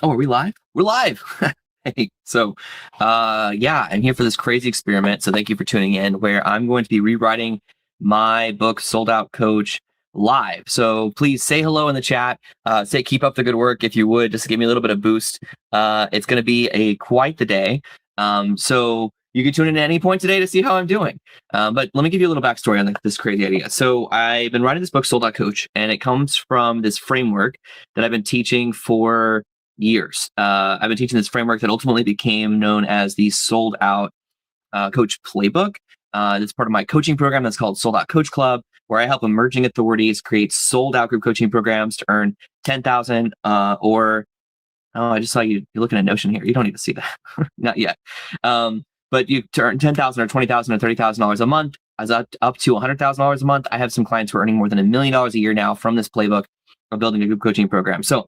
Oh, are we live? We're live. Hey, yeah, I'm here for this crazy experiment. So thank you for tuning in, where I'm going to be rewriting my book, Sold Out Coach, live. So please say hello in the chat. Say keep up the good work if you would, just to give me a little bit of boost. It's going to be quite the day. So you can tune in at any point today to see how I'm doing. But let me give you a little backstory on this crazy idea. So I've been writing this book, Sold Out Coach, and it comes from this framework that I've been teaching for years. I've been teaching this framework that ultimately became known as the Sold Out Coach Playbook. It's part of my coaching program that's called Sold Out Coach Club, where I help emerging authorities create sold out group coaching programs to earn 10,000 or I just saw you. You're looking at Notion here. You don't need to see that. Not yet. But you earn 10,000 or 20,000 or $30,000 a month, as up to $100,000 a month. I have some clients who are earning more than $1 million a year now from this playbook of building a group coaching program. So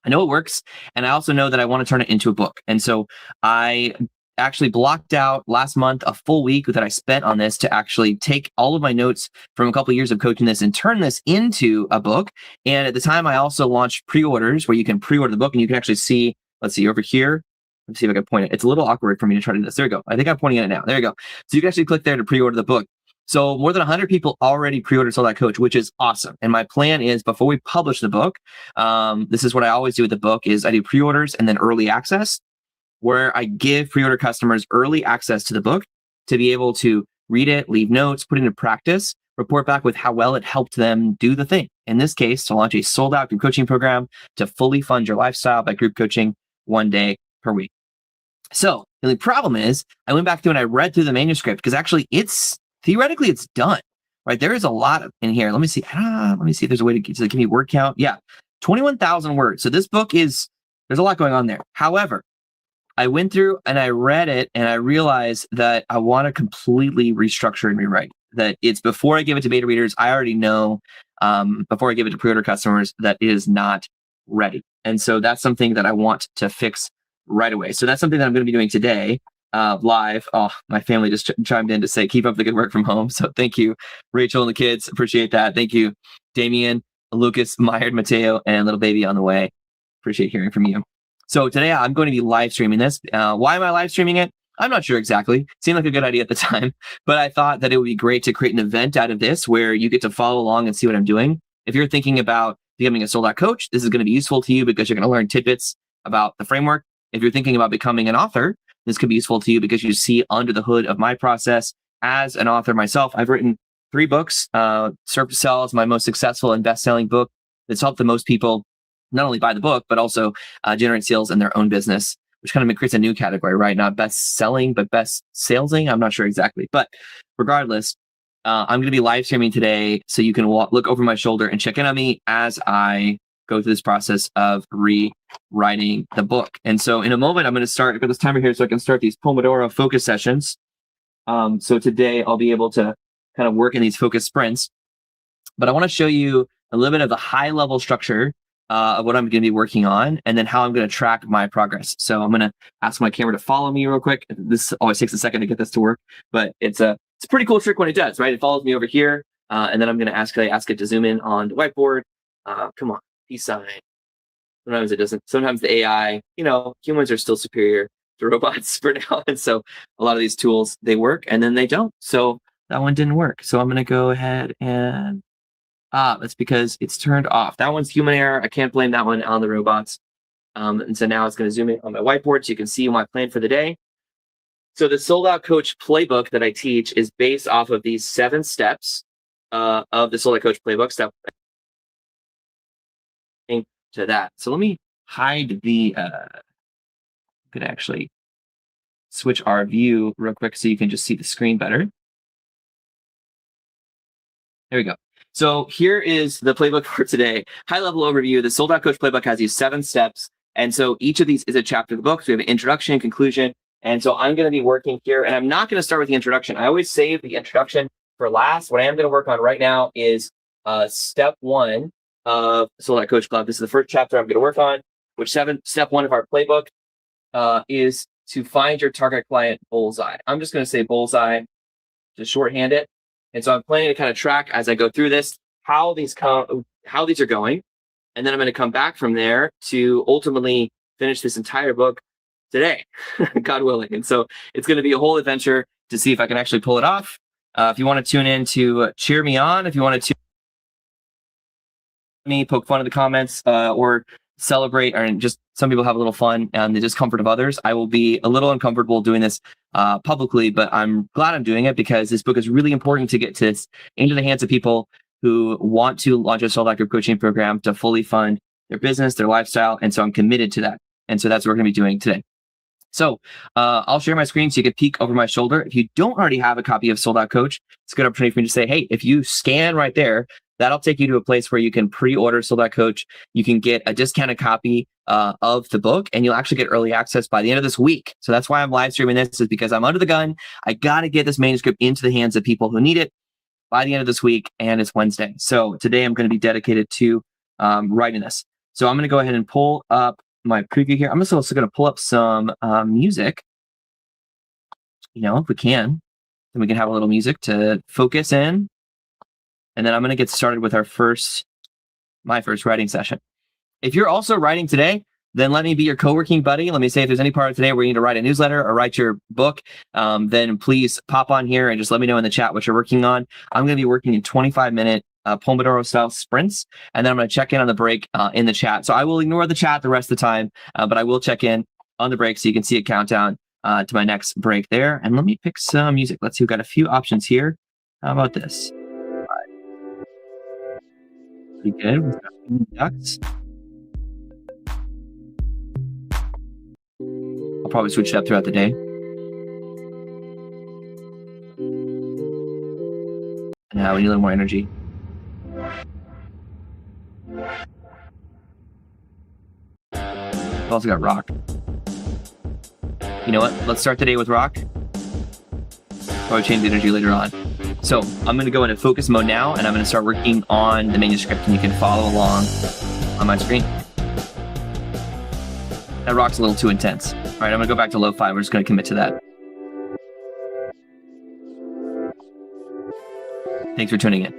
I know it works, and I also know that I want to turn it into a book. And so I actually blocked out last month a full week that I spent on this to actually take all of my notes from a couple of years of coaching this and turn this into a book. And at the time, I also launched pre-orders, where you can pre-order the book and you can actually see, let's see over here. Let's see if I can point it. It's a little awkward for me to try to do this. There we go. I think I'm pointing at it now. There you go. So you can actually click there to pre-order the book. So more than 100 people already pre-ordered Sold Out Coach, which is awesome. And my plan is, before we publish the book, this is what I always do with the book, is I do pre-orders and then early access, where I give pre-order customers early access to the book to be able to read it, leave notes, put it into practice, report back with how well it helped them do the thing. In this case, to launch a sold out group coaching program to fully fund your lifestyle by group coaching 1 day per week. So the only problem is, I went back through and I read through the manuscript, because actually theoretically it's done, right? There is a lot in here. Let me see. Let me see if there's a way to give me word count. Yeah, 21,000 words. So this book there's a lot going on there. However, I went through and I read it and I realized that I want to completely restructure and rewrite. That it's, before I give it to beta readers, I already know, before I give it to pre-order customers, that it is not ready. And so that's something that I want to fix right away. So that's something that I'm going to be doing today, live. Oh, my family just chimed in to say, keep up the good work from home. So thank you, Rachel and the kids. Appreciate that. Thank you, Damien, Lucas, Myard, Mateo, and little baby on the way. Appreciate hearing from you. So today I'm going to be live streaming this. Why am I live streaming it? I'm not sure exactly. Seemed like a good idea at the time, but I thought that it would be great to create an event out of this, where you get to follow along and see what I'm doing. If you're thinking about becoming a sold out coach, this is going to be useful to you, because you're going to learn tidbits about the framework. If you're thinking about becoming an author, this could be useful to you, because you see under the hood of my process as an author myself. I've written 3 books. Serve to Sell is my most successful and best-selling book that's helped the most people not only buy the book, but also generate sales in their own business, which kind of creates a new category, right? Not best selling, but best salesing. I'm not sure exactly. But regardless, I'm going to be live streaming today, so you can look over my shoulder and check in on me as I go through this process of rewriting the book. And so in a moment, I'm going to start. I've got this timer here so I can start these Pomodoro focus sessions. So today I'll be able to kind of work in these focus sprints. But I want to show you a little bit of the high level structure of what I'm going to be working on, and then how I'm going to track my progress. So I'm going to ask my camera to follow me real quick. This always takes a second to get this to work, but it's a pretty cool trick when it does, right? It follows me over here, and then I'm going to ask it to zoom in on the whiteboard. Come on, peace sign. Sometimes it doesn't. Sometimes the AI, humans are still superior to robots for now, and so a lot of these tools, they work and then they don't. So that one didn't work. So I'm going to go ahead and that's because it's turned off. That one's human error. I can't blame that one on the robots. And so now it's going to zoom in on my whiteboard so you can see my plan for the day. So the Sold Out Coach playbook that I teach is based off of these 7 steps of the Sold Out Coach playbook. Step to that. So let me hide the. Could actually switch our view real quick so you can just see the screen better. There we go. So here is the playbook for today. High level overview. The Sold Out Coach playbook has these 7 steps. And so each of these is a chapter of the book. So we have an introduction, conclusion. And so I'm going to be working here, and I'm not going to start with the introduction. I always save the introduction for last. What I am going to work on right now is step 1 of Sold Out Coach Club. This is the first chapter I'm going to work on, which step 1 of our playbook is to find your target client bullseye. I'm just going to say bullseye to shorthand it. And so I'm planning to kind of track as I go through this, how these are going. And then I'm going to come back from there to ultimately finish this entire book today, God willing. And so it's going to be a whole adventure to see if I can actually pull it off. If you want to tune in to cheer me on, if you want to tune me, poke fun in the comments, or celebrate, or just some people have a little fun and the discomfort of others, I will be a little uncomfortable doing this publicly, but I'm glad I'm doing it because this book is really important to get this into the hands of people who want to launch a sold out group coaching program to fully fund their business, their lifestyle. And so I'm committed to that. And so that's what we're going to be doing today. So I'll share my screen so you can peek over my shoulder. If you don't already have a copy of Sold Out Coach, it's a good opportunity for me to say, hey, if you scan right there, that'll take you to a place where you can pre-order Sold Out Coach. You can get a discounted copy of the book, and you'll actually get early access by the end of this week. So that's why I'm live streaming this, is because I'm under the gun. I got to get this manuscript into the hands of people who need it by the end of this week, and it's Wednesday. So today I'm going to be dedicated to writing this. So I'm going to go ahead and pull up my preview here. I'm just also going to pull up some music, if we can. Then we can have a little music to focus in. And then I'm going to get started with my first writing session. If you're also writing today, then let me be your co-working buddy. Let me say if there's any part of today where you need to write a newsletter or write your book, then please pop on here and just let me know in the chat what you're working on. I'm going to be working in 25-minute Pomodoro style sprints, and then I'm going to check in on the break in the chat. So I will ignore the chat the rest of the time, but I will check in on the break so you can see a countdown to my next break there. And let me pick some music. Let's see, we've got a few options here. How about this? Pretty good. We've got ducks. I'll probably switch it up throughout the day. And now we need a little more energy. We've also got rock. You know what? Let's start the day with rock. Probably change the energy later on. So I'm going to go into focus mode now, and I'm going to start working on the manuscript, and you can follow along on my screen. That rock's a little too intense. All right, I'm going to go back to lo-fi. We're just going to commit to that. Thanks for tuning in.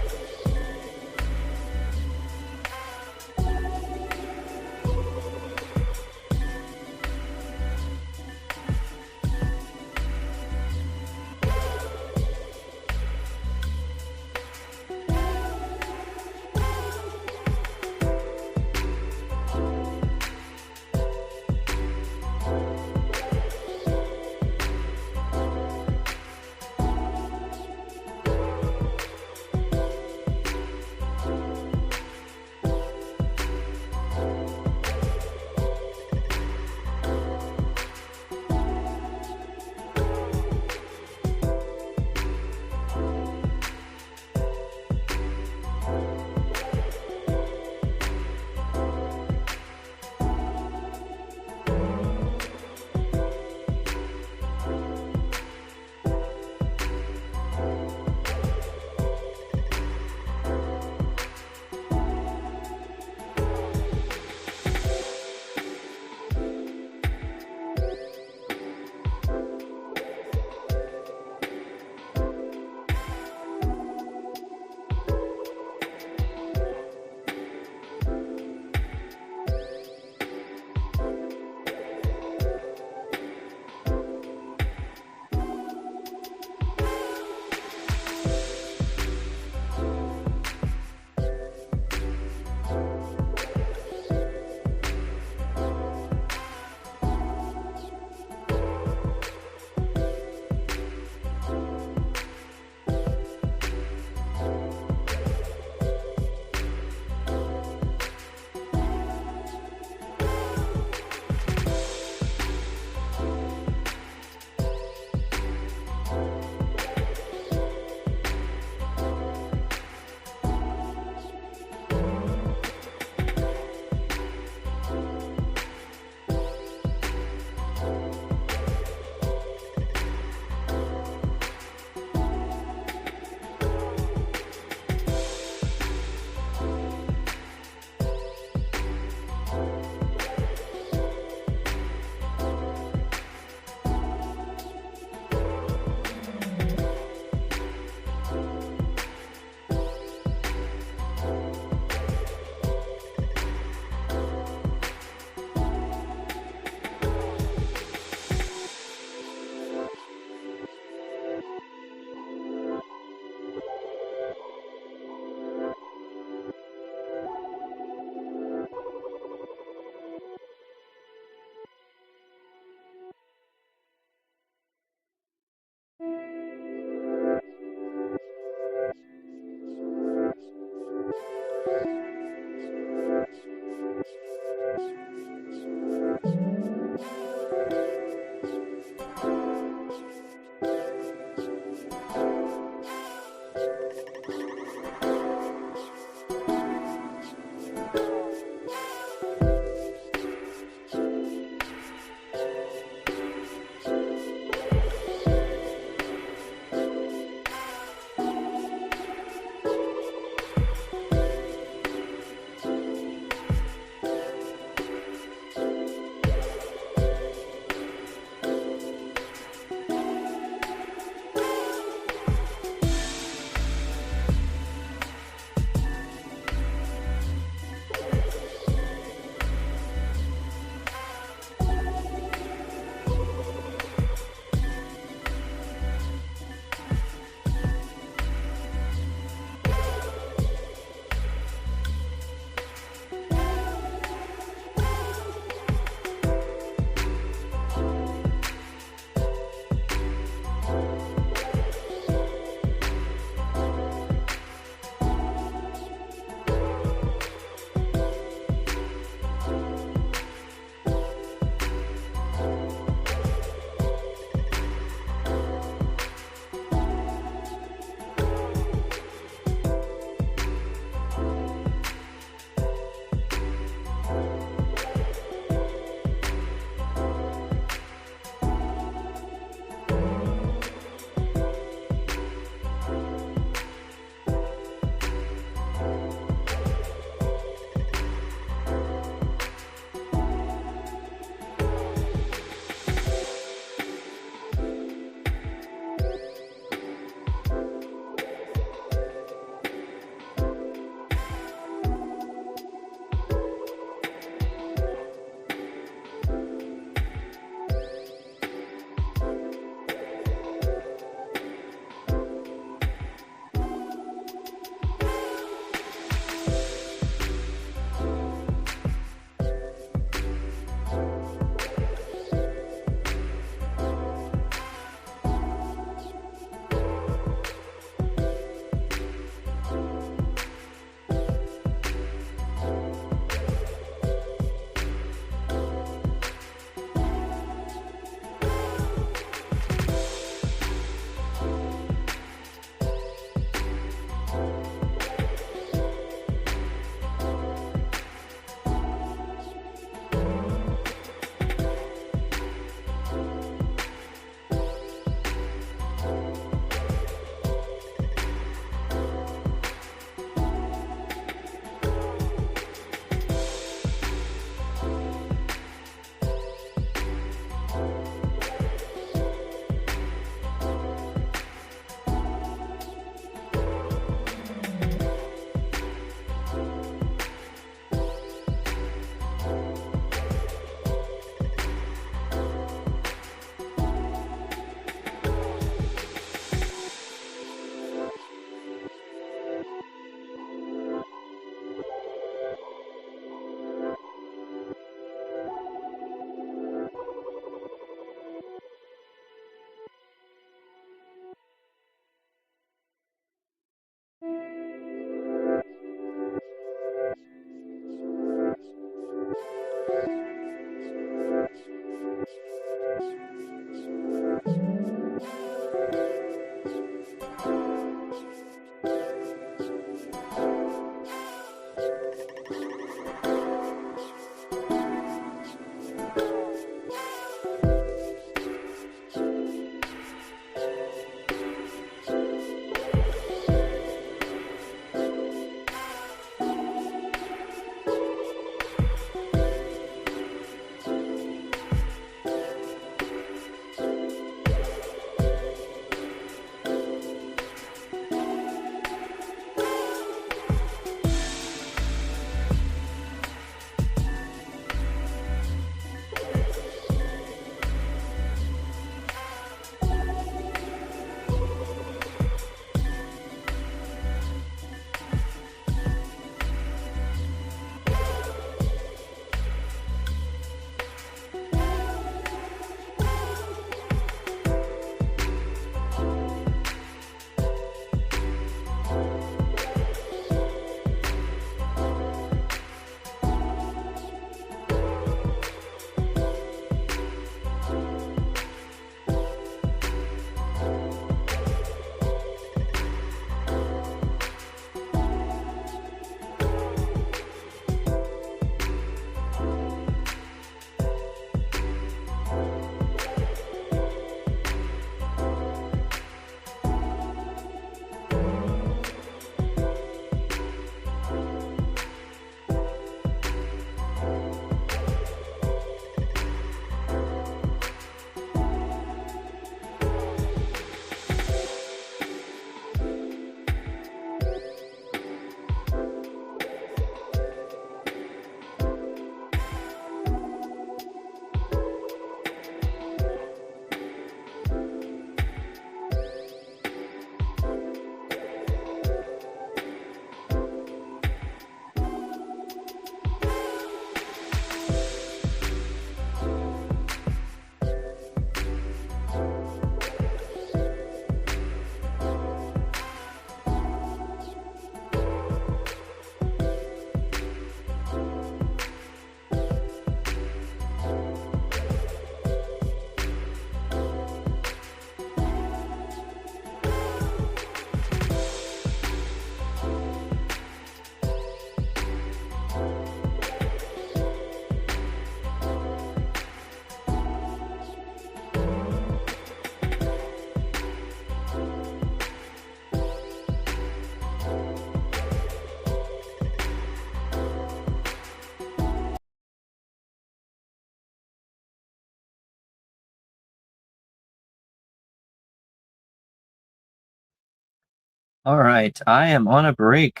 All right, I am on a break.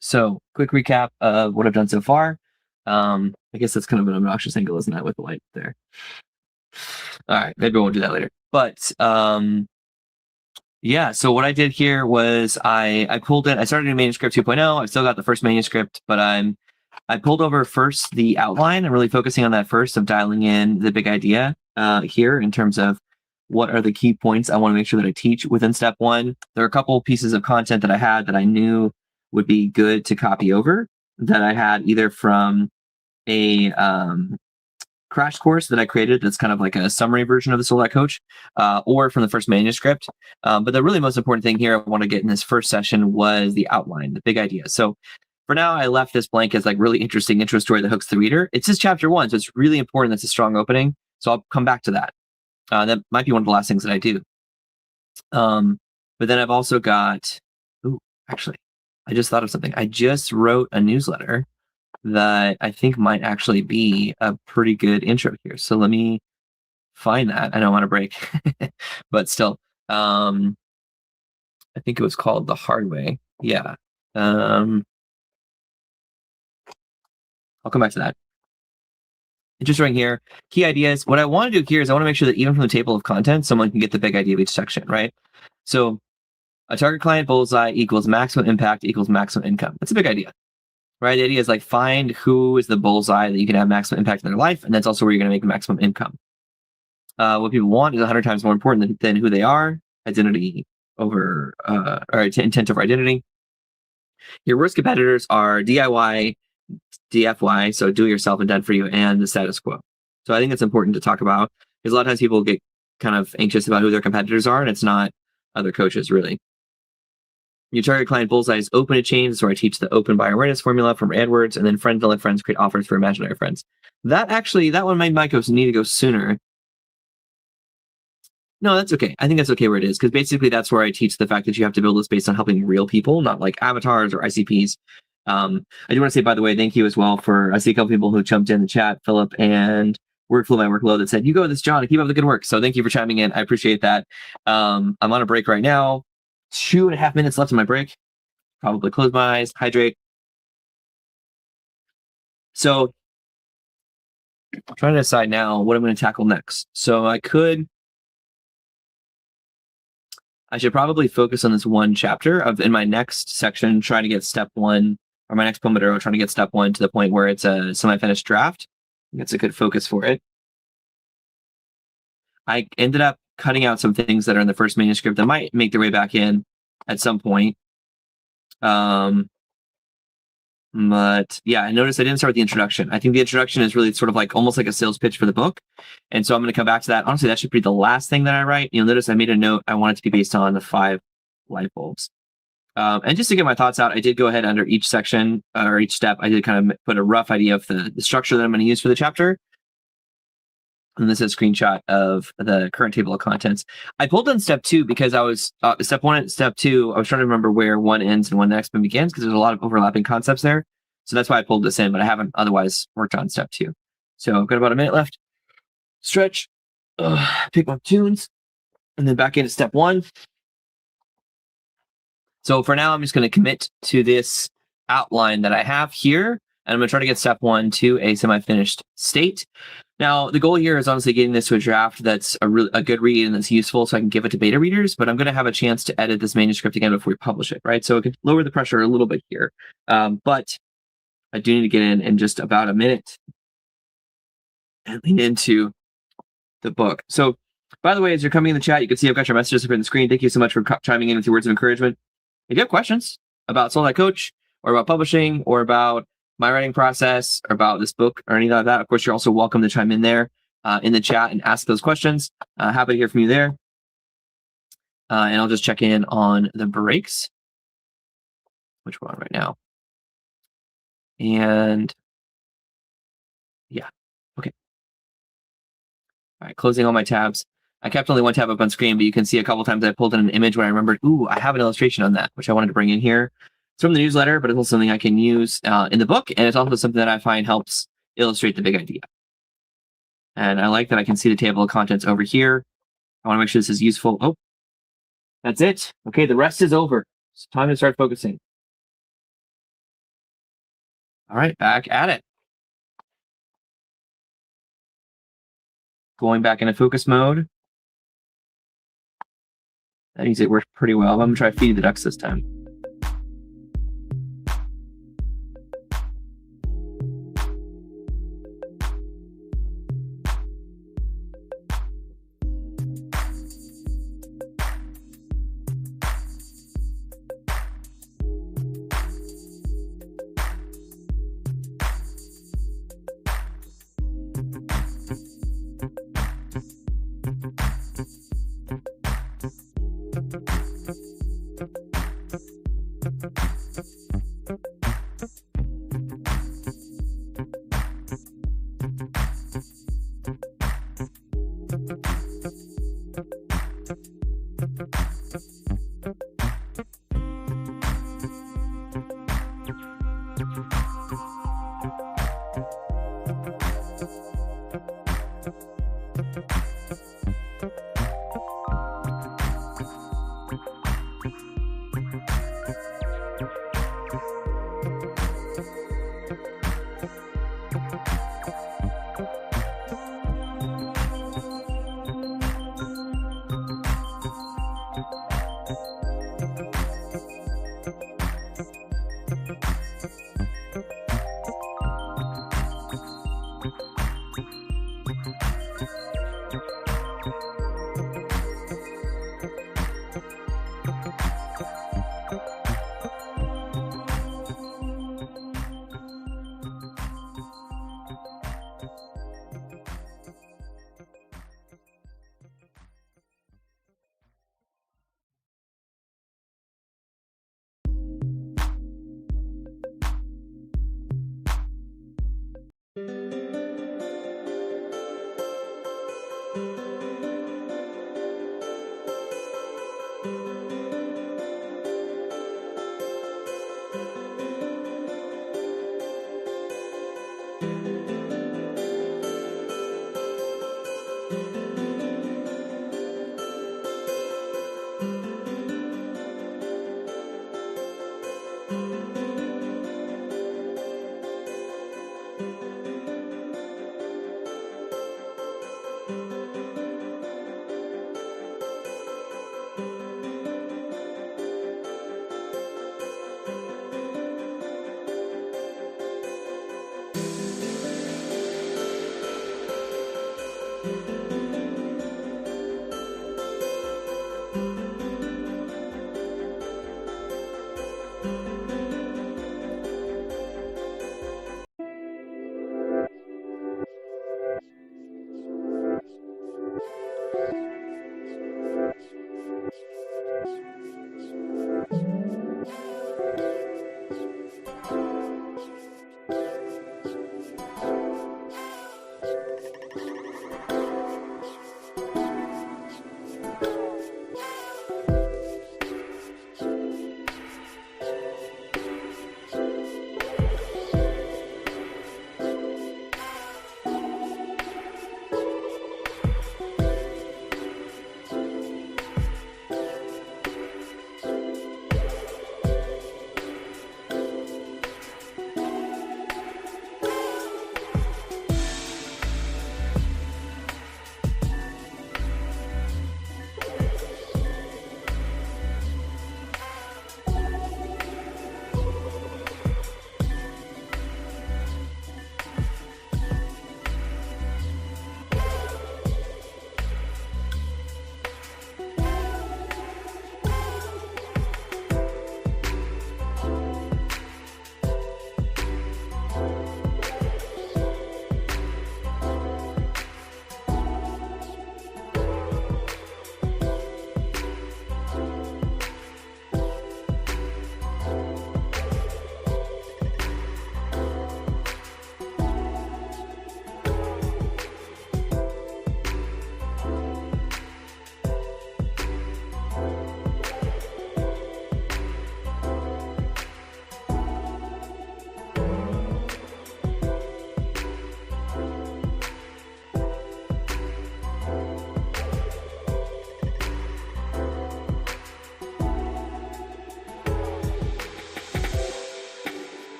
So, quick recap of what I've done so far. I guess that's kind of an obnoxious angle, isn't it, with the light there? All right, maybe we'll do that later. But yeah, so what I did here was I pulled in. I started in manuscript 2.0. I've still got the first manuscript, but I pulled over first the outline. I'm really focusing on that first of dialing in the big idea here in terms of what are the key points I want to make sure that I teach within step one. There are a couple pieces of content that I had that I knew would be good to copy over that I had either from a crash course that I created that's kind of like a summary version of the Sold Out Coach, or from the first manuscript. But the really most important thing here I want to get in this first session was the outline, the big idea. So for now, I left this blank as like really interesting intro story that hooks the reader. It's just chapter one, so it's really important. That's a strong opening. So I'll come back to that. That might be one of the last things that I do. But then I've also got, actually, I just thought of something. I just wrote a newsletter that I think might actually be a pretty good intro here. So let me find that. I don't want to break, but still, I think it was called The Hard Way. Yeah. I'll come back to that. Just right here, key ideas. What I want to do here is I want to make sure that even from the table of content, someone can get the big idea of each section, right? So a target client bullseye equals maximum impact equals maximum income. That's a big idea, right? The idea is like find who is the bullseye that you can have maximum impact in their life, and that's also where you're going to make maximum income. What people want is 100 times more important than who they are. Identity over, or intent over identity. Your worst competitors are DIY, DFY, so do it yourself and done for you, and the status quo. So I think it's important to talk about because a lot of times people get kind of anxious about who their competitors are, and it's not other coaches really. Your target client bullseye is open to change. That's where I teach the open buyer awareness formula from AdWords, and then friends to let friends create offers for imaginary friends. That one might need to go sooner. No, that's okay. I think that's okay where it is because basically that's where I teach the fact that you have to build this based on helping real people, not like avatars or ICPs. I do want to say, by the way, thank you as well for I see a couple people who jumped in the chat, Philip and Workflow My Workload, that said, "You go with this, John, and keep up the good work." So thank you for chiming in. I appreciate that. I'm on a break right now. 2.5 minutes left in my break. Probably close my eyes, hydrate. So I'm trying to decide now what I'm going to tackle next. So I should probably focus on this one chapter in my next section, trying to get step one, or my next Pomodoro, trying to get step one to the point where it's a semi-finished draft. That's a good focus for it. I ended up cutting out some things that are in the first manuscript that might make their way back in at some point. But yeah, I noticed I didn't start with the introduction. I think the introduction is really sort of like almost like a sales pitch for the book. And so I'm going to come back to that. Honestly, that should be the last thing that I write. You'll notice I made a note. I want it to be based on the 5 light bulbs. And just to get my thoughts out, I did go ahead under each section or each step. I did kind of put a rough idea of the structure that I'm going to use for the chapter. And this is a screenshot of the current table of contents. I pulled in step 2 because I was step 1 and step 2. I was trying to remember where one ends and one next one begins because there's a lot of overlapping concepts there. So that's why I pulled this in, but I haven't otherwise worked on step 2. So I've got about a minute left. Stretch, pick my tunes, and then back into step 1. So for now, I'm just going to commit to this outline that I have here, and I'm going to try to get step 1 to a semi-finished state. Now, the goal here is honestly getting this to a draft that's a good read and that's useful so I can give it to beta readers, but I'm going to have a chance to edit this manuscript again before we publish it, right? So it could lower the pressure a little bit here. But I do need to get in just about a minute and lean into the book. So, by the way, as you're coming in the chat, you can see I've got your messages up on the screen. Thank you so much for chiming in with your words of encouragement. If you have questions about Sold Out Coach or about publishing or about my writing process or about this book or anything like that, of course, you're also welcome to chime in there in the chat and ask those questions. Happy to hear from you there. And I'll just check in on the breaks, which we're on right now. And yeah, okay. All right, closing all my tabs. I kept only one tab up on screen, but you can see a couple times I pulled in an image when I remembered, I have an illustration on that, which I wanted to bring in here. It's from the newsletter, but it's also something I can use in the book, and it's also something that I find helps illustrate the big idea. And I like that I can see the table of contents over here. I want to make sure this is useful. That's it. Okay, the rest is over. It's time to start focusing. All right, back at it. Going back into focus mode. That means it worked pretty well. I'm gonna try feeding the ducks this time.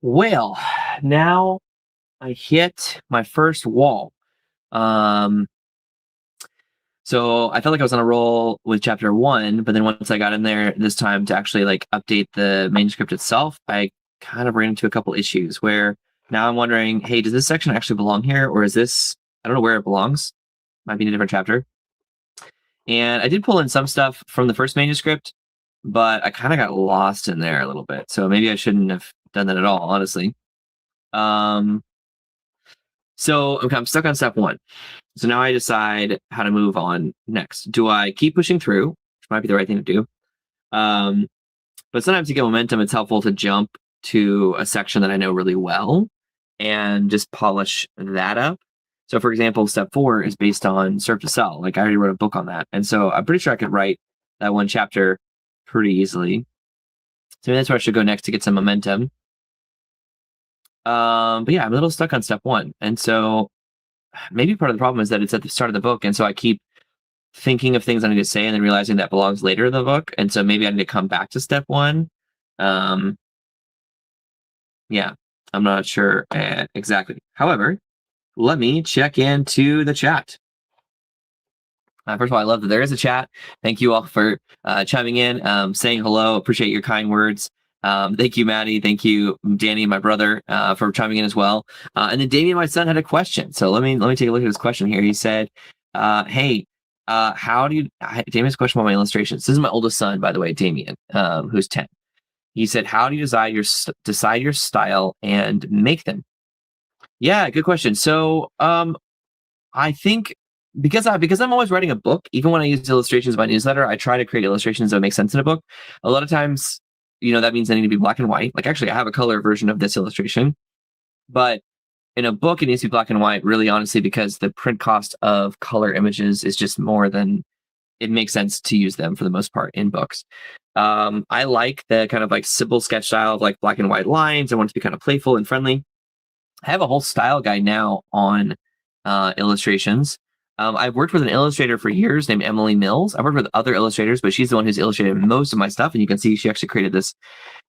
Well, now I hit my first wall. Um, so I felt like I was on a roll with chapter 1, but then once I got in there this time to actually like update the manuscript itself, I kind of ran into a couple issues where now I'm wondering, hey, does this section actually belong here, or is this, I don't know where it belongs. Might be in a different chapter. And I did pull in some stuff from the first manuscript, but I kind of got lost in there a little bit. So maybe I shouldn't have done that at all, honestly. So I'm stuck on step 1. So now I decide how to move on next. Do I keep pushing through, which might be the right thing to do? But sometimes to get momentum, it's helpful to jump to a section that I know really well and just polish that up. So for example, step 4 is based on serve to sell. Like I already wrote a book on that. And so I'm pretty sure I could write that one chapter pretty easily. So that's where I should go next to get some momentum. But yeah, I'm a little stuck on step 1. And so maybe part of the problem is that it's at the start of the book. And so I keep thinking of things I need to say and then realizing that belongs later in the book. And so maybe I need to come back to step 1. Yeah, I'm not sure exactly. However, let me check into the chat. First of all, I love that there is a chat. Thank you all for chiming in, saying hello. Appreciate your kind words. Thank you, Maddie. Thank you, Danny, my brother, for chiming in as well. And then Damien, my son, had a question. So let me take a look at his question here. He said, "Hey, how do you?" Damien's question about my illustrations. This is my oldest son, by the way, Damien, who's 10. He said, "How do you decide your style and make them?" Yeah, good question. So, I think because I'm always writing a book, even when I use illustrations in my newsletter, I try to create illustrations that make sense in a book. A lot of times, that means they need to be black and white. Like actually, I have a color version of this illustration, but in a book, it needs to be black and white, really honestly, because the print cost of color images is just more than it makes sense to use them for the most part in books. I like the kind of like simple sketch style of like black and white lines. I want it to be kind of playful and friendly. I have a whole style guide now on illustrations. I've worked with an illustrator for years named Emily Mills. I've worked with other illustrators, but she's the one who's illustrated most of my stuff. And you can see she actually created this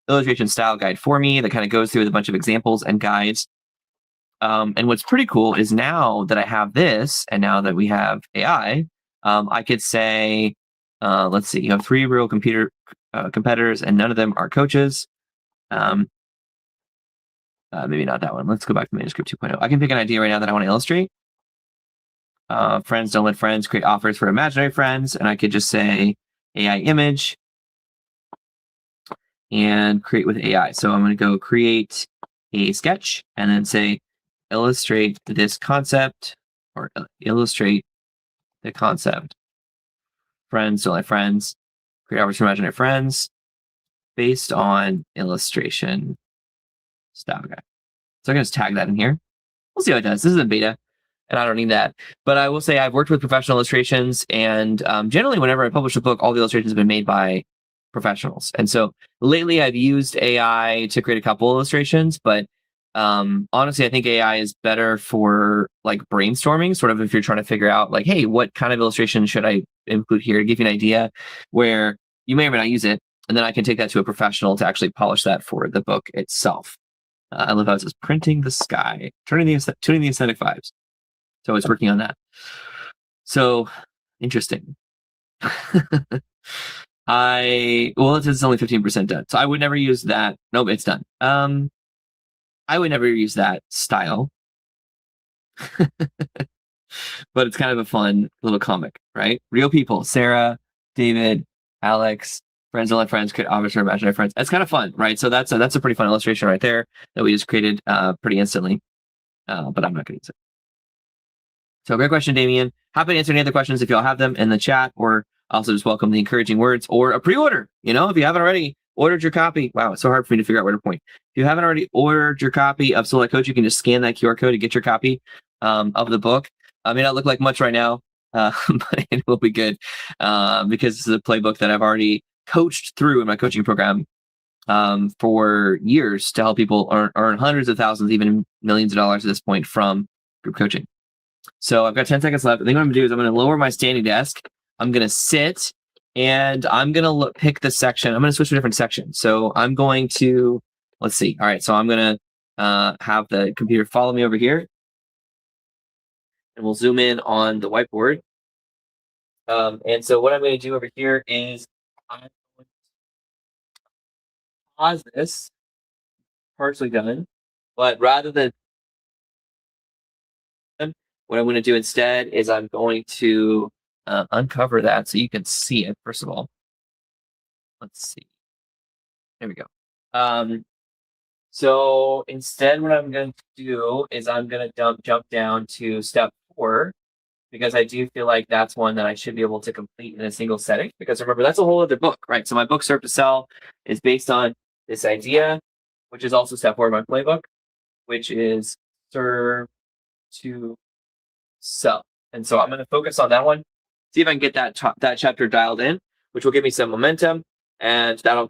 illustration style guide for me that kind of goes through with a bunch of examples and guides. And what's pretty cool is now that I have this, and now that we have AI, I could say, let's see, you have 3 real competitors, and none of them are coaches. Maybe not that one. Let's go back to manuscript 2.0. I can pick an idea right now that I want to illustrate. Friends don't let friends create offers for imaginary friends. And I could just say AI image and create with AI. So I'm going to go create a sketch and then say illustrate this concept, or illustrate the concept. Friends don't let friends create offers for imaginary friends based on illustration style guide. So I'm going to just tag that in here. We'll see how it does. This is in beta, and I don't need that. But I will say I've worked with professional illustrations, and generally whenever I publish a book, all the illustrations have been made by professionals. And so lately I've used AI to create a couple illustrations, but honestly, I think AI is better for like brainstorming, sort of if you're trying to figure out like, hey, what kind of illustration should I include here to give you an idea where you may or may not use it. And then I can take that to a professional to actually polish that for the book itself. I love how it says printing the sky, tuning the aesthetic vibes. So it's working on that. So interesting. It's only 15% done. So I would never use that. Nope, it's done. I would never use that style. But it's kind of a fun little comic, right? Real people, Sarah, David, Alex, friends don't let friends create obvious or imaginary friends. It's kind of fun, right? So that's a pretty fun illustration right there that we just created pretty instantly. But I'm not going to use it. So great question, Damien. Happy to answer any other questions if y'all have them in the chat, or also just welcome the encouraging words or a pre-order. If you haven't already ordered your copy. Wow, it's so hard for me to figure out where to point. If you haven't already ordered your copy of Sold Out Coach, you can just scan that QR code to get your copy of the book. It may not look like much right now, but it will be good because this is a playbook that I've already coached through in my coaching program for years to help people earn hundreds of thousands, even millions of dollars at this point from group coaching. So I've got 10 seconds left. I think what I'm going to do is I'm going to lower my standing desk. I'm going to sit and I'm going to pick the section. I'm going to switch to a different section. So I'm going to let's see. All right, so I'm gonna have the computer follow me over here, and we'll zoom in on the whiteboard. And so what I'm going to do over here is I'm going to pause this, partially done, but rather than what I'm going to do instead is I'm going to uncover that so you can see it, first of all. Let's see. There we go. So instead, what I'm going to do is I'm going to jump down to step 4, because I do feel like that's one that I should be able to complete in a single setting. Because remember, that's a whole other book, right? So my book, Serve to Sell, is based on this idea, which is also step 4 of my playbook, which is serve to sell. And so I'm going to focus on that one, see if I can get that chapter dialed in, which will give me some momentum, and that'll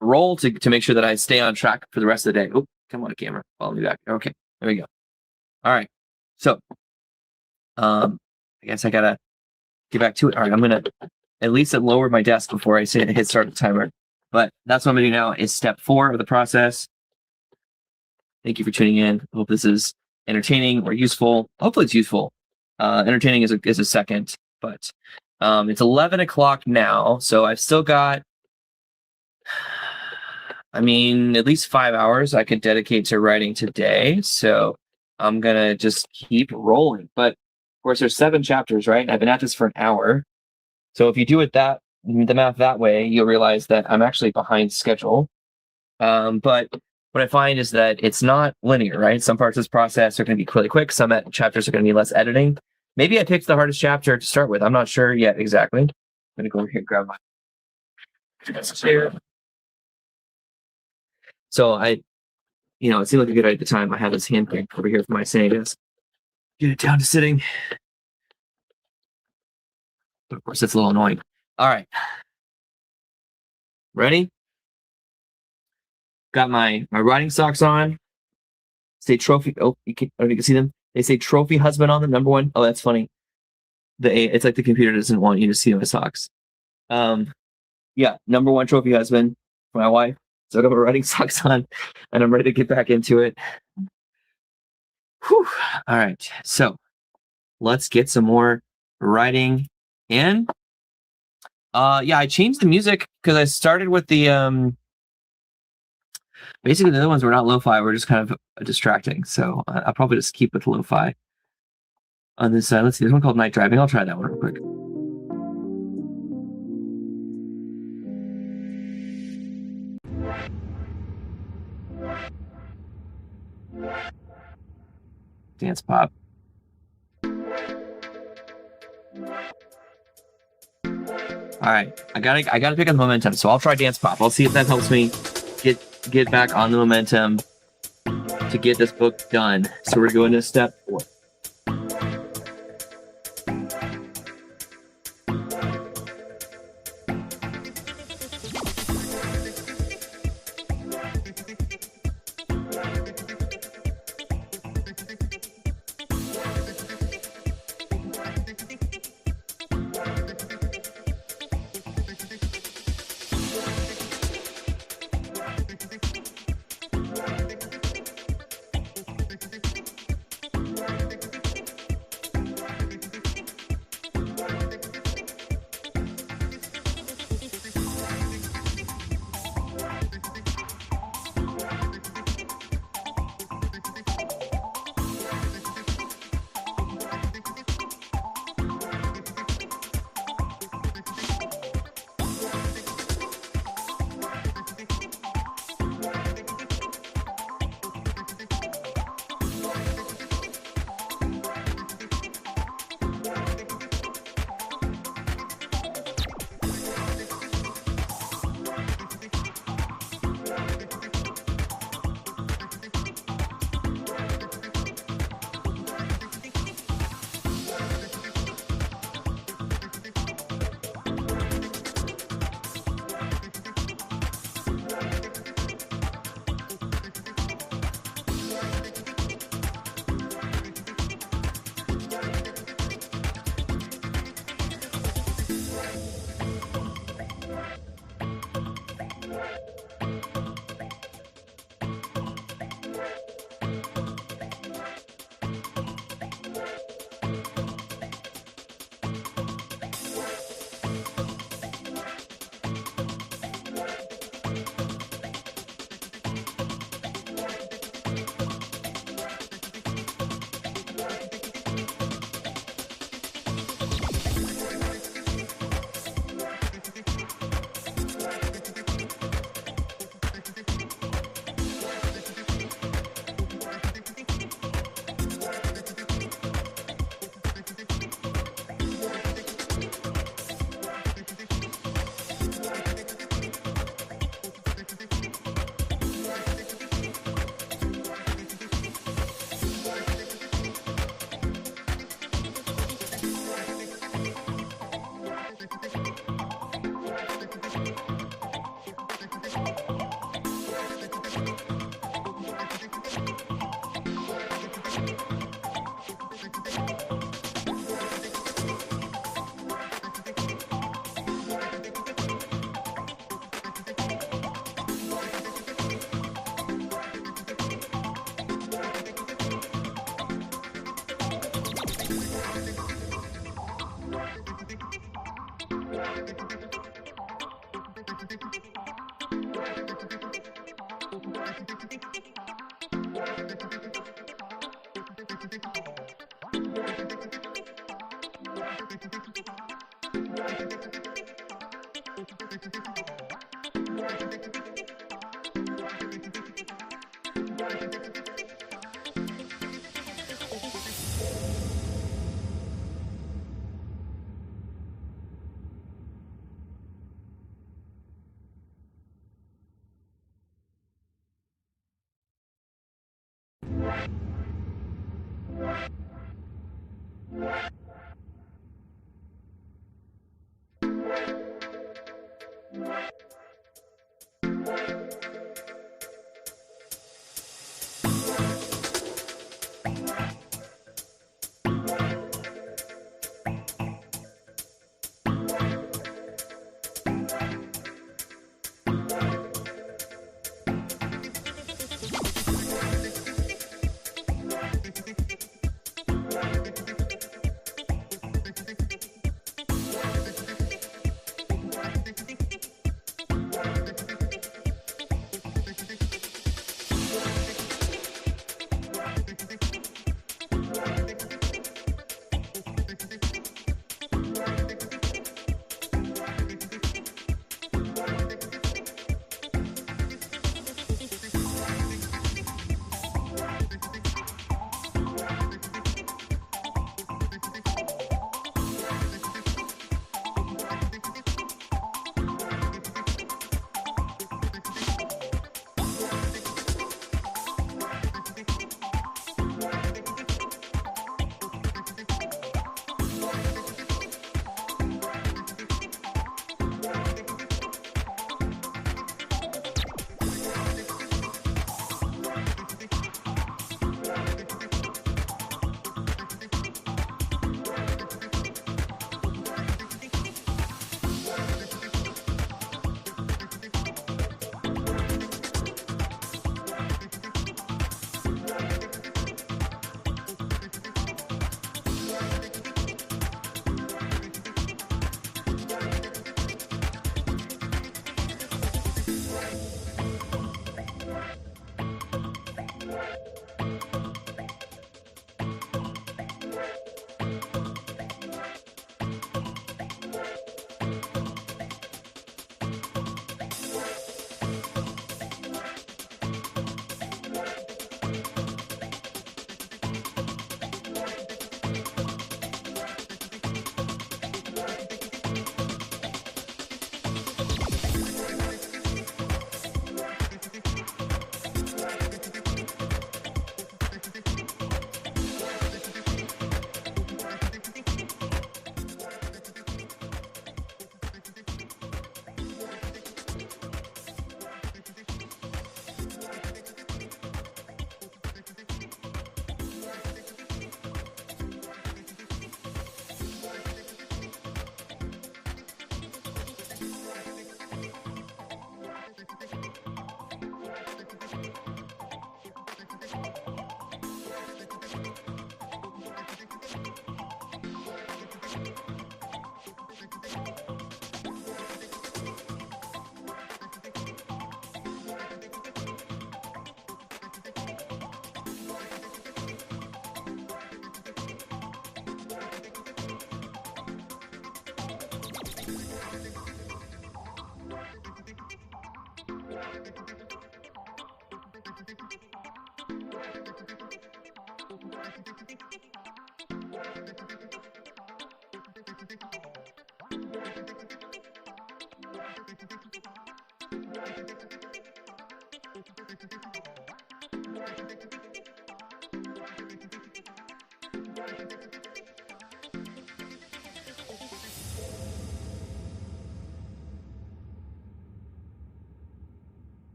roll to make sure that I stay on track for the rest of the day. Oh, come on, camera, follow me back. Okay, there we go. All right, so I guess I gotta get back to it. All right, I'm gonna at least lower my desk before I hit start the timer. But that's what I'm gonna do now is step 4 of the process. Thank you for tuning in. I hope this is entertaining or useful. Hopefully it's useful. Entertaining is a second, but it's 11 o'clock now, so I've still got, I mean, at least 5 hours I could dedicate to writing today. So I'm gonna just keep rolling. But of course, there's 7 chapters, right? I've been at this for an hour. So if you do the math that way, you'll realize that I'm actually behind schedule. But what I find is that it's not linear, right? Some parts of this process are going to be really quick. Some chapters are going to be less editing. Maybe I picked the hardest chapter to start with. I'm not sure yet exactly. I'm going to go over here and grab my chair. So it seemed like a good idea at the time. I have this hand crank over here for my standing desk. Get it down to sitting. But of course, it's a little annoying. All right. Ready? Got my writing socks on. Say trophy. Oh, you can see them. They say trophy husband on them. Number 1. Oh, that's funny. It's like the computer doesn't want you to see my socks. Yeah, number 1 trophy husband for my wife. So I got my writing socks on, and I'm ready to get back into it. Whew. All right, so let's get some more writing in. Yeah, I changed the music because I started with the basically the other ones were not lo-fi, were just kind of distracting. So I'll probably just keep with lo-fi on this side. Let's see, there's one called Night Driving. I'll try that one real quick. Dance pop. All right, I gotta pick up the momentum. So I'll try dance pop. I'll see if that helps me get back on the momentum to get this book done. So we're going to step 4.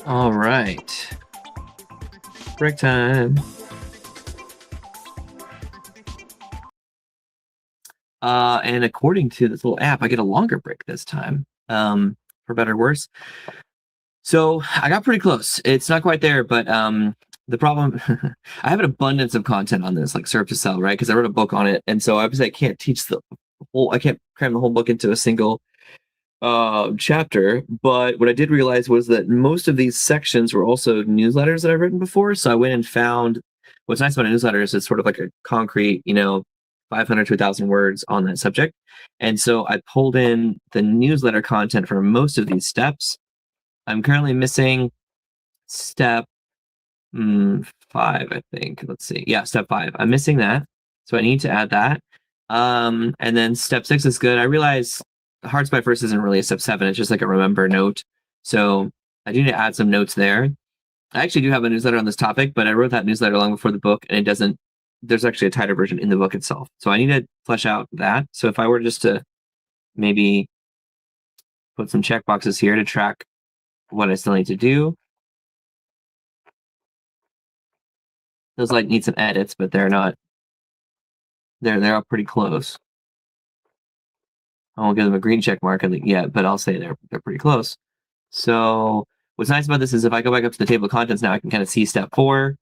All right. Break time. And according to this little app, I get a longer break this time, for better or worse. So I got pretty close. It's not quite there, but the problem, I have an abundance of content on this, like serve to sell, right? Because I wrote a book on it, and so obviously I can't teach the whole, I can't cram the whole book into a single chapter. But what I did realize was that most of these sections were also newsletters that I've written before. So I went and found what's nice about a newsletter is it's sort of like a concrete, 500 to 1,000 words on that subject. And so I pulled in the newsletter content for most of these steps. I'm currently missing step 5, I think. Let's see. Yeah, step 5. I'm missing that. So I need to add that. And then step 6 is good. I realize Hearts by First isn't really a step 7. It's just like a remember note. So I do need to add some notes there. I actually do have a newsletter on this topic, but I wrote that newsletter long before the book, and it doesn't, there's actually a tighter version in the book itself. So I need to flesh out that. So if I were just to maybe put some checkboxes here to track what I still need to do, those like need some edits, but they're not, they're all pretty close. I won't give them a green check mark yet, but I'll say they're pretty close. So what's nice about this is if I go back up to the table of contents now, I can kind of see step 4,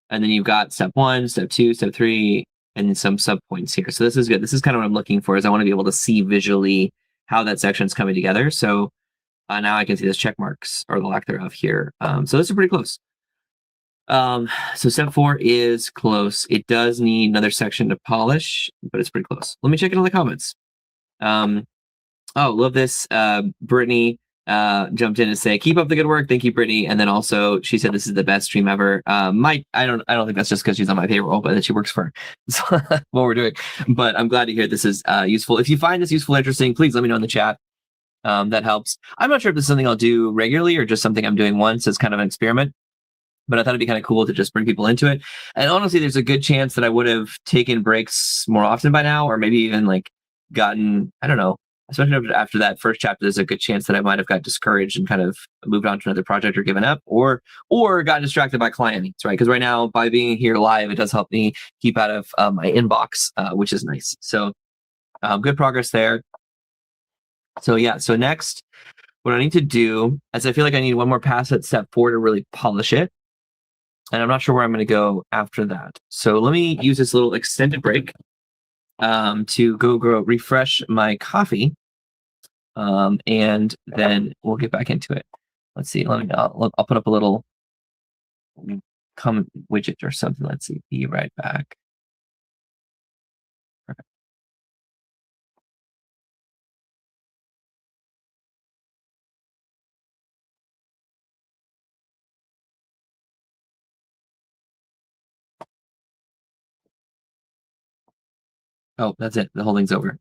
and then you've got step 1, step 2, step 3, and some sub points here. So this is good. This is kind of what I'm looking for, is I want to be able to see visually how that section's coming together. So now I can see those check marks or the lack thereof here. So this is pretty close. So step 4 is close. It does need another section to polish, but it's pretty close. Let me check in on the comments. Oh, love this. Brittany jumped in to say, "Keep up the good work. Thank you, Brittany." And then also she said this is the best stream ever. I don't think that's just because she's on my payroll, but that she works for what we're doing. But I'm glad to hear this is useful. If you find this useful, interesting, please let me know in the chat. That helps. I'm not sure if this is something I'll do regularly or just something I'm doing once as kind of an experiment, but I thought it'd be kind of cool to just bring people into it. And honestly, there's a good chance that I would have taken breaks more often by now, or maybe even like gotten, I don't know, especially after that first chapter, there's a good chance that I might have got discouraged and kind of moved on to another project or given up, or got distracted by client needs, right? Because right now, by being here live, it does help me keep out of my inbox, which is nice. So good progress there. So yeah, so next, what I need to do is I feel like I need one more pass at step 4 to really polish it. And I'm not sure where I'm going to go after that. So let me use this little extended break to go refresh my coffee. And then we'll get back into it. Let's see. I'll put up a little comment widget or something. Let's see. Be right back. Perfect. Oh, that's it. The whole thing's over.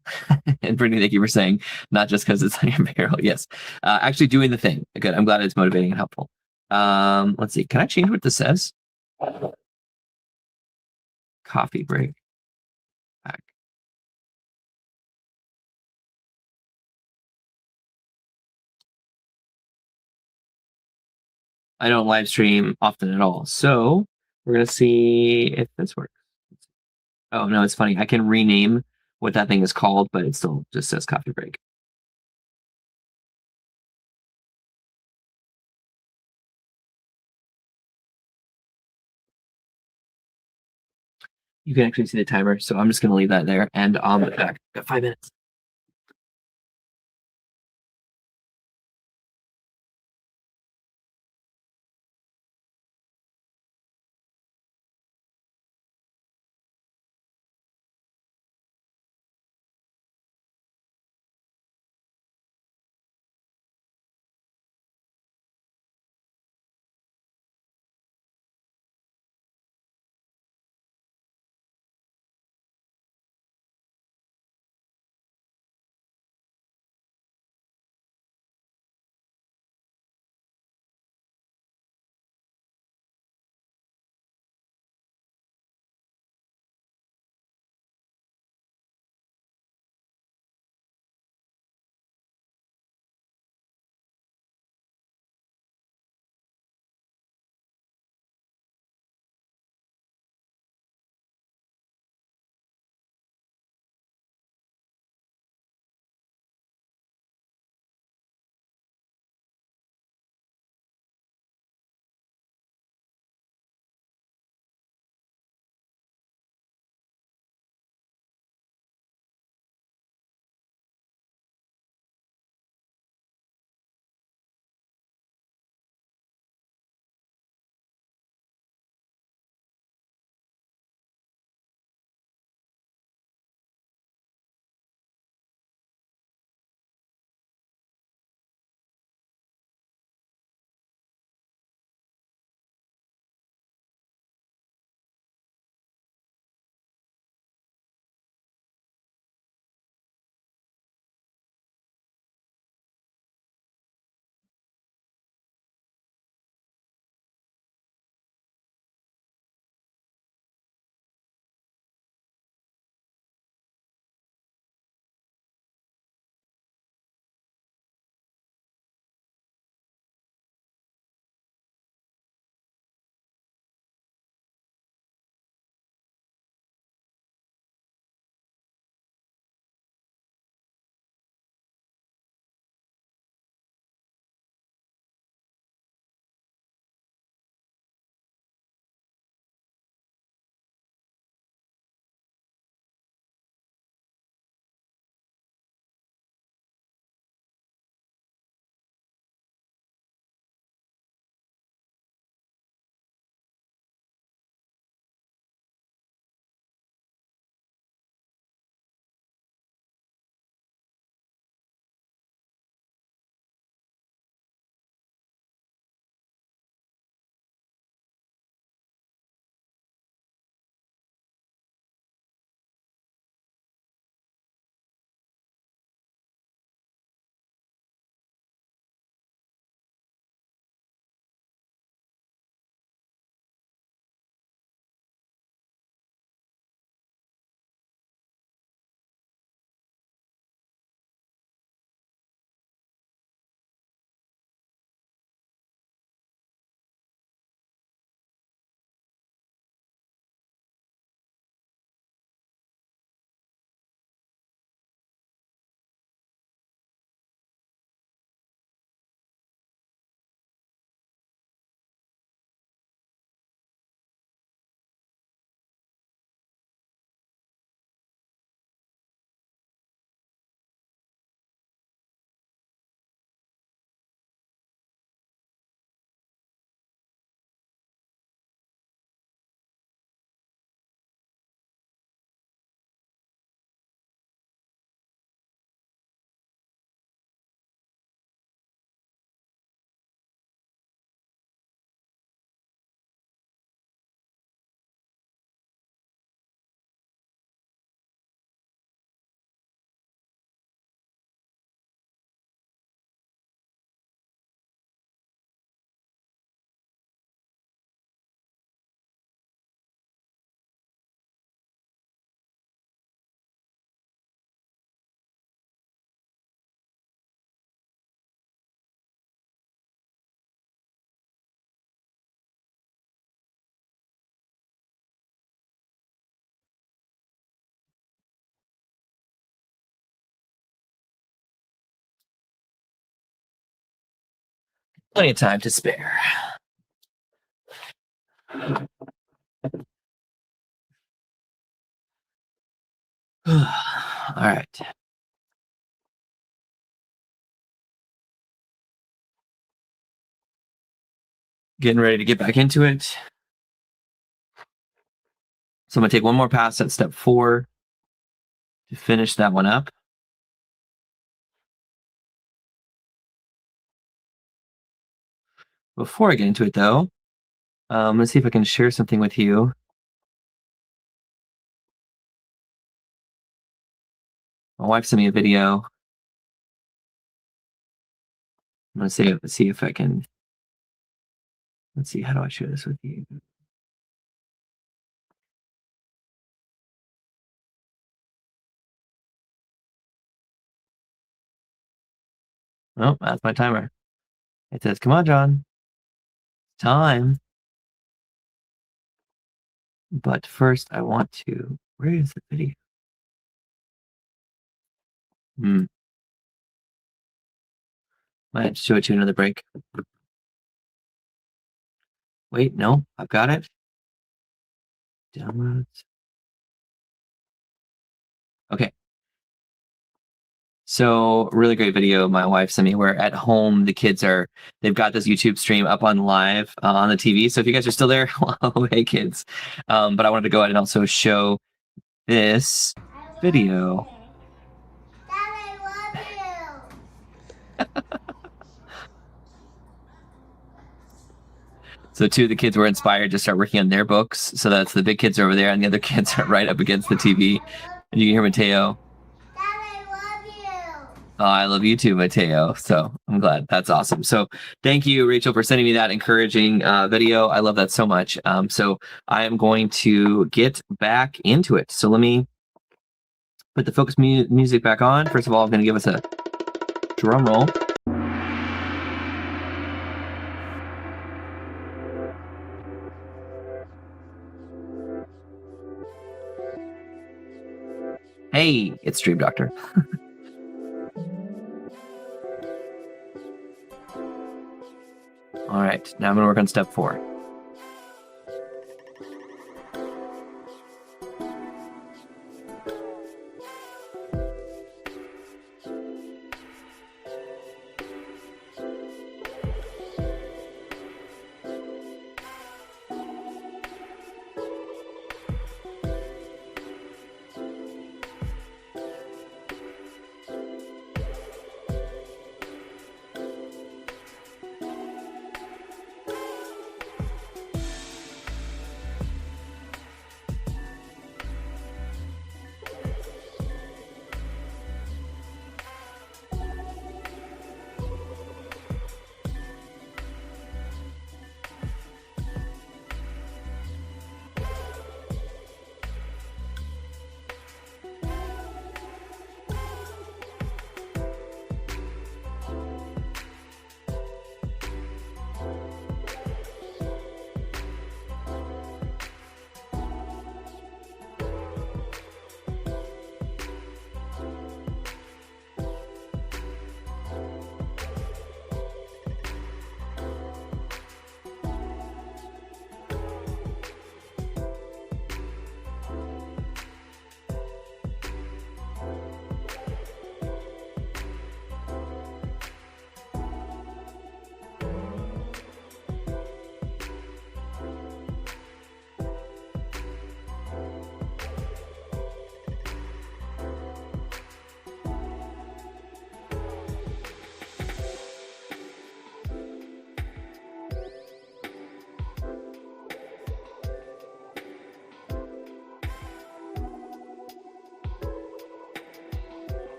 And Brittany, thank you for saying, not just because it's on your payroll. Yes. Actually doing the thing. Good. I'm glad it's motivating and helpful. Let's see. Can I change what this says? Coffee break. Back. I don't live stream often at all. So we're going to see if this works. Oh, no, it's funny. I can rename what that thing is called, but it still just says coffee break. You can actually see the timer. So I'm just going to leave that there, and I'll be back. Got 5 minutes. Plenty of time to spare. All right. Getting ready to get back into it. So I'm going to take one more pass at step 4 to finish that one up. Before I get into it, though, let's see if I can share something with you. My wife sent me a video. I'm going to see if I can. Let's see, how do I share this with you? Oh, that's my timer. It says, come on, John. Time. But first, I want to. Where is the video? Might show it to another break. Wait, no, I've got it. Downloads. Okay. So really great video my wife sent me where at home they've got this YouTube stream up on live on the TV. So if you guys are still there, well, hey kids. But I wanted to go ahead and also show this video. Dad, I love you. So two of the kids were inspired to start working on their books. So that's the big kids are over there and the other kids are right up against the TV. And you can hear Mateo. Dad, I love you. Oh, I love you too, Mateo. So I'm glad. That's awesome. So thank you, Rachel, for sending me that encouraging video. I love that so much. So I am going to get back into it. So let me put the focus music back on. First of all, I'm going to give us a drum roll. Hey, it's Dream Doctor. All right, now I'm going to work on step 4.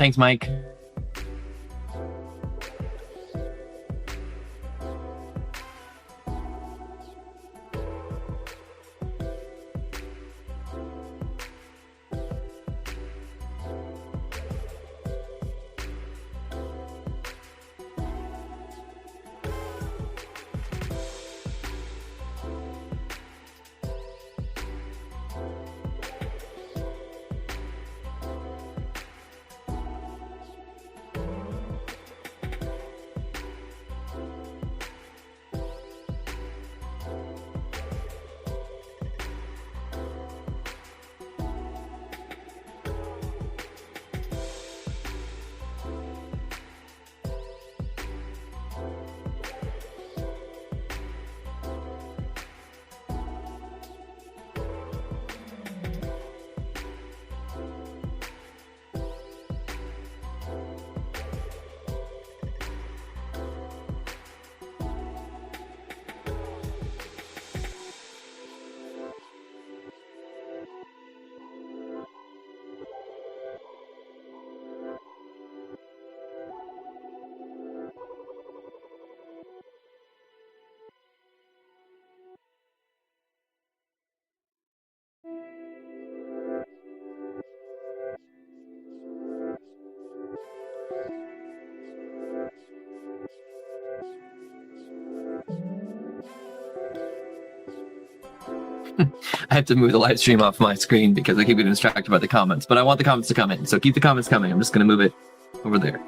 Thanks, Mike. I have to move the live stream off my screen because I keep getting distracted by the comments, but I want the comments to come in. So keep the comments coming. I'm just going to move it over there.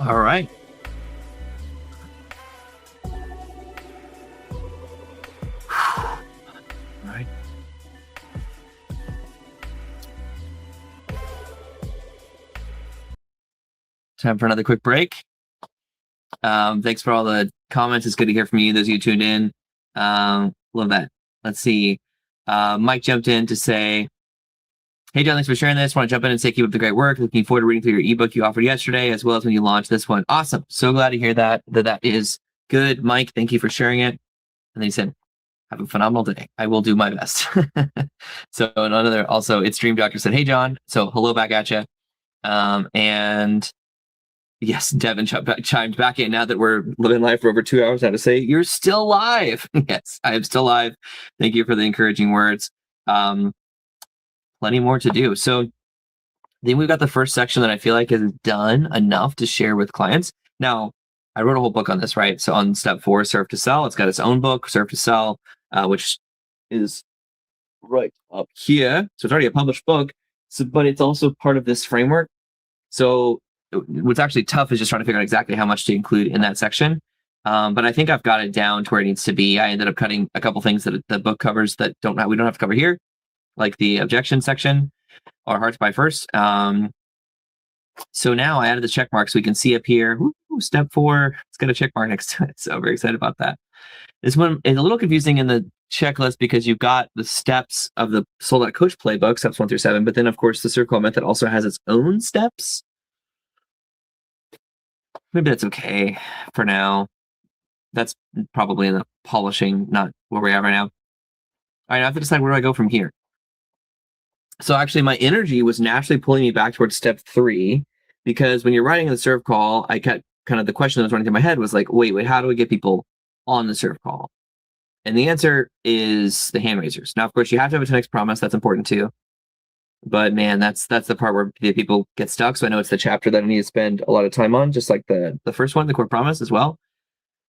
All right. All right. Time for another quick break. Thanks for all the comments. It's good to hear from you, those of you tuned in. Love that. Let's see. Mike jumped in to say, hey, John, thanks for sharing this. Want to jump in and say keep up the great work. Looking forward to reading through your ebook you offered yesterday, as well as when you launched this one. Awesome. So glad to hear that is good. Mike, thank you for sharing it. And then he said, have a phenomenal day. I will do my best. So another, also, it's Dream Doctor said, hey, John. So hello back at you. And yes, Devin chimed back in now that we're living life for over 2 hours. I have to say, you're still live. Yes, I am still live. Thank you for the encouraging words. Plenty more to do. So then we've got the first section that I feel like is done enough to share with clients. Now, I wrote a whole book on this, right? So on step 4, Serve to Sell, it's got its own book, Serve to Sell, which is right up here. So it's already a published book, but it's also part of this framework. So what's actually tough is just trying to figure out exactly how much to include in that section. But I think I've got it down to where it needs to be. I ended up cutting a couple things that the book covers that we don't have to cover here, like the objection section or hard to buy first. So now I added the check mark so we can see up here, step 4, it's got a check mark next to it. So very excited about that. This one is a little confusing in the checklist because you've got the steps of the Sold Out Coach playbook, steps 1 through 7, but then of course the circle method also has its own steps. Maybe that's okay for now. That's probably in the polishing, not where we are right now. All right, I have to decide where do I go from here. So actually my energy was naturally pulling me back towards step 3, because when you're writing the serve call, I kept kind of the question that was running through my head was like, wait, how do we get people on the serve call? And the answer is the hand raisers. Now, of course, you have to have a 10x promise. That's important too. But man, that's the part where people get stuck. So I know it's the chapter that I need to spend a lot of time on, just like the first one, the core promise as well.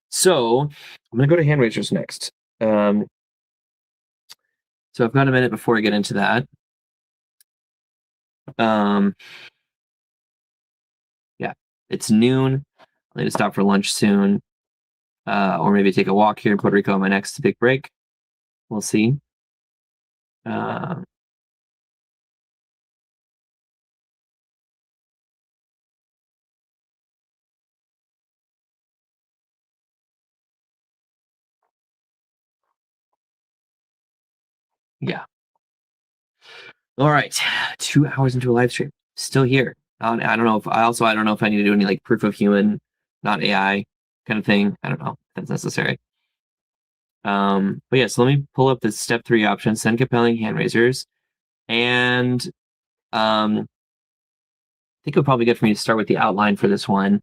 So I'm going to go to hand raisers next. So I've got a minute before I get into that. Yeah, it's noon. I need to stop for lunch soon, or maybe take a walk here in Puerto Rico on my next big break. We'll see. Yeah. All right, 2 hours into a live stream, still here. I don't know if I need to do any like proof of human, not AI kind of thing. I don't know if that's necessary. But yeah, so let me pull up the step 3 option, send compelling hand raisers. And I think it would probably be good for me to start with the outline for this one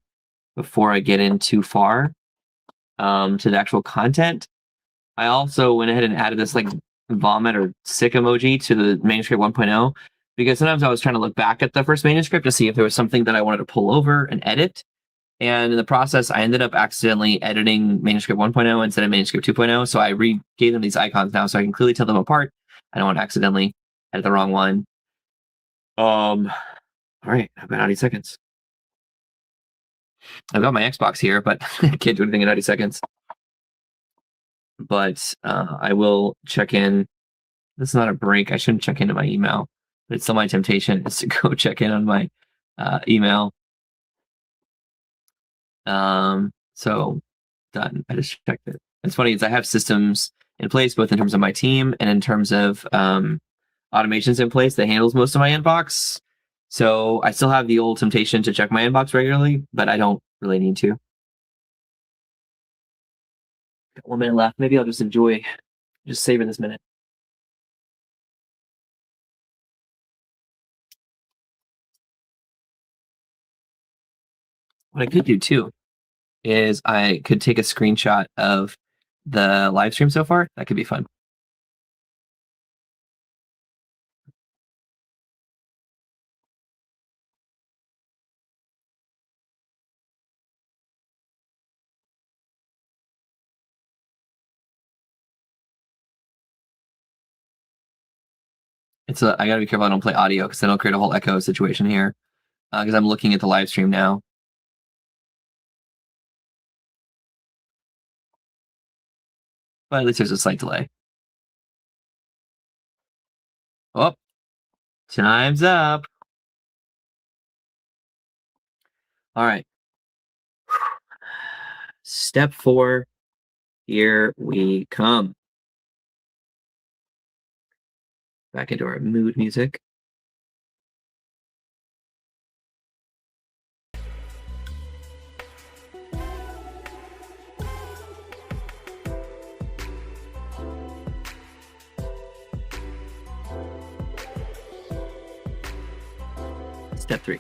before I get in too far to the actual content. I also went ahead and added this like vomit or sick emoji to the manuscript 1.0, because sometimes I was trying to look back at the first manuscript to see if there was something that I wanted to pull over and edit. And in the process, I ended up accidentally editing manuscript 1.0 instead of manuscript 2.0. So I gave them these icons now so I can clearly tell them apart. I don't want to accidentally edit the wrong one. All right, I've got 90 seconds. I've got my Xbox here, but I can't do anything in 90 seconds. But I will check in. This is not a break. I shouldn't check into my email, but it's still my temptation is to go check in on my email. So done. I just checked it. It's funny is I have systems in place, both in terms of my team and in terms of automations in place that handles most of my inbox. So I still have the old temptation to check my inbox regularly, but I don't really need to. Got 1 minute left. Maybe I'll just savor this minute. What I could do too is I could take a screenshot of the live stream so far. That could be fun. I gotta be careful I don't play audio because then I'll create a whole echo situation here because I'm looking at the live stream now. But at least there's a slight delay. Oh, time's up. All right. Step 4. Here we come. Back into our mood music. Step 3.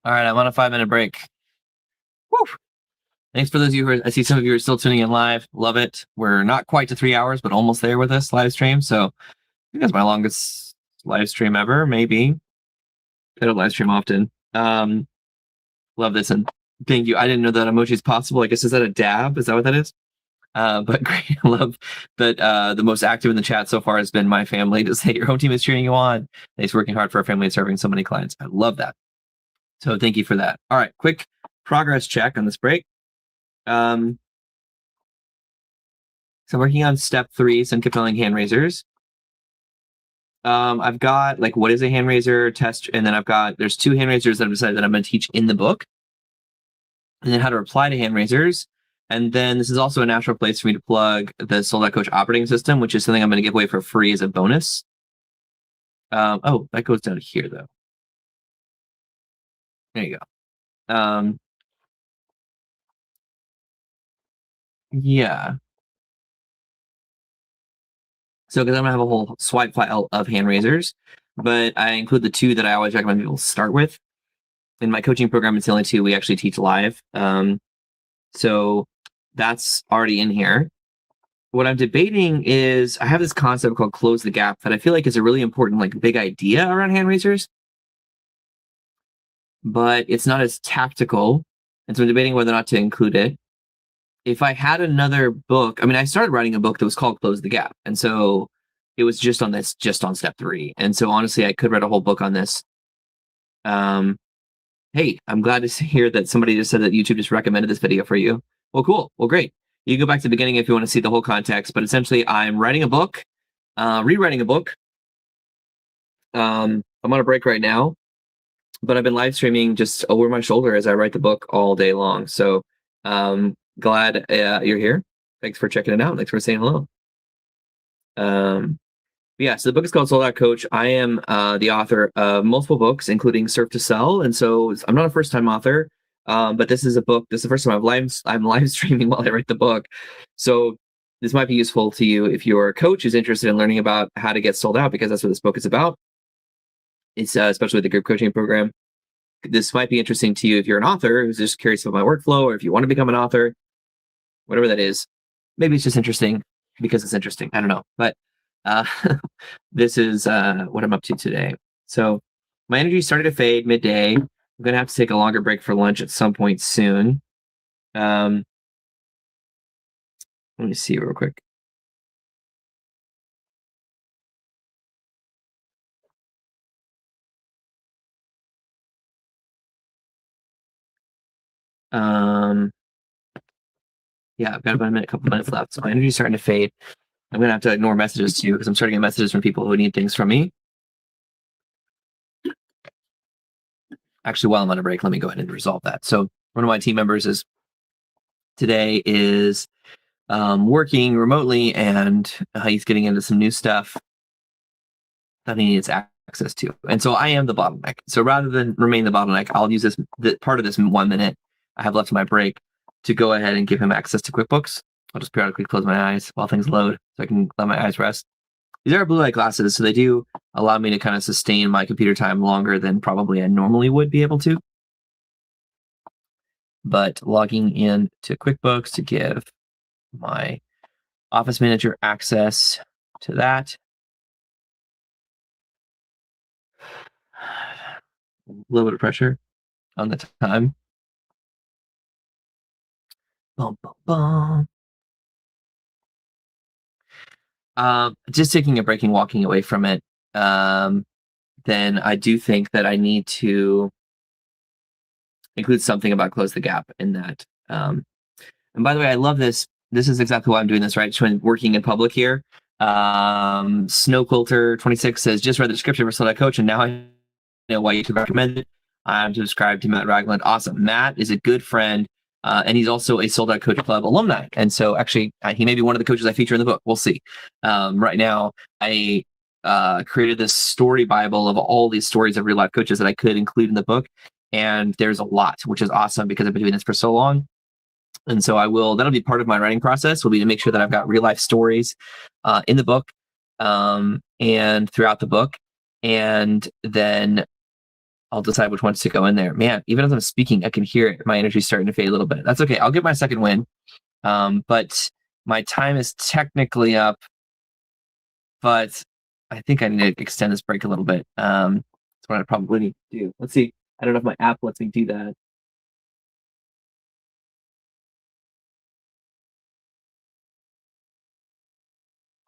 All right, I'm on a 5-minute break. Woo! Thanks for those of you I see some of you are still tuning in live. Love it. We're not quite to 3 hours, but almost there with this live stream. So I think that's my longest live stream ever, maybe. I don't live stream often. Love this, and thank you. I didn't know that emoji is possible. I guess, is that a dab? Is that what that is? But great. I love that the most active in the chat so far has been my family to say your home team is cheering you on. Thanks for working hard for our family and serving so many clients. I love that. So thank you for that. All right, quick progress check on this break. So working on step 3, some compelling hand raisers. I've got like what is a hand raiser test, and then there's 2 hand raisers that I've decided that I'm going to teach in the book, and then how to reply to hand raisers. And then this is also a natural place for me to plug the Sold Out Coach operating system, which is something I'm going to give away for free as a bonus. Oh, that goes down here though. There you go. Yeah. So because I'm going to have a whole swipe file of hand raisers, but I include the 2 that I always recommend people start with. In my coaching program, it's the only 2 we actually teach live. So that's already in here. What I'm debating is I have this concept called close the gap that I feel like is a really important, like, big idea around hand raisers, but it's not as tactical. And so I'm debating whether or not to include it. If I had another book, I mean, I started writing a book that was called Close the Gap. And so it was just on step 3. And so honestly, I could write a whole book on this. Hey, I'm glad to hear that somebody just said that YouTube just recommended this video for you. Well, cool. Well, great. You can go back to the beginning if you want to see the whole context, but essentially I'm writing a book, rewriting a book. I'm on a break right now, but I've been live streaming just over my shoulder as I write the book all day long. So glad you're here. Thanks for checking it out. Thanks for saying hello. Yeah, so the book is called Sold Out Coach. I am the author of multiple books, including Surf to Sell. And so I'm not a first-time author, but this is a book. This is the first time I'm live streaming while I write the book. So this might be useful to you if your coach is interested in learning about how to get sold out, because that's what this book is about. It's especially the group coaching program. This might be interesting to you if you're an author who's just curious about my workflow, or if you want to become an author, whatever that is. Maybe it's just interesting because it's interesting. I don't know. But this is what I'm up to today. So my energy started to fade midday. I'm going to have to take a longer break for lunch at some point soon. Let me see real quick. Yeah, I've got about a couple minutes left. So my energy is starting to fade. I'm going to have to ignore messages too, because I'm starting to get messages from people who need things from me. Actually, while I'm on a break, let me go ahead and resolve that. So one of my team members today is working remotely, and he's getting into some new stuff that he needs access to. And so I am the bottleneck. So rather than remain the bottleneck, I'll use the part of this 1 minute I have left in my break to go ahead and give him access to QuickBooks. I'll just periodically close my eyes while things load so I can let my eyes rest. These are blue light glasses, so they do allow me to kind of sustain my computer time longer than probably I normally would be able to. But logging in to QuickBooks to give my office manager access to that. A little bit of pressure on the time. Bum, bum, bum. Just taking a break and walking away from it, then I do think that I need to include something about Close the Gap in that. And by the way, I love this. This is exactly why I'm doing this, right? Just when working in public here. Snowquilter26 says, just read the description for Sold Out Coach, and now I know why you should recommend it. I'm subscribed to Matt Ragland. Awesome. Matt is a good friend, and he's also a Sold Out Coach Club alumni. And so actually, he may be one of the coaches I feature in the book. We'll see. Right now, I created this story Bible of all these stories of real life coaches that I could include in the book. And there's a lot, which is awesome because I've been doing this for so long. And so that'll be part of my writing process, will be to make sure that I've got real life stories in the book and throughout the book. And then I'll decide which ones to go in there. Man, even as I'm speaking, I can hear it. My energy's starting to fade a little bit. That's okay. I'll get my second win. But my time is technically up, but I think I need to extend this break a little bit. That's what I probably need to do. Let's see. I don't know if my app lets me do that.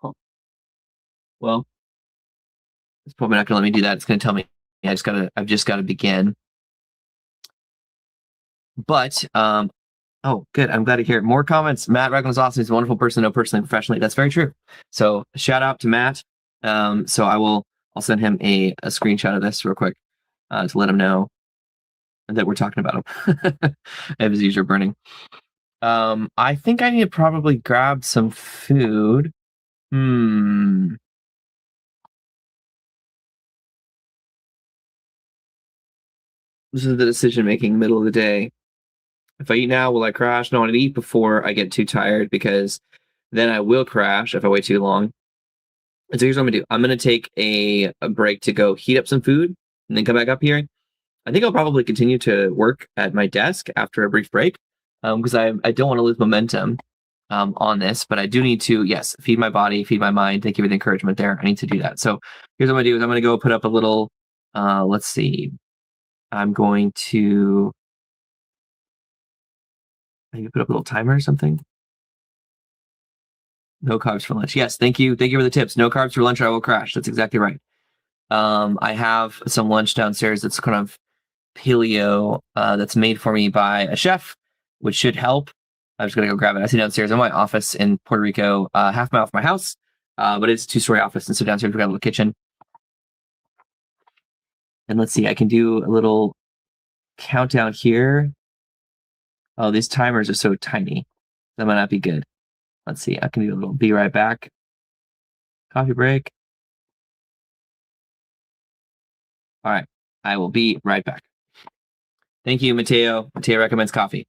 Huh. Well, it's probably not going to let me do that. It's going to tell me I've just got to begin. But oh, good. I'm glad to hear it. More comments. Matt Ragland's awesome. He's a wonderful person to know personally and professionally. That's very true. So shout out to Matt. So I'll send him a screenshot of this real quick to let him know that we're talking about him. I have his user burning. I think I need to probably grab some food. This is the decision making middle of the day. If I eat now, will I crash? No, I want to eat before I get too tired because then I will crash if I wait too long. And so here's what I'm gonna do. I'm gonna take a break to go heat up some food and then come back up here. I think I'll probably continue to work at my desk after a brief break because I don't want to lose momentum on this, but I do need to, yes, feed my body, feed my mind. Thank you for the encouragement there. I need to do that. So here's what I'm gonna do is I'm gonna go put up a little, let's see. I'm going to put up a little timer or something. No carbs for lunch. Yes, thank you. Thank you for the tips. No carbs for lunch or I will crash. That's exactly right. I have some lunch downstairs that's kind of paleo that's made for me by a chef, which should help. I'm just gonna go grab it. I see downstairs in my office in Puerto Rico, half mile from my house, but it's a 2-story office, and so downstairs we got a little kitchen. And let's see, I can do a little countdown here. Oh, these timers are so tiny. That might not be good. Let's see, I can do a little be right back. Coffee break. All right, I will be right back. Thank you, Mateo. Mateo recommends coffee.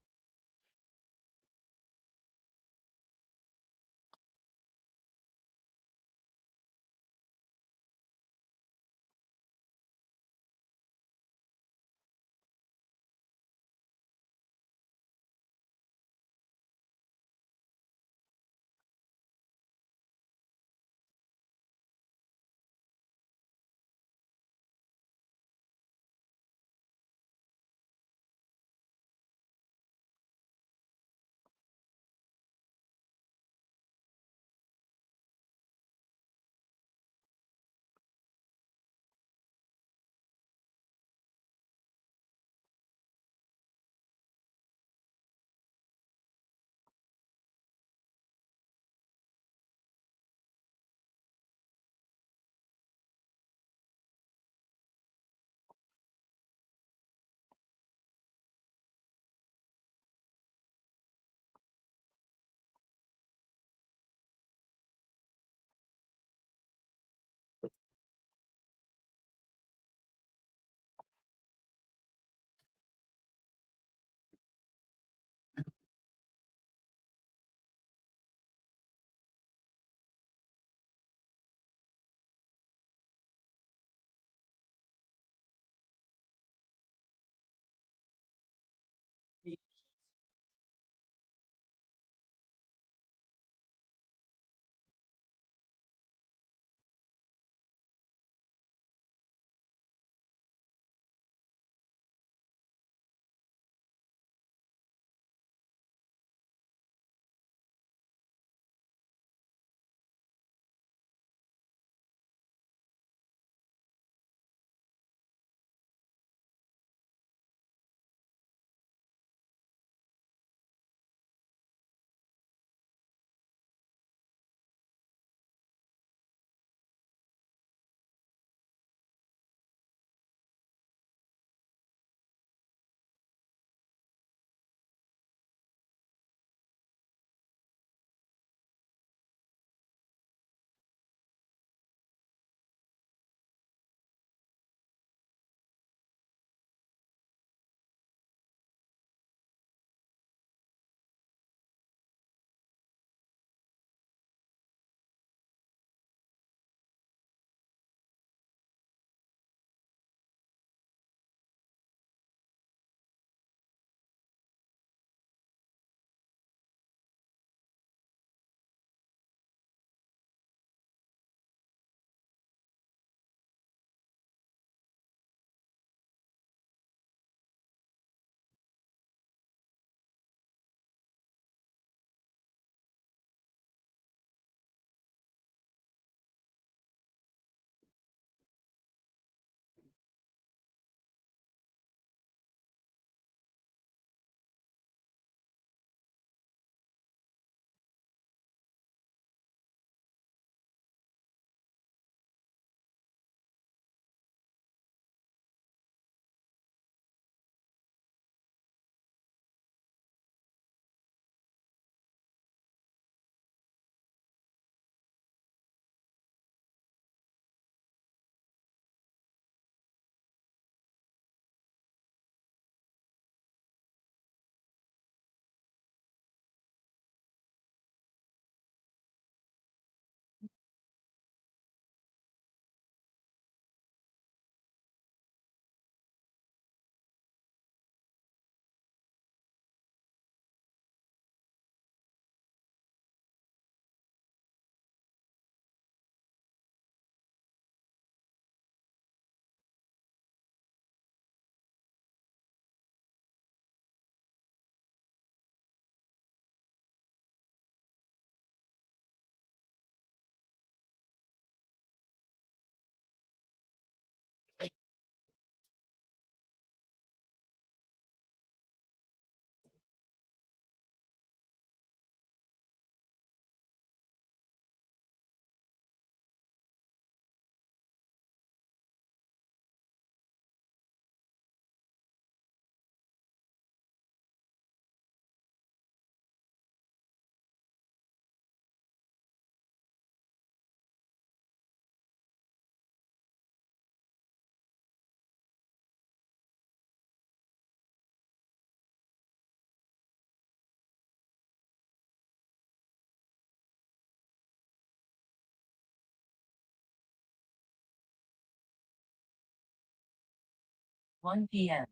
1 p.m.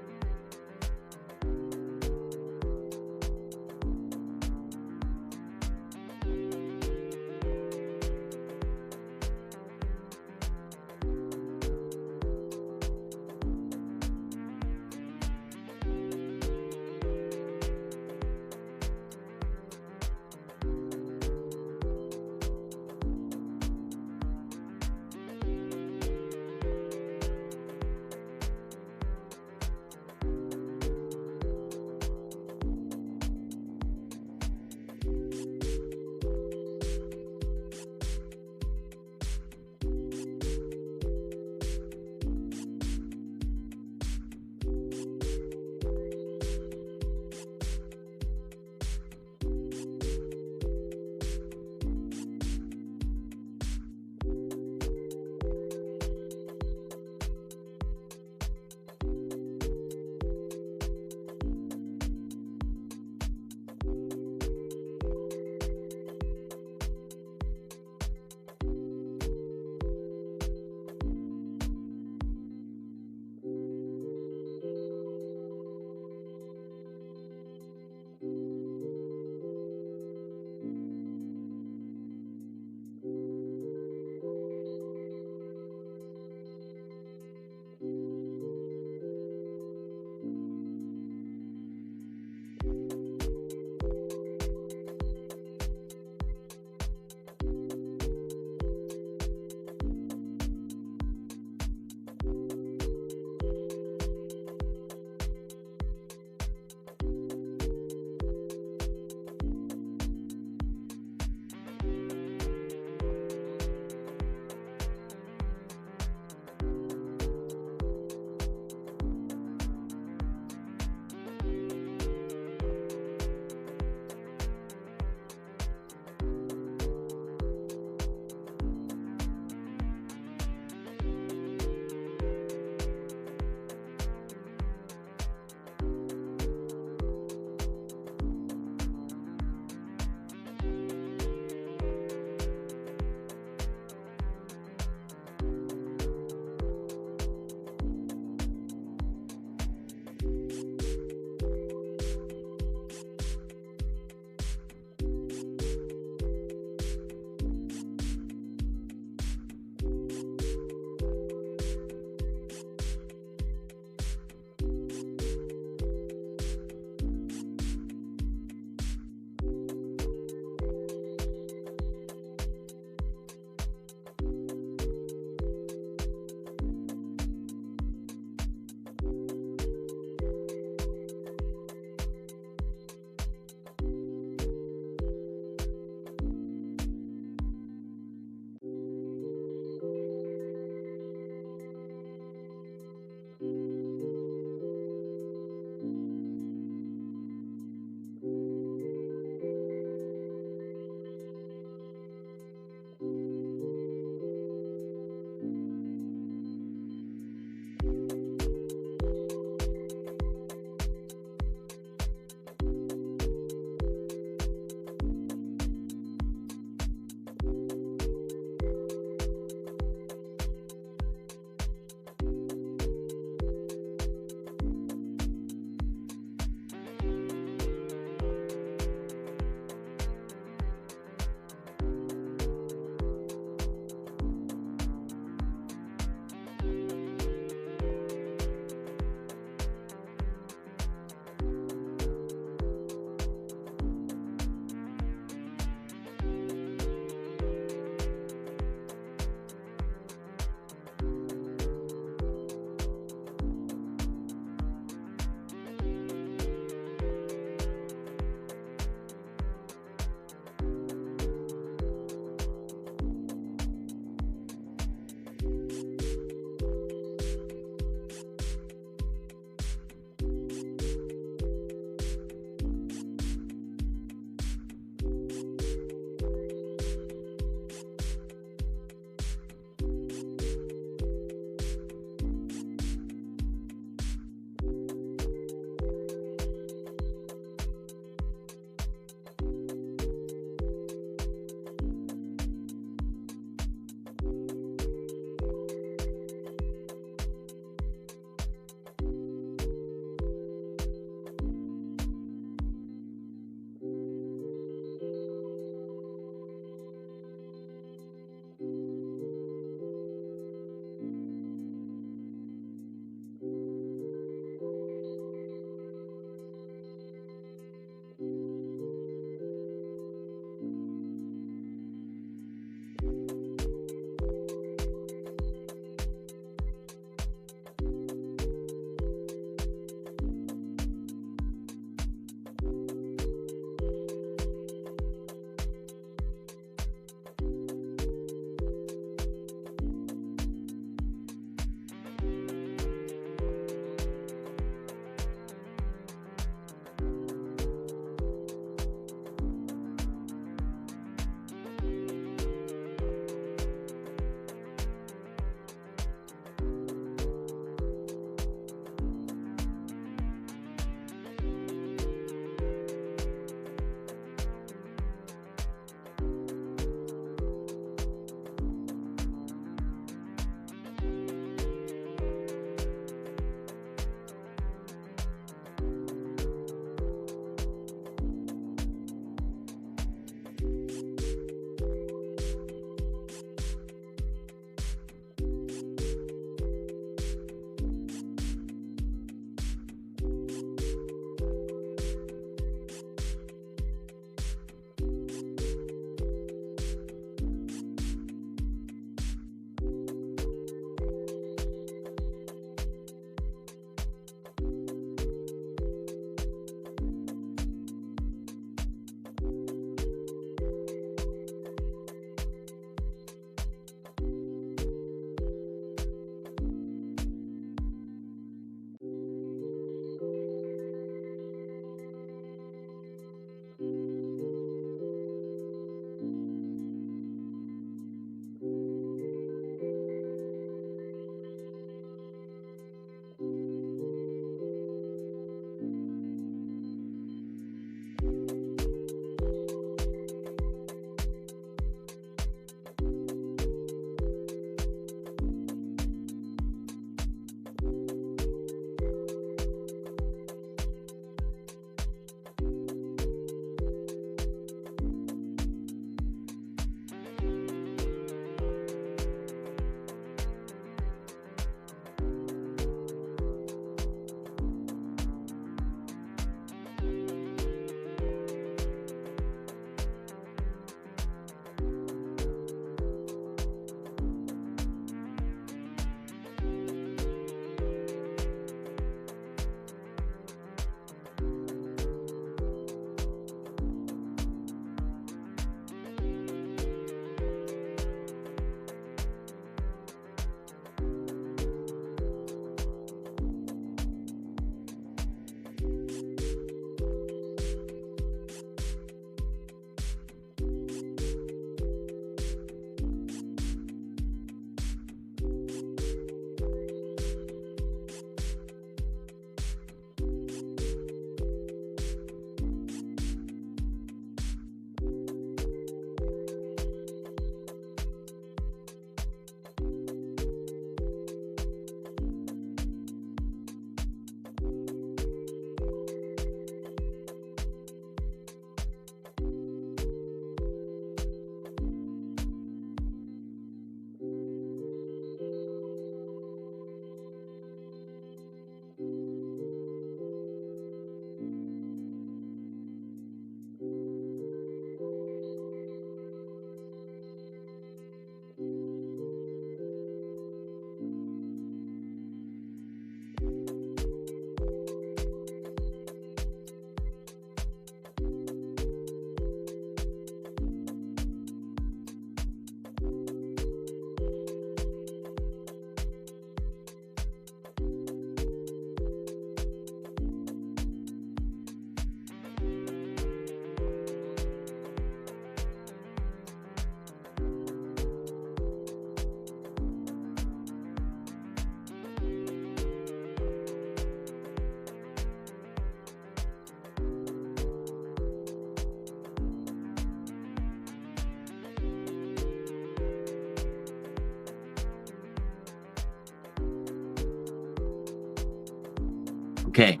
Okay,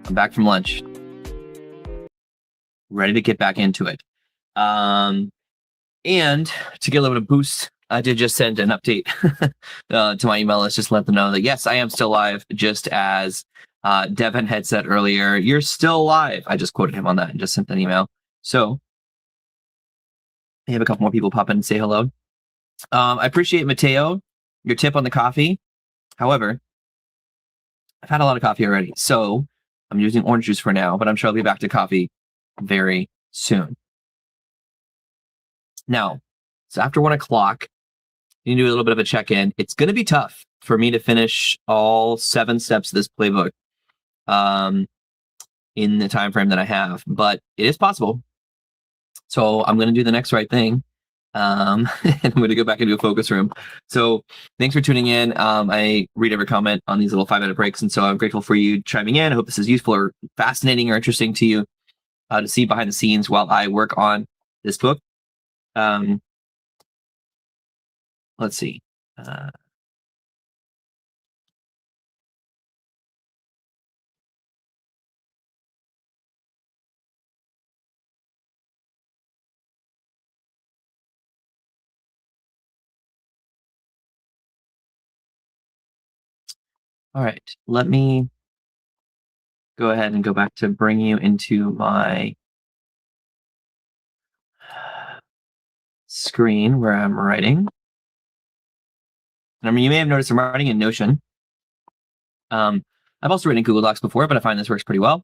I'm back from lunch. Ready to get back into it. And to get a little bit of boost, I did just send an update to my email list, just let them know that yes, I am still live, just as Devin had said earlier, you're still live. I just quoted him on that and just sent an email. So I have a couple more people pop in and say hello. I appreciate, Mateo, your tip on the coffee. However, I've had a lot of coffee already, so I'm using orange juice for now, but I'm sure I'll be back to coffee very soon. Now, so after 1 o'clock, you need to do a little bit of a check-in. It's going to be tough for me to finish all 7 steps of this playbook in the time frame that I have, but it is possible. So I'm going to do the next right thing. And I'm going to go back into a focus room. So thanks for tuning in. I read every comment on these little 5-minute breaks, and so I'm grateful for you chiming in. I hope this is useful or fascinating or interesting to you to see behind the scenes while I work on this book. Let's see. All right, let me go ahead and go back to bring you into my screen where I'm writing. And I mean, you may have noticed I'm writing in Notion. I've also written in Google Docs before, but I find this works pretty well.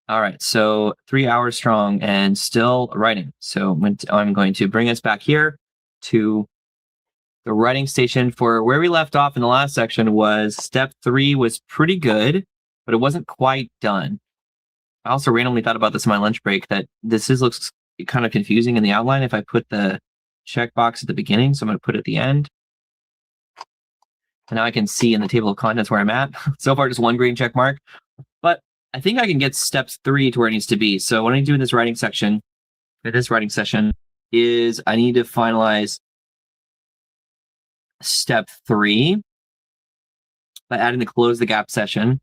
All right, so 3 hours strong and still writing. So I'm going to bring us back here to the writing station for where we left off in the last section. Was step 3 was pretty good, but it wasn't quite done. I also randomly thought about this in my lunch break, that looks kind of confusing in the outline if I put the checkbox at the beginning. So I'm going to put it at the end. And now I can see in the table of contents where I'm at. So far, just 1 green check mark. But I think I can get steps 3 to where it needs to be. So what I need to do in this writing section, is I need to finalize step 3 by adding the close the gap session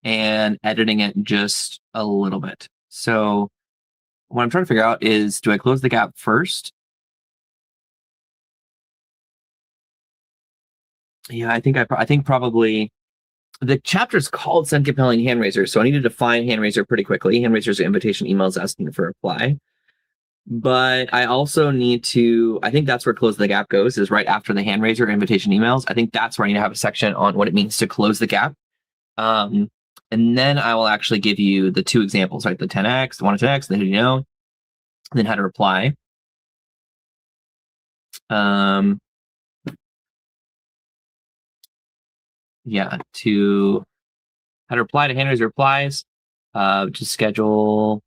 and editing it just a little bit. So what I'm trying to figure out is, do I close the gap first? Yeah, I think probably the chapter is called Send Compelling Hand Raisers, so I need to define hand raiser pretty quickly. Hand raisers are invitation emails asking for a reply. But I also need to, I think that's where close the gap goes, is right after the hand raiser invitation emails. I think that's where I need to have a section on what it means to close the gap. And then I will actually give you the 2 examples, right? The 10x, the 1 to 10x, then who do you know, and then how to reply. Yeah, to how to reply to hand raiser replies, to schedule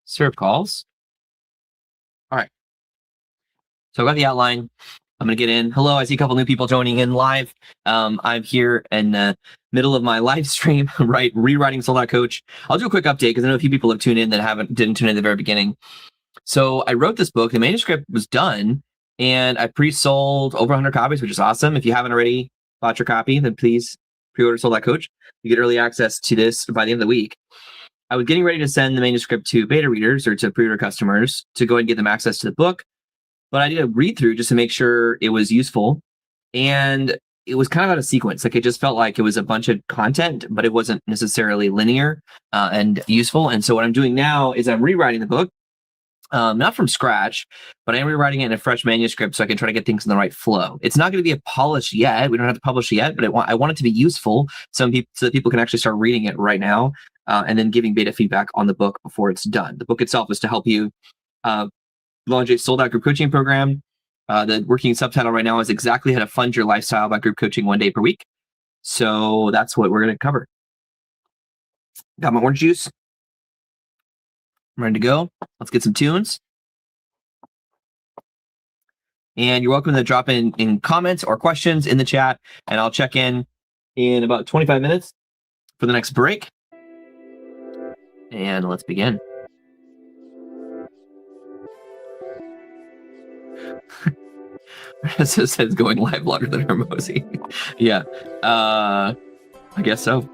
serve calls. All right. So I got the outline. I'm going to get in. Hello, I see a couple new people joining in live. I'm here in the middle of my live stream, right? Rewriting Sold Out Coach. I'll do a quick update because I know a few people have tuned in that didn't tune in at the very beginning. So I wrote this book. The manuscript was done, and I pre-sold over 100 copies, which is awesome. If you haven't already bought your copy, then please pre-order Sold Out Coach. You get early access to this by the end of the week. I was getting ready to send the manuscript to beta readers or to pre-order customers to go ahead and get them access to the book. But I did a read through just to make sure it was useful. And it was kind of out of sequence. Like, it just felt like it was a bunch of content, but it wasn't necessarily linear and useful. And so what I'm doing now is I'm rewriting the book, not from scratch, but I'm rewriting it in a fresh manuscript so I can try to get things in the right flow. It's not going to be polished yet. We don't have to publish it yet, but I want it to be useful so that people can actually start reading it right now and then giving beta feedback on the book before it's done. The book itself is to help you launch a sold out group coaching program. The working subtitle right now is exactly how to fund your lifestyle by group coaching 1 day per week. So that's what we're going to cover. Got my orange juice. I'm ready to go. Let's get some tunes. And you're welcome to drop in comments or questions in the chat, and I'll check in about 25 minutes for the next break. And let's begin. It says going live longer than Hermosi. Yeah. I guess so.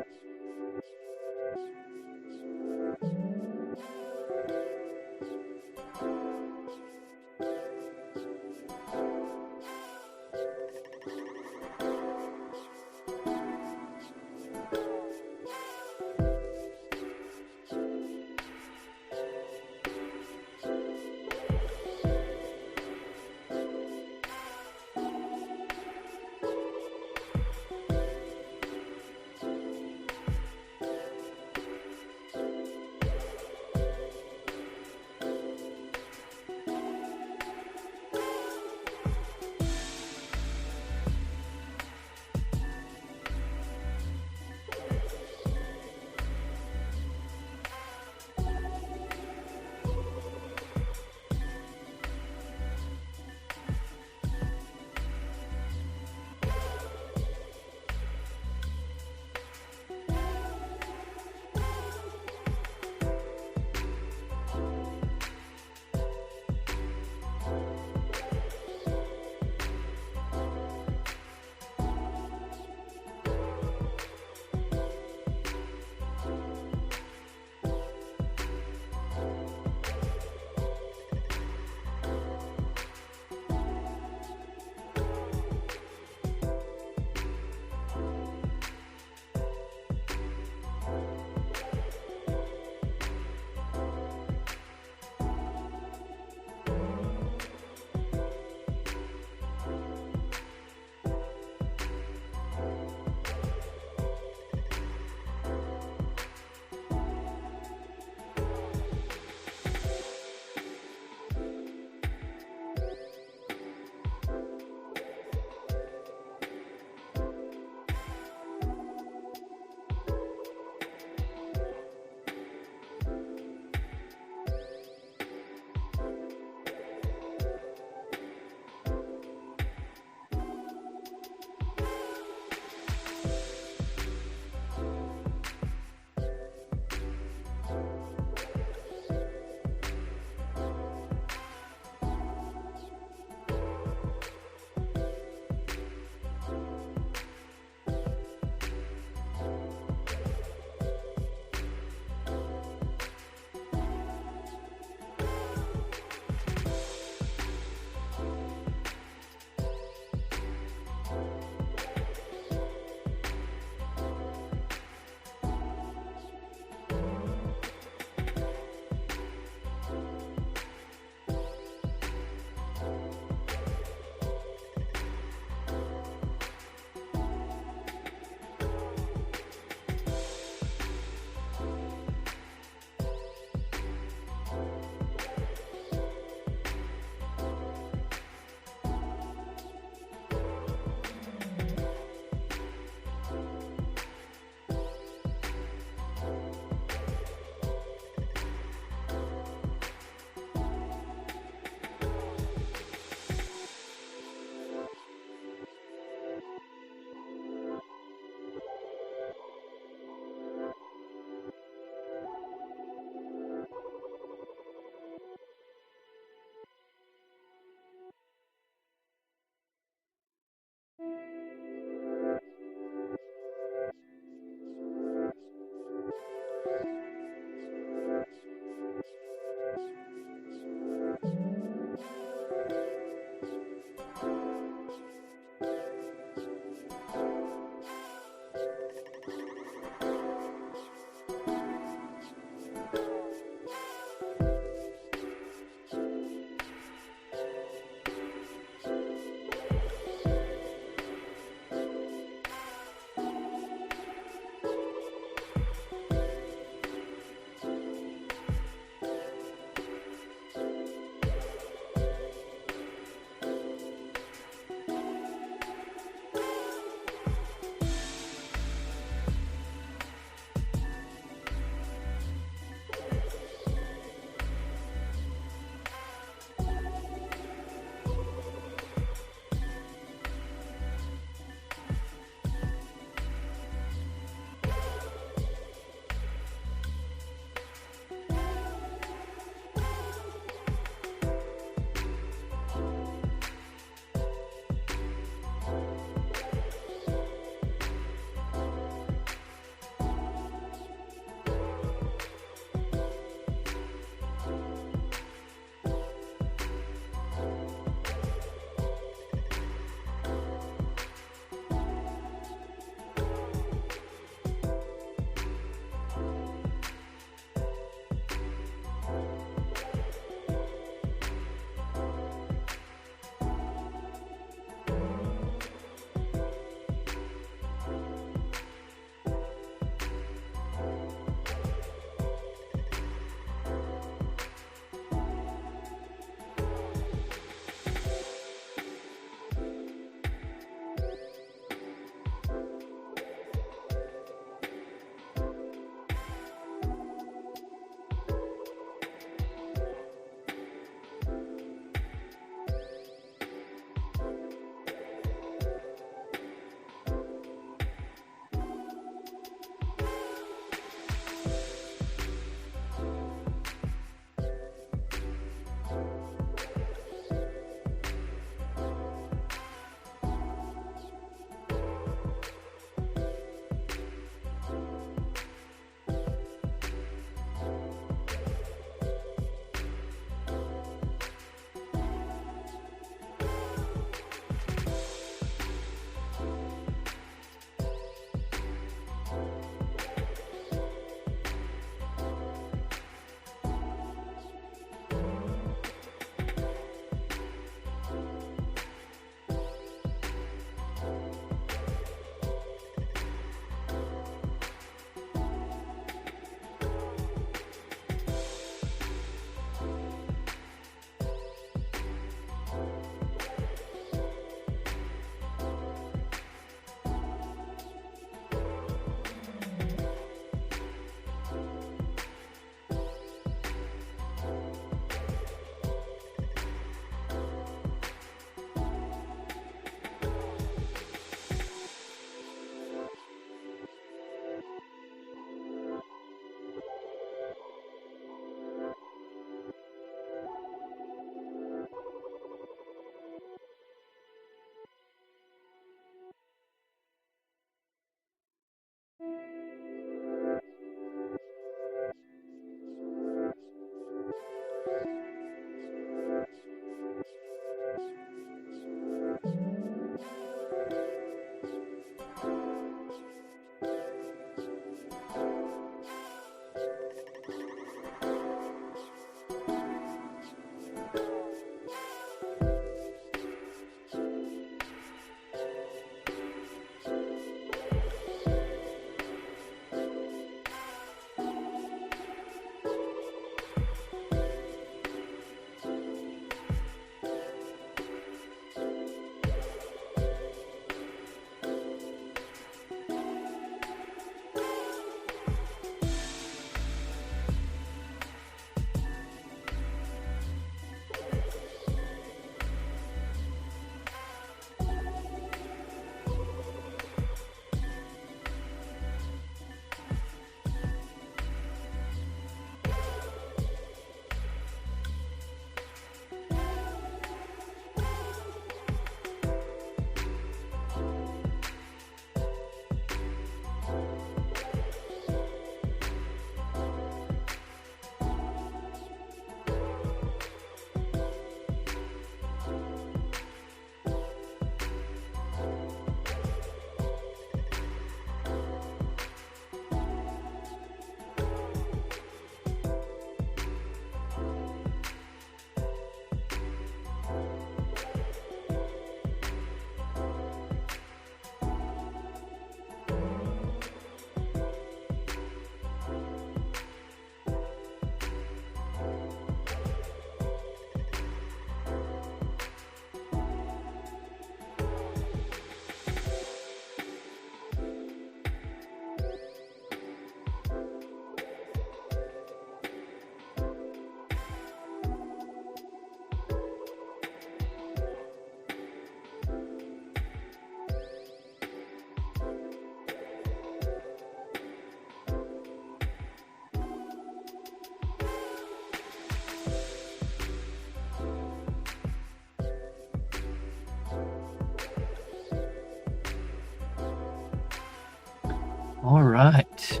All right.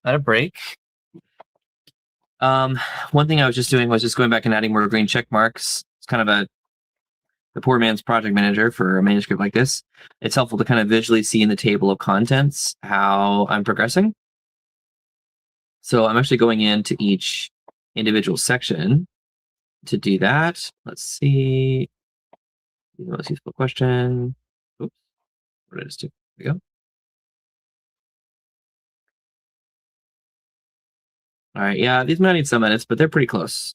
At a break. One thing I was just doing was just going back and adding more green check marks. It's kind of the poor man's project manager for a manuscript like this. It's helpful to kind of visually see in the table of contents how I'm progressing. So I'm actually going into each individual section to do that. Let's see. The most useful question. Oops. What did I just do? There we go. All right. Yeah, these might need some edits, but they're pretty close.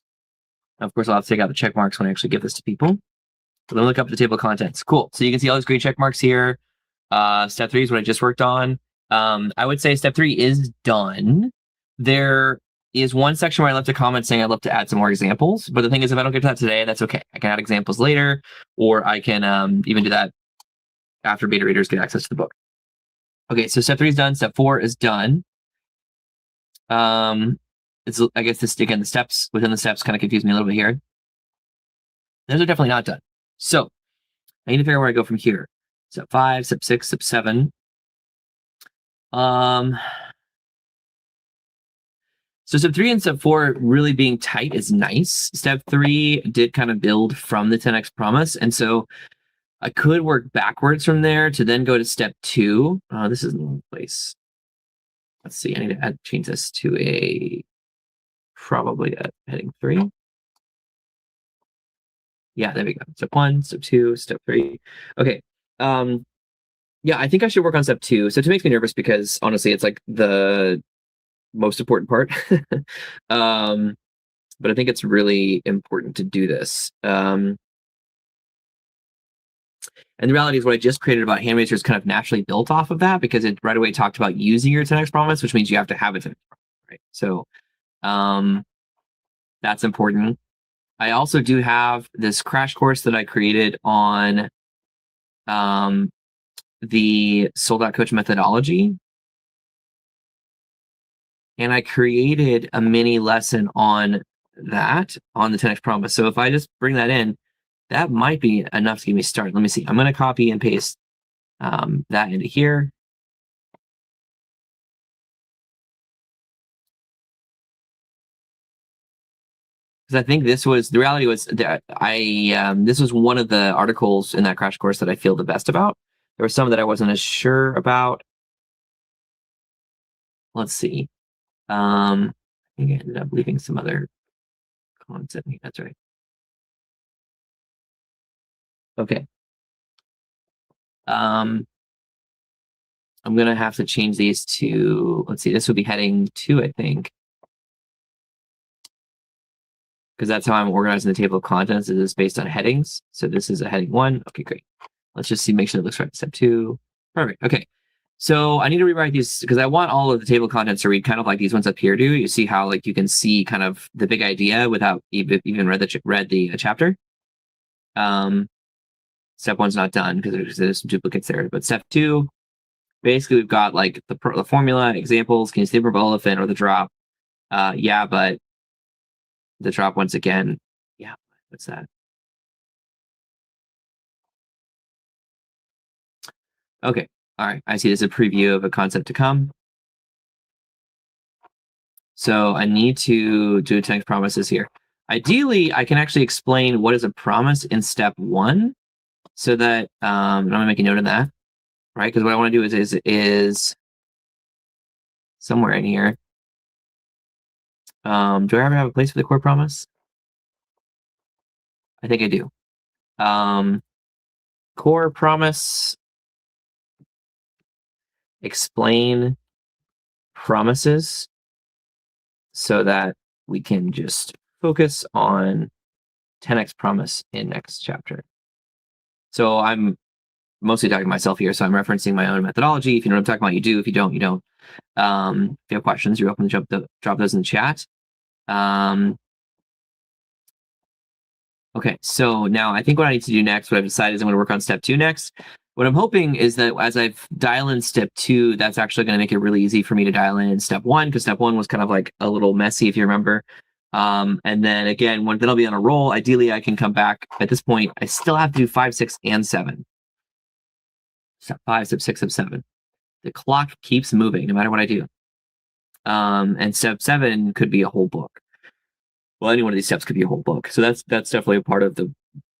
Of course, I'll have to take out the check marks when I actually give this to people. So let me look up the table of contents. Cool. So you can see all these green check marks here. Step 3 is what I just worked on. I would say step 3 is done. There is one section where I left a comment saying I'd love to add some more examples. But the thing is, if I don't get to that today, that's okay. I can add examples later, or I can even do that after beta readers get access to the book. Okay, so step 3 is done. Step 4 is done. I guess this, again, the steps within the steps kind of confuse me a little bit here. Those are definitely not done. So I need to figure out where I go from here. Step 5, step 6, step 7. So step 3 and step 4 really being tight is nice. Step 3 did kind of build from the 10x promise. And so I could work backwards from there to then go to step 2. This is in the wrong place. Let's see. I need to change this to probably a heading 3. Yeah, there we go. Step 1, step 2, step 3. Okay. Yeah, I think I should work on step 2. Step 2 makes me nervous because honestly, it's like the most important part. But I think it's really important to do this. And the reality is what I just created about hand raisers kind of naturally built off of that because it right away talked about using your 10x promise, which means you have to have a 10x promise, right? So that's important. I also do have this crash course that I created on the sold out coach methodology. And I created a mini lesson on that, on the 10x promise. So if I just bring that in, that might be enough to get me started. Let me see. I'm going to copy and paste that into here. Because I think the reality was that this was one of the articles in that crash course that I feel the best about. There were some that I wasn't as sure about. Let's see. I think I ended up leaving some other content. That's right. Okay. I'm going to have to change these to, let's see, this would be heading 2, I think. Because that's how I'm organizing the table of contents. It is based on headings. So this is a heading 1. Okay, great. Let's just see, make sure it looks right. Step 2. Perfect. Okay. So I need to rewrite these because I want all of the table of contents to read kind of like these ones up here do. You see how like you can see kind of the big idea without even read the chapter. Step 1's not done because there's some duplicates there. But step 2, basically we've got like the formula, examples, can you see the purple elephant or the drop? Yeah, but the drop once again. Yeah, what's that? Okay. All right. I see this is a preview of a concept to come. So I need to do 10x promises here. Ideally, I can actually explain what is a promise in step 1 so that I'm going to make a note of that, right? Because what I want to do is somewhere in here. Do I ever have a place for the core promise? I think I do. Core promise, explain promises so that we can just focus on 10x promise in next chapter. So I'm mostly talking to myself here, so I'm referencing my own methodology. If you know what I'm talking about, you do. If you don't, you don't. If you have questions, you're welcome to drop those in the chat. Okay, so now I think what I need to do next, what I've decided is I'm going to work on step 2 next. What I'm hoping is that as I've dialed in step 2, that's actually going to make it really easy for me to dial in step 1, because step 1 was kind of like a little messy, if you remember. And then again, then I'll be on a roll. Ideally, I can come back. At this point, I still have to do 5, 6, and 7. Step 5, step 6, step 7. The clock keeps moving no matter what I do. And step 7 could be a whole book. Well, any one of these steps could be a whole book. So that's definitely a part of the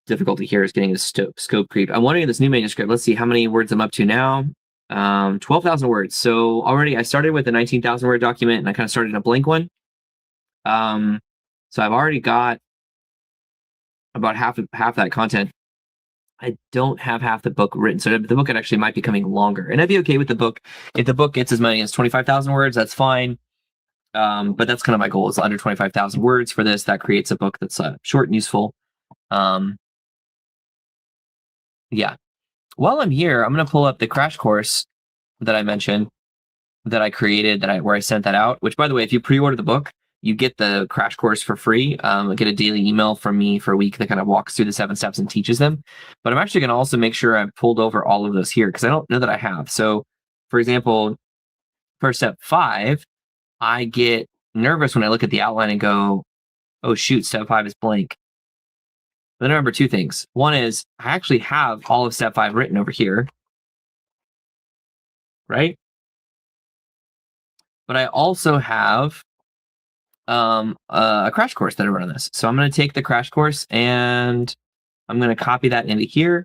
difficulty here is getting a scope creep. I'm wondering in this new manuscript, let's see how many words I'm up to now. 12,000 words. So already I started with a 19,000 word document and I kind of started in a blank one. So I've already got about half that content. I don't have half the book written. So the book actually might be coming longer. And I'd be okay with the book. If the book gets as many as 25,000 words, that's fine. But that's kind of my goal is under 25,000 words for this. That creates a book that's short and useful. Yeah. While I'm here, I'm going to pull up the crash course that I mentioned that I created where I sent that out, which by the way, if you pre-order the book, you get the crash course for free. Get a daily email from me for a week that kind of walks through the 7 steps and teaches them. But I'm actually going to also make sure I've pulled over all of those here because I don't know that I have. So for example, for step 5, I get nervous when I look at the outline and go, oh shoot, step 5 is blank. But then I remember 2 things. One is I actually have all of step 5 written over here, right? But I also have a crash course that I run on this. So I'm going to take the crash course and I'm going to copy that into here.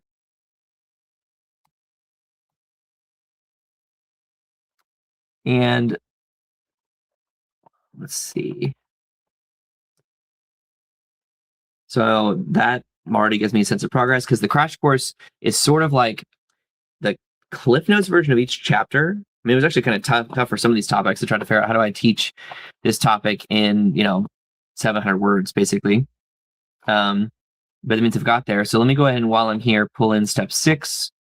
And let's see. So that already gives me a sense of progress because the crash course is sort of like the Cliff Notes version of each chapter. I mean, it was actually kind of tough for some of these topics to try to figure out how do I teach this topic in, 700 words, basically. But it means I've got there. So let me go ahead and while I'm here, pull in step 6.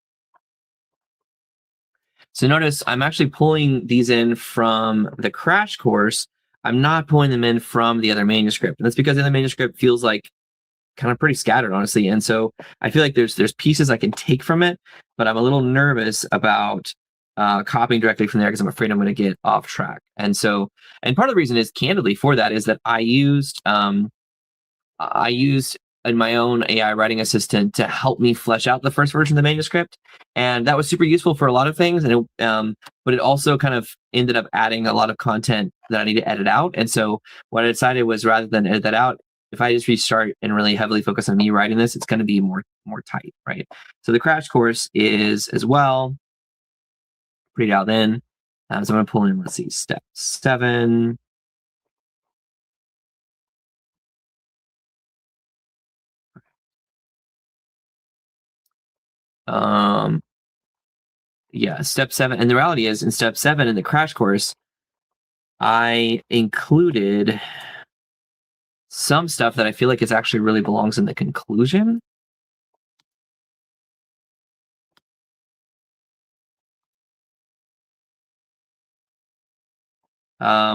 So notice I'm actually pulling these in from the crash course. I'm not pulling them in from the other manuscript. And that's because the other manuscript feels like kind of pretty scattered, honestly. And so I feel like there's pieces I can take from it, but I'm a little nervous about copying directly from there because I'm afraid I'm going to get off track. And part of the reason is candidly for that is that I used in my own AI writing assistant to help me flesh out the first version of the manuscript. And that was super useful for a lot of things. And but it also kind of ended up adding a lot of content that I need to edit out. And so what I decided was rather than edit that out, if I just restart and really heavily focus on me writing this, it's going to be more tight, right? So the crash course is as well pretty dialed in. So I'm going to pull in, let's see, step 7. Yeah, step 7. And the reality is in step 7 in the crash course, I included some stuff that I feel like it actually really belongs in the conclusion.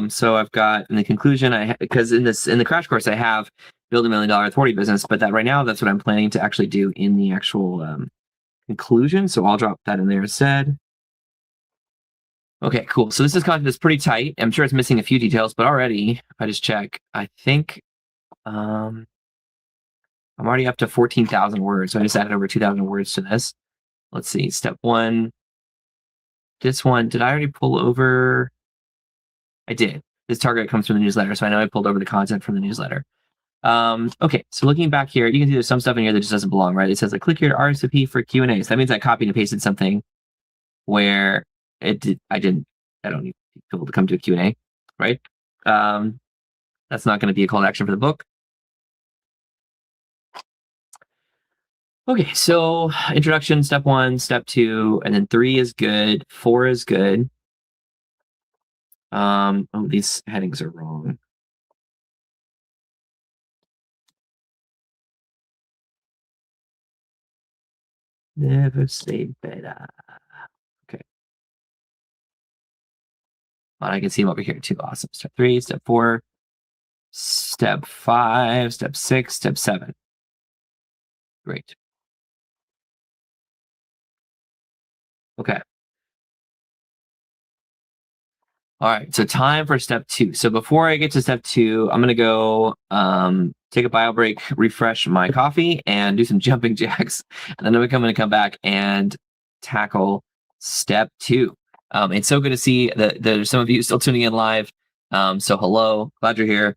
So I've got in the conclusion, because in the crash course, I have build $1 million authority business, but that right now, that's what I'm planning to actually do in the actual conclusion. So I'll drop that in there instead. Okay, cool. So this is content that's pretty tight. I'm sure it's missing a few details, but already, if I just check, I think I'm already up to 14,000 words. So I just added over 2,000 words to this. Let's see, step 1. This one, did I already pull over? I did. This target comes from the newsletter, so I know I pulled over the content from the newsletter. Okay, so looking back here, you can see there's some stuff in here that just doesn't belong, right? It says, click here to RSVP for Q&A. So that means I copied and pasted something where I don't need people to come to a Q&A, right? That's not going to be a call to action for the book. Okay, so introduction, step 1, step 2, and then 3 is good, 4 is good. Oh, these headings are wrong. Never say better. Okay. Oh, I can see them over here too. Awesome. Step 3, step 4, step 5, step 6, step 7. Great. Okay. All right, so time for step 2. So before I get to step 2, I'm going to go take a bio break, refresh my coffee, and do some jumping jacks. And then I'm going to come back and tackle step 2. It's so good to see that there's some of you still tuning in live. So hello, glad you're here.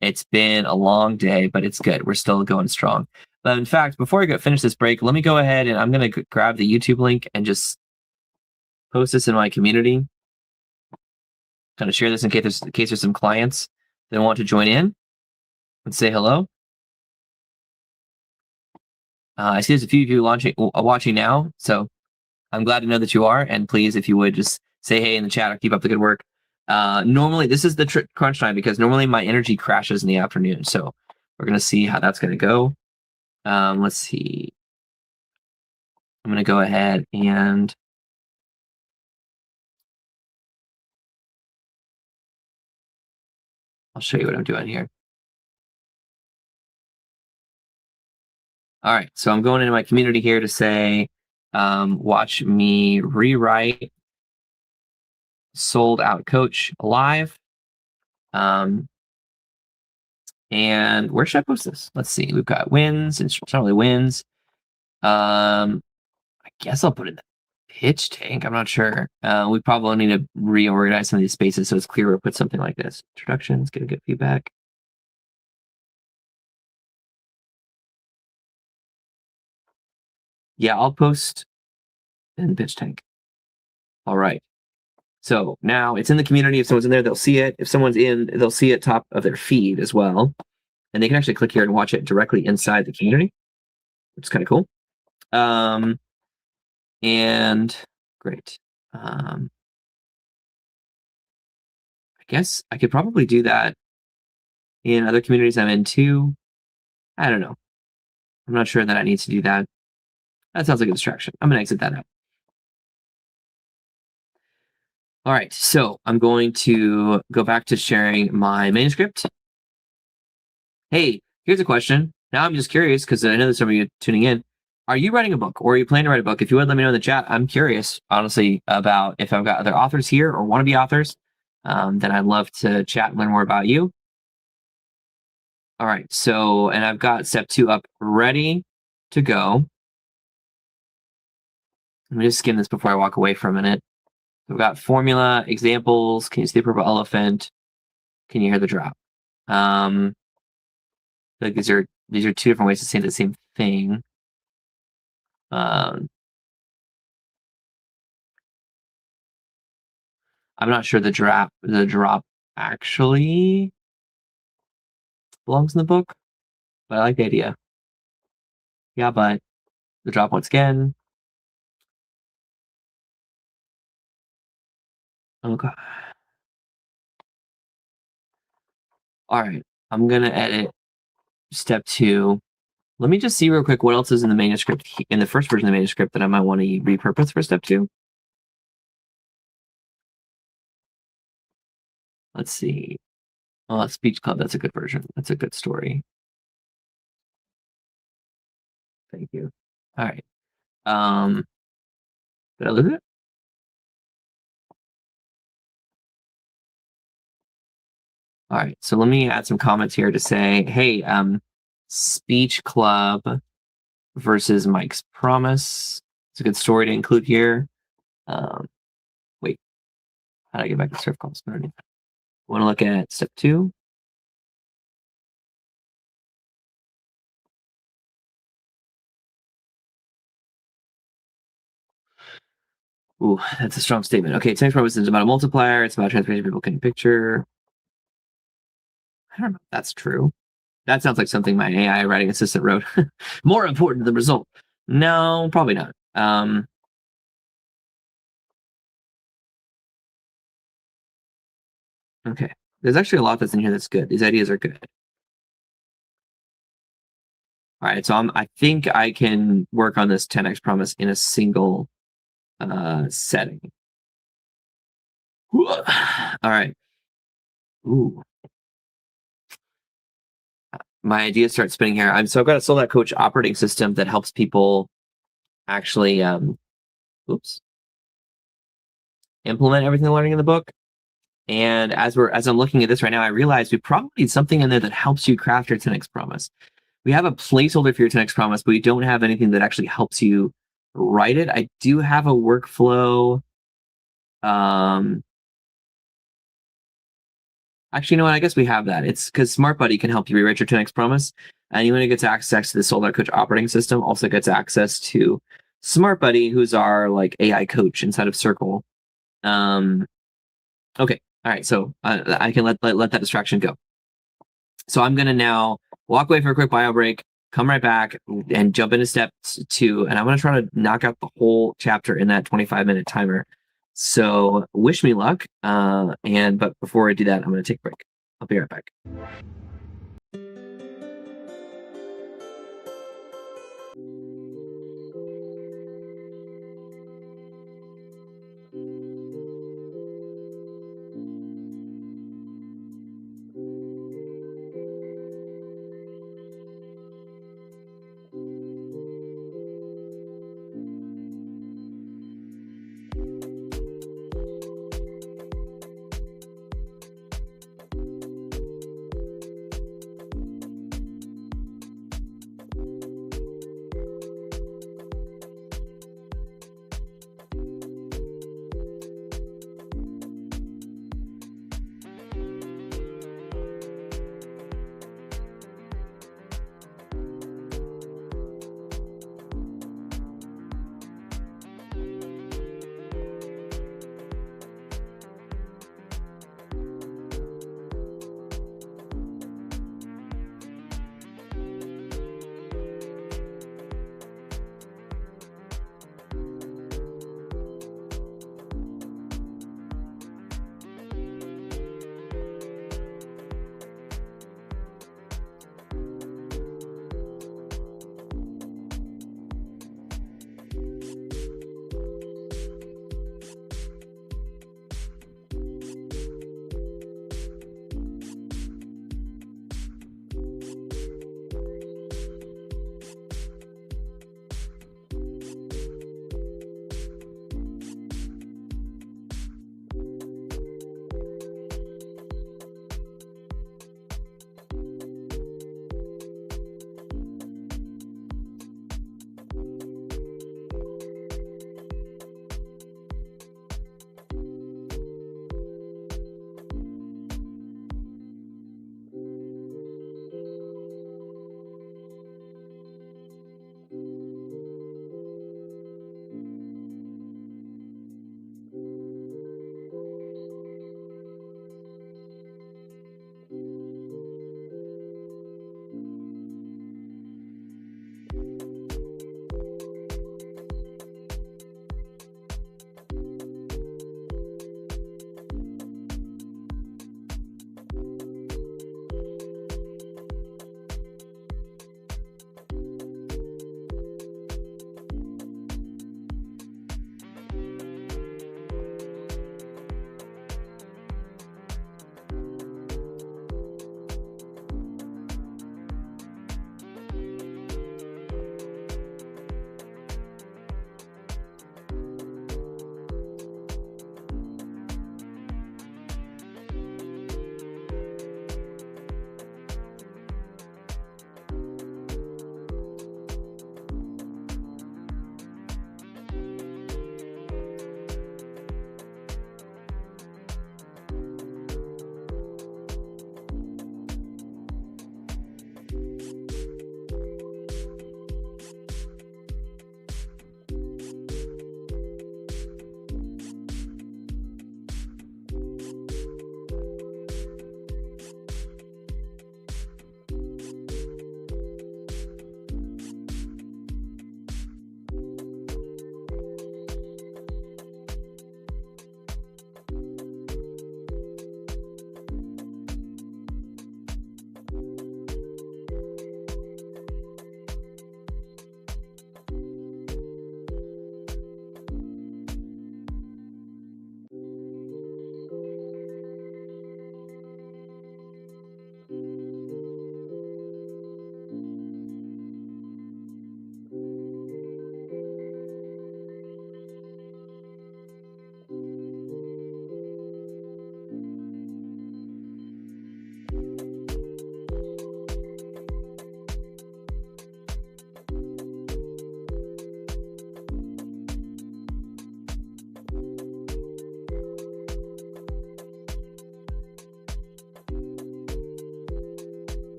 It's been a long day, but it's good. We're still going strong. But in fact, before I finish this break, let me go ahead and I'm going to grab the YouTube link and just post this in my community. Kind of share this in case there's some clients that want to join in and say hello. I see there's a few of you watching now, so I'm glad to know that you are. And please, if you would just say hey in the chat or keep up the good work. Normally, this is the crunch time because normally my energy crashes in the afternoon. So we're going to see how that's going to go. Let's see. I'm going to go ahead and I'll show you what I'm doing here. All right, so I'm going into my community here to say, watch me rewrite Sold Out Coach live. And where should I post this? Let's see. We've got wins. It's not really wins. I guess I'll put it in the pitch tank. I'm not sure. We probably need to reorganize some of these spaces so it's clearer to put something like this. Introductions, get a good feedback. Yeah, I'll post in pitch tank. All right. So now it's in the community. If someone's in there, they'll see it. If someone's in, they'll see it top of their feed as well. And they can actually click here and watch it directly inside the community, which is kind of cool. And great. I guess I could probably do that in other communities I'm in too. I don't know. I'm not sure that I need to do that. That sounds like a distraction. I'm going to exit that out. All right, so I'm going to go back to sharing my manuscript. Hey, here's a question. Now I'm just curious because I know there's some of you tuning in. Are you writing a book or are you planning to write a book? If you would let me know in the chat, I'm curious, honestly, about if I've got other authors here or want to be authors. Then I'd love to chat and learn more about you. All right, so, and I've got step 2 up ready to go. Let me just skim this before I walk away for a minute. We've got formula, examples. Can you see the purple elephant? Can you hear the drop? Like these are 2 different ways to say the same thing. I'm not sure the drop actually belongs in the book, but I like the idea. Yeah, but the drop once again. Okay. All right, I'm gonna edit step 2. Let me just see real quick what else is in the manuscript, in the first version of the manuscript that I might want to repurpose for step 2. Let's see. Oh, Speech Club, that's a good version. That's a good story. Thank you. All right. Did I lose it? All right, so let me add some comments here to say, hey, Speech Club versus Mike's Promise. It's a good story to include here. Wait, how do I get back to serve calls? I want to look at step 2. Ooh, that's a strong statement. Okay, text promise is about a multiplier. It's about transformation people can picture. I don't know if that's true. That sounds like something my AI writing assistant wrote. More important than the result. No, probably not. Okay, there's actually a lot that's in here that's good. These ideas are good. All right, so I think I can work on this 10x promise in a single setting. All right. Ooh. My ideas start spinning here. I've got a Sold Out Coach operating system that helps people actually implement everything they're learning in the book. And as I'm looking at this right now, I realize we probably need something in there that helps you craft your 10x promise. We have a placeholder for your 10x promise, but we don't have anything that actually helps you write it. I do have a workflow Actually, you know what? I guess we have that. It's because Smart Buddy can help you rewrite your 10x promise. Anyone who gets access to the Sold Out Coach operating system also gets access to Smart Buddy, who's our like AI coach inside of Circle. Okay. All right. So I can let that distraction go. So I'm going to now walk away for a quick bio break, come right back and jump into step 2. And I'm going to try to knock out the whole chapter in that 25-minute timer. So wish me luck. But before I do that, I'm going to take a break. I'll be right back.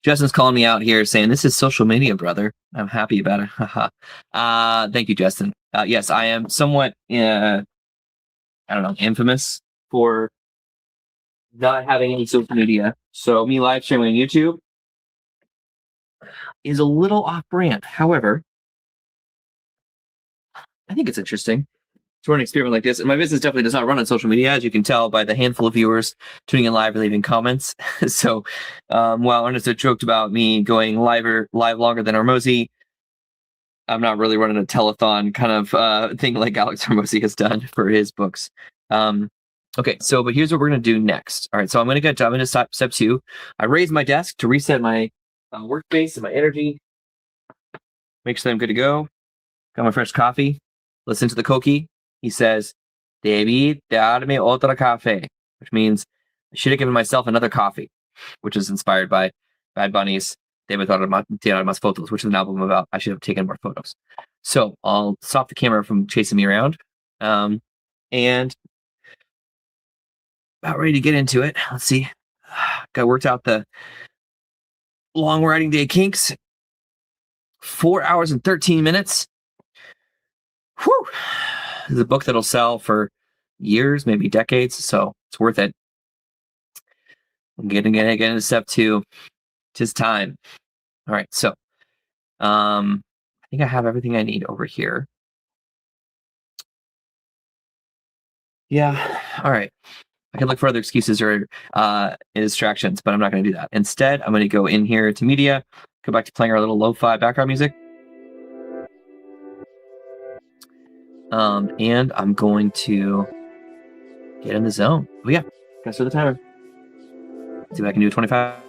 Justin's calling me out here saying, this is social media, brother. I'm happy about it. Thank you, Justin. Yes, I am somewhat, I don't know, infamous for not having any social media. So me live streaming on YouTube is a little off brand. However, I think it's interesting to run an experiment like this. And my business definitely does not run on social media, as you can tell by the handful of viewers tuning in live and leaving comments. So while Ernest had joked about me going live longer than Hormozy, I'm not really running a telethon kind of thing like Alex Hormozy has done for his books. Okay, so but here's what we're going to do next. All right, so I'm going to jump into step 2. I raise my desk to reset my workspace and my energy. Make sure that I'm good to go. Got my fresh coffee. Listen to the Koki. He says, David, darme otra café, which means I should have given myself another coffee, which is inspired by Bad Bunny's David Tirar Más Fotos, which is an album about I should have taken more photos. So I'll stop the camera from chasing me around. And about ready to get into it. Let's see. Got worked out the long writing day kinks. 4 hours and 13 minutes. Whew. This is a book that'll sell for years, maybe decades, so it's worth it. I'm getting into step 2. Tis time. All right, so I think I have everything I need over here. Yeah, all right. I can look for other excuses or distractions, but I'm not going to do that. Instead, I'm going to go in here to media, go back to playing our little lo-fi background music. And I'm going to get in the zone. Oh yeah, gotta start the timer. See if I can do 25.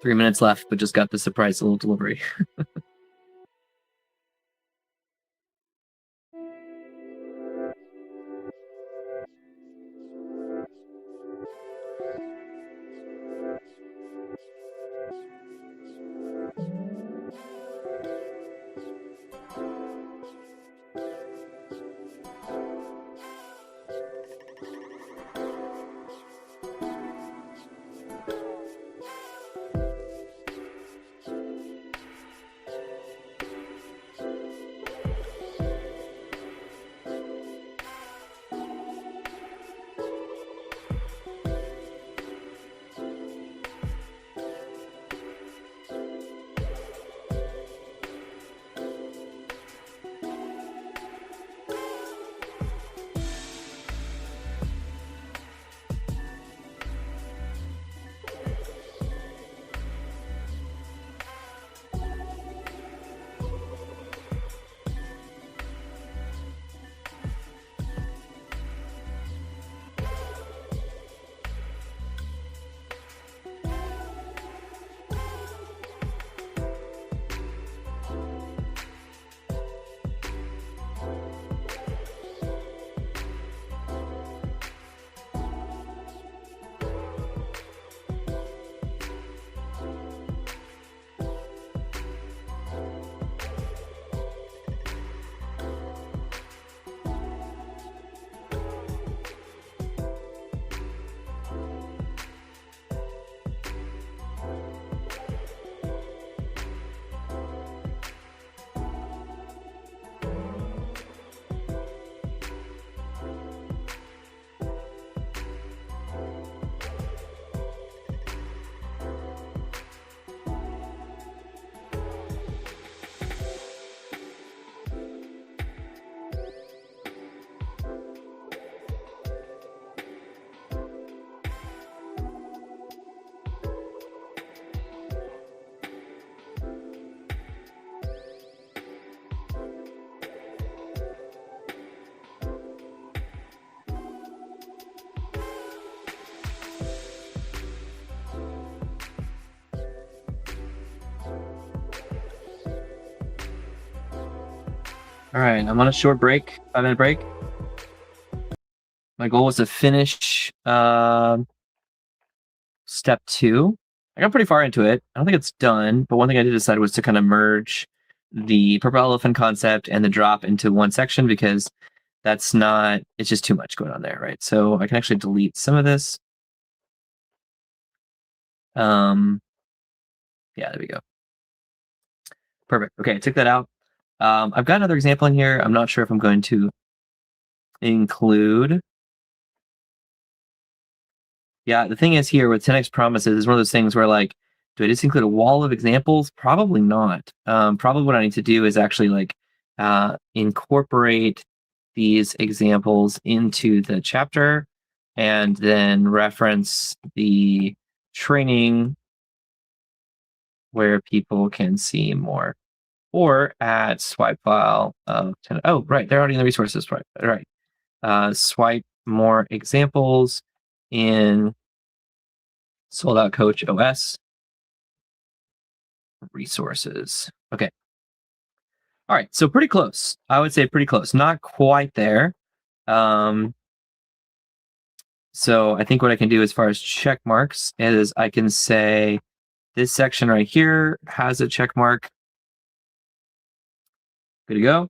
3 minutes left, but just got the surprise little delivery. All right, I'm on a short break, 5-minute break. My goal was to finish step 2. I got pretty far into it. I don't think it's done, but one thing I did decide was to kind of merge the purple elephant concept and the drop into one section because it's just too much going on there, right? So I can actually delete some of this. Yeah, there we go. Perfect. Okay, I took that out. I've got another example in here. I'm not sure if I'm going to include. Yeah, the thing is here with 10x promises is one of those things where like, do I just include a wall of examples? Probably not. Probably what I need to do is actually like incorporate these examples into the chapter and then reference the training where people can see more. Or add swipe file of 10. Oh, right, they're already in the resources. Right. Swipe more examples in Sold Out Coach OS resources. Okay. All right. So pretty close. I would say pretty close. Not quite there. So I think what I can do as far as check marks is I can say this section right here has a check mark. Good to go.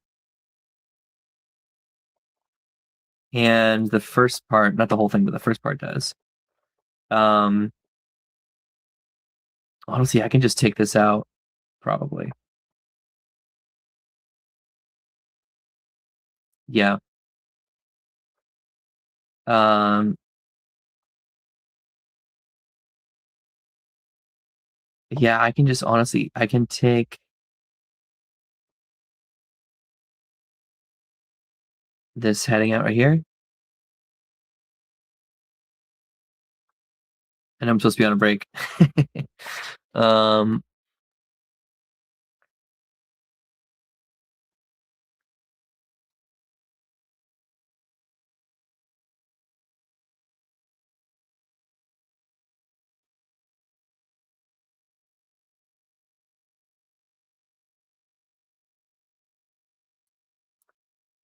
And the first part, not the whole thing, but the first part does. Honestly, I can just take this out, probably. Yeah. Yeah, I can just honestly, I can take this heading out right here. And I'm supposed to be on a break.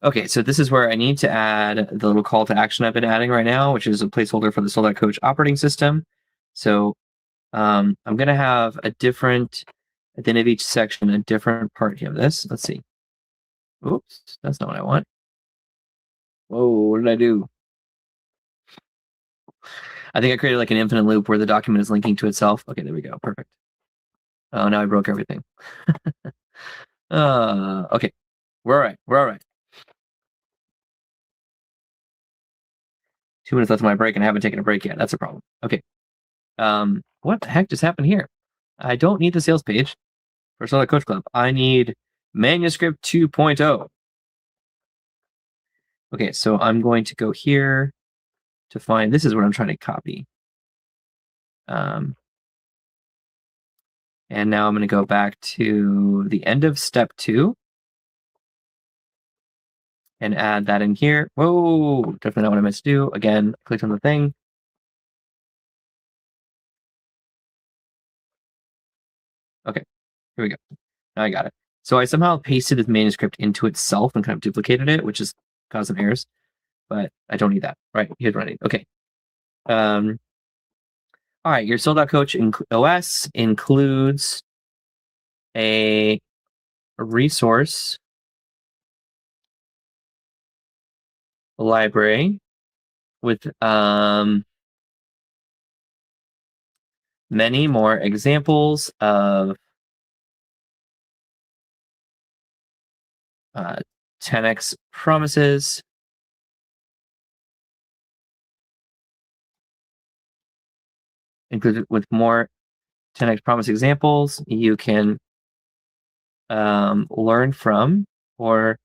Okay, so this is where I need to add the little call to action I've been adding right now, which is a placeholder for the Sold Out Coach operating system. So I'm going to have a different, at the end of each section, a different part here of this. Let's see. Oops, that's not what I want. Whoa, what did I do? I think I created like an infinite loop where the document is linking to itself. Okay, there we go. Perfect. Oh, now I broke everything. Okay, we're all right. We're all right. 2 minutes left of my break, and I haven't taken a break yet. That's a problem. Okay. What the heck just happened here? I don't need the sales page for Solar Coach Club. I need manuscript 2.0. Okay, so I'm going to go here to find, this is what I'm trying to copy. And now I'm going to go back to the end of step 2 and add that in here. Whoa, definitely not what I meant to do. Again, clicked on the thing. Okay, here we go. Now I got it. So I somehow pasted this manuscript into itself and kind of duplicated it, which has caused some errors, but I don't need that. Right, here's what I need. Okay. All right, your Sold Out Coach OS includes a resource library with many more examples of 10x promises, included with more 10x promise examples you can learn from or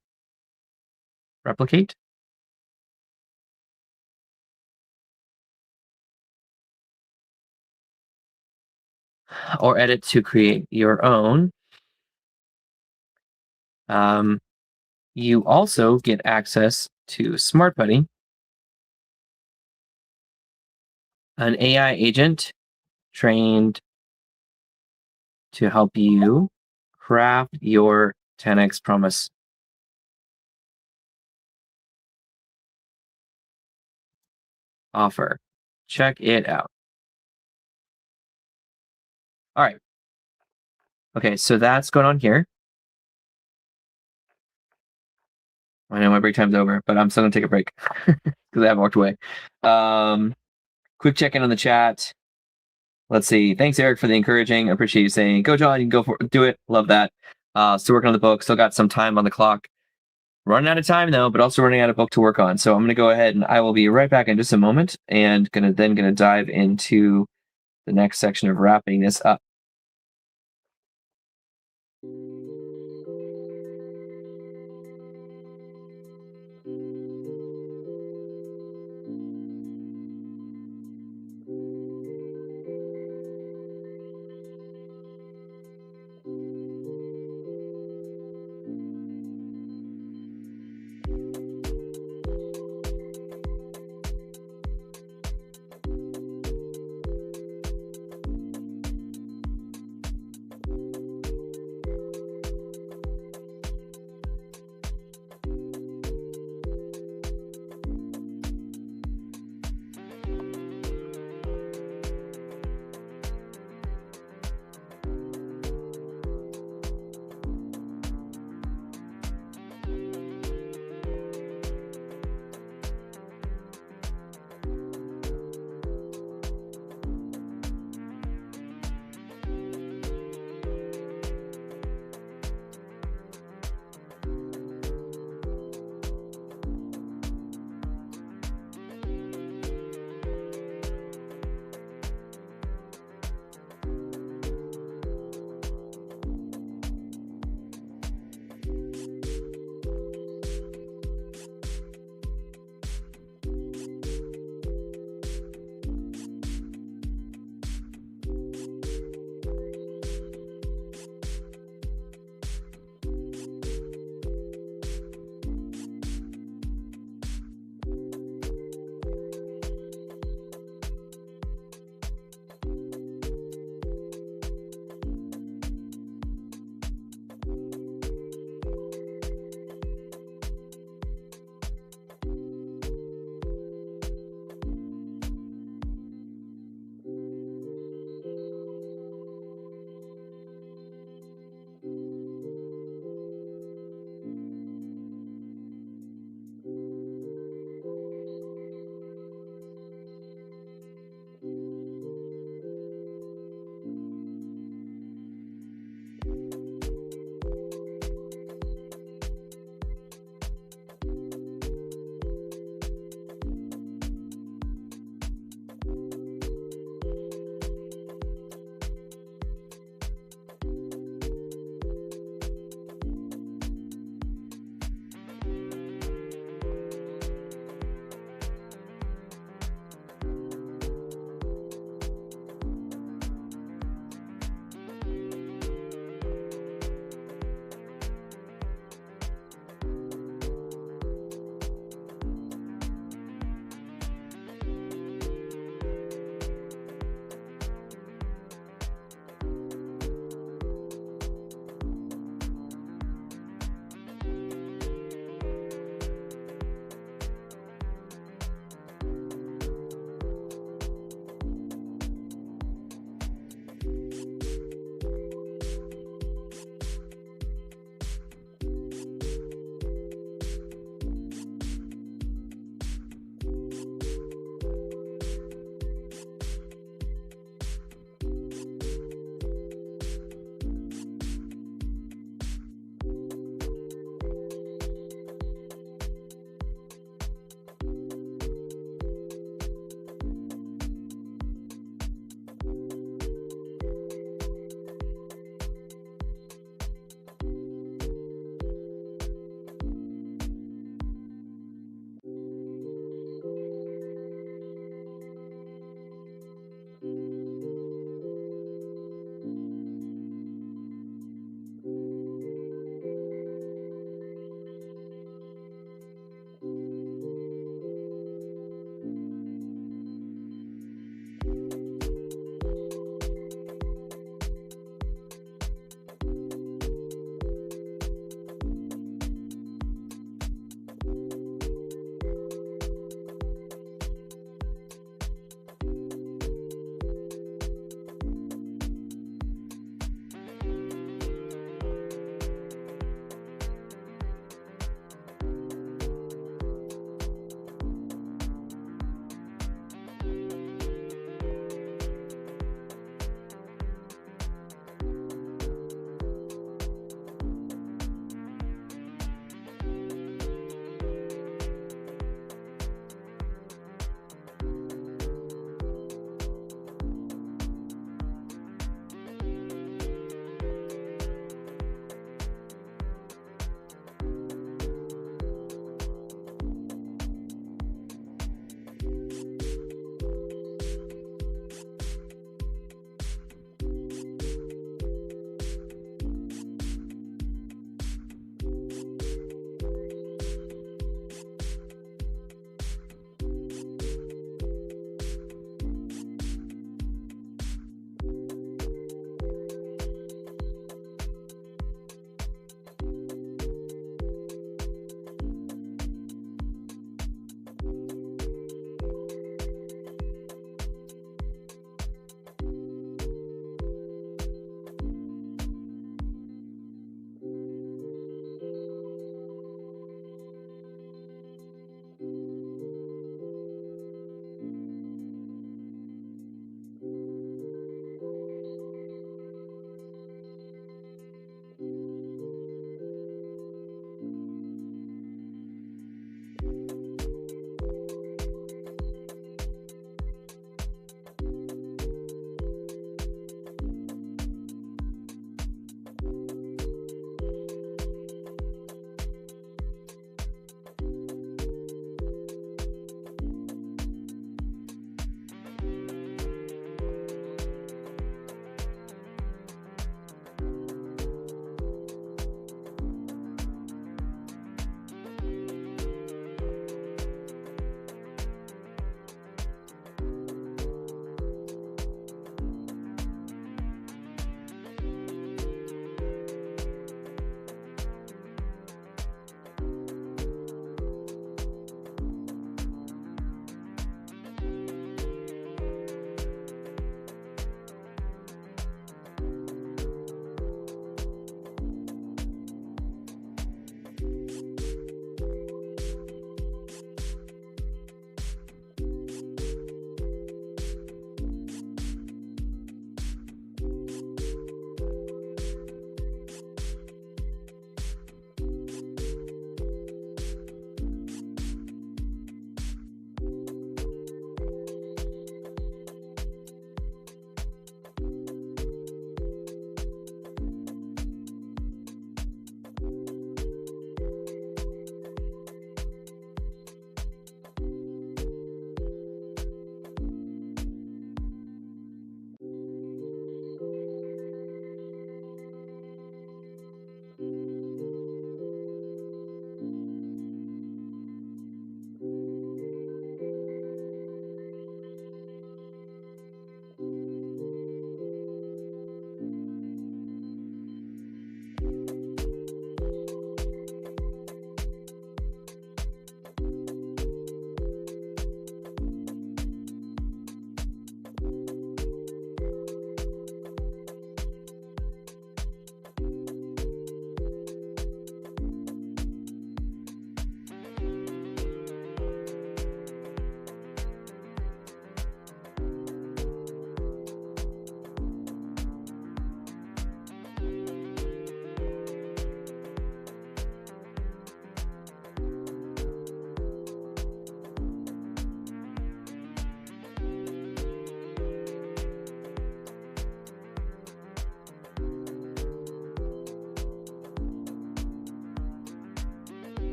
replicate. Or edit to create your own. You also get access to Smart Buddy, an AI agent trained to help you craft your 10x promise offer. Check it out. All right. Okay, so that's going on here. I know my break time's over, but I'm still gonna take a break because I haven't walked away. Quick check-in on the chat. Let's see. Thanks, Eric, for the encouraging. I appreciate you saying, go, John, you can go for it. Do it. Love that. Still working on the book. Still got some time on the clock. Running out of time, though, but also running out of book to work on. So I'm going to go ahead and I will be right back in just a moment and going to dive into the next section of wrapping this up.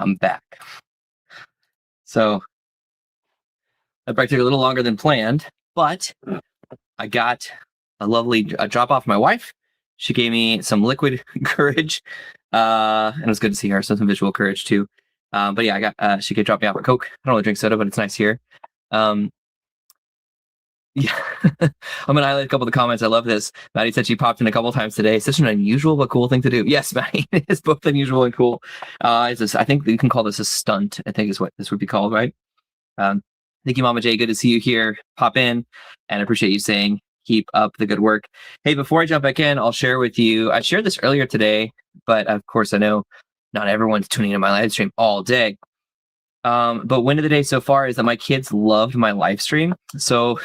I'm back. So that probably took a little longer than planned, but I got a lovely drop off my wife. She gave me some liquid courage, and it was good to see her. So some visual courage too. But yeah, I got she could drop me off a Coke. I don't really drink soda, but it's nice here. Yeah, I'm gonna highlight a couple of the comments. I love this. Maddie said she popped in a couple of times today. Such an unusual but cool thing to do. Yes, Maddie, it's both unusual and cool. It's this, I think you can call this a stunt. I think is what this would be called, right? Thank you, Mama J. Good to see you here. Pop in, and I appreciate you saying keep up the good work. Hey, before I jump back in, I'll share with you. I shared this earlier today, but of course, I know not everyone's tuning into my live stream all day. But win of the day so far is that my kids loved my live stream. So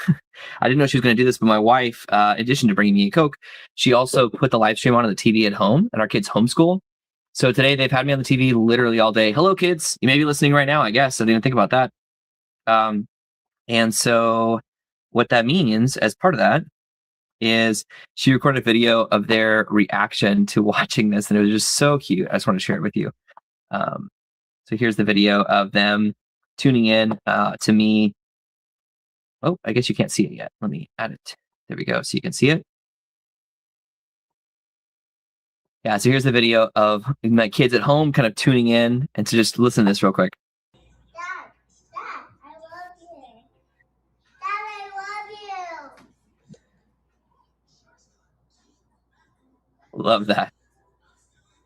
I didn't know she was going to do this, but my wife, in addition to bringing me a Coke, she also put the live stream on the TV at home, and our kids homeschool. So today they've had me on the TV literally all day. Hello, kids. You may be listening right now, I guess. I didn't think about that. And so what that means as part of that is she recorded a video of their reaction to watching this, and it was just so cute. I just want to share it with you. So here's the video of them tuning in to me. Oh, I guess you can't see it yet. Let me add it. There we go. So you can see it. Yeah, so here's the video of my kids at home kind of tuning in, and to just listen to this real quick. Dad, I love you. Dad, I love you. Love that.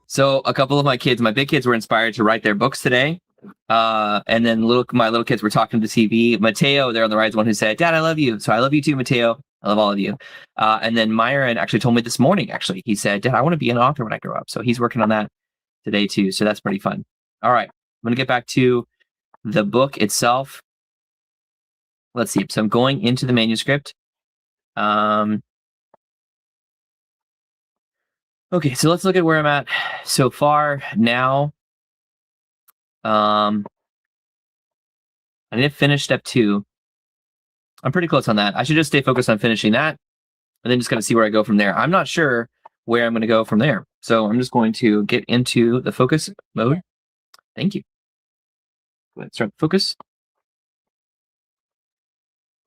So a couple of my kids, my big kids, were inspired to write their books today. And then my little kids were talking to the TV. Mateo, there on the right, is the one who said, Dad, I love you. So I love you too, Mateo. I love all of you. And then Myron actually told me this morning, he said, Dad, I want to be an author when I grow up. So he's working on that today too. So that's pretty fun. All right. I'm going to get back to the book itself. Let's see. So I'm going into the manuscript. Okay, so let's look at where I'm at so far now. I need to finish step 2. I'm pretty close on that. I should just stay focused on finishing that, and then just kind of see where I go from there. I'm not sure where I'm going to go from there. So I'm just going to get into the focus mode. Thank you. Go ahead, start the focus.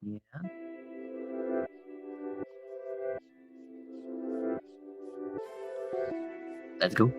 Yeah. Let's go.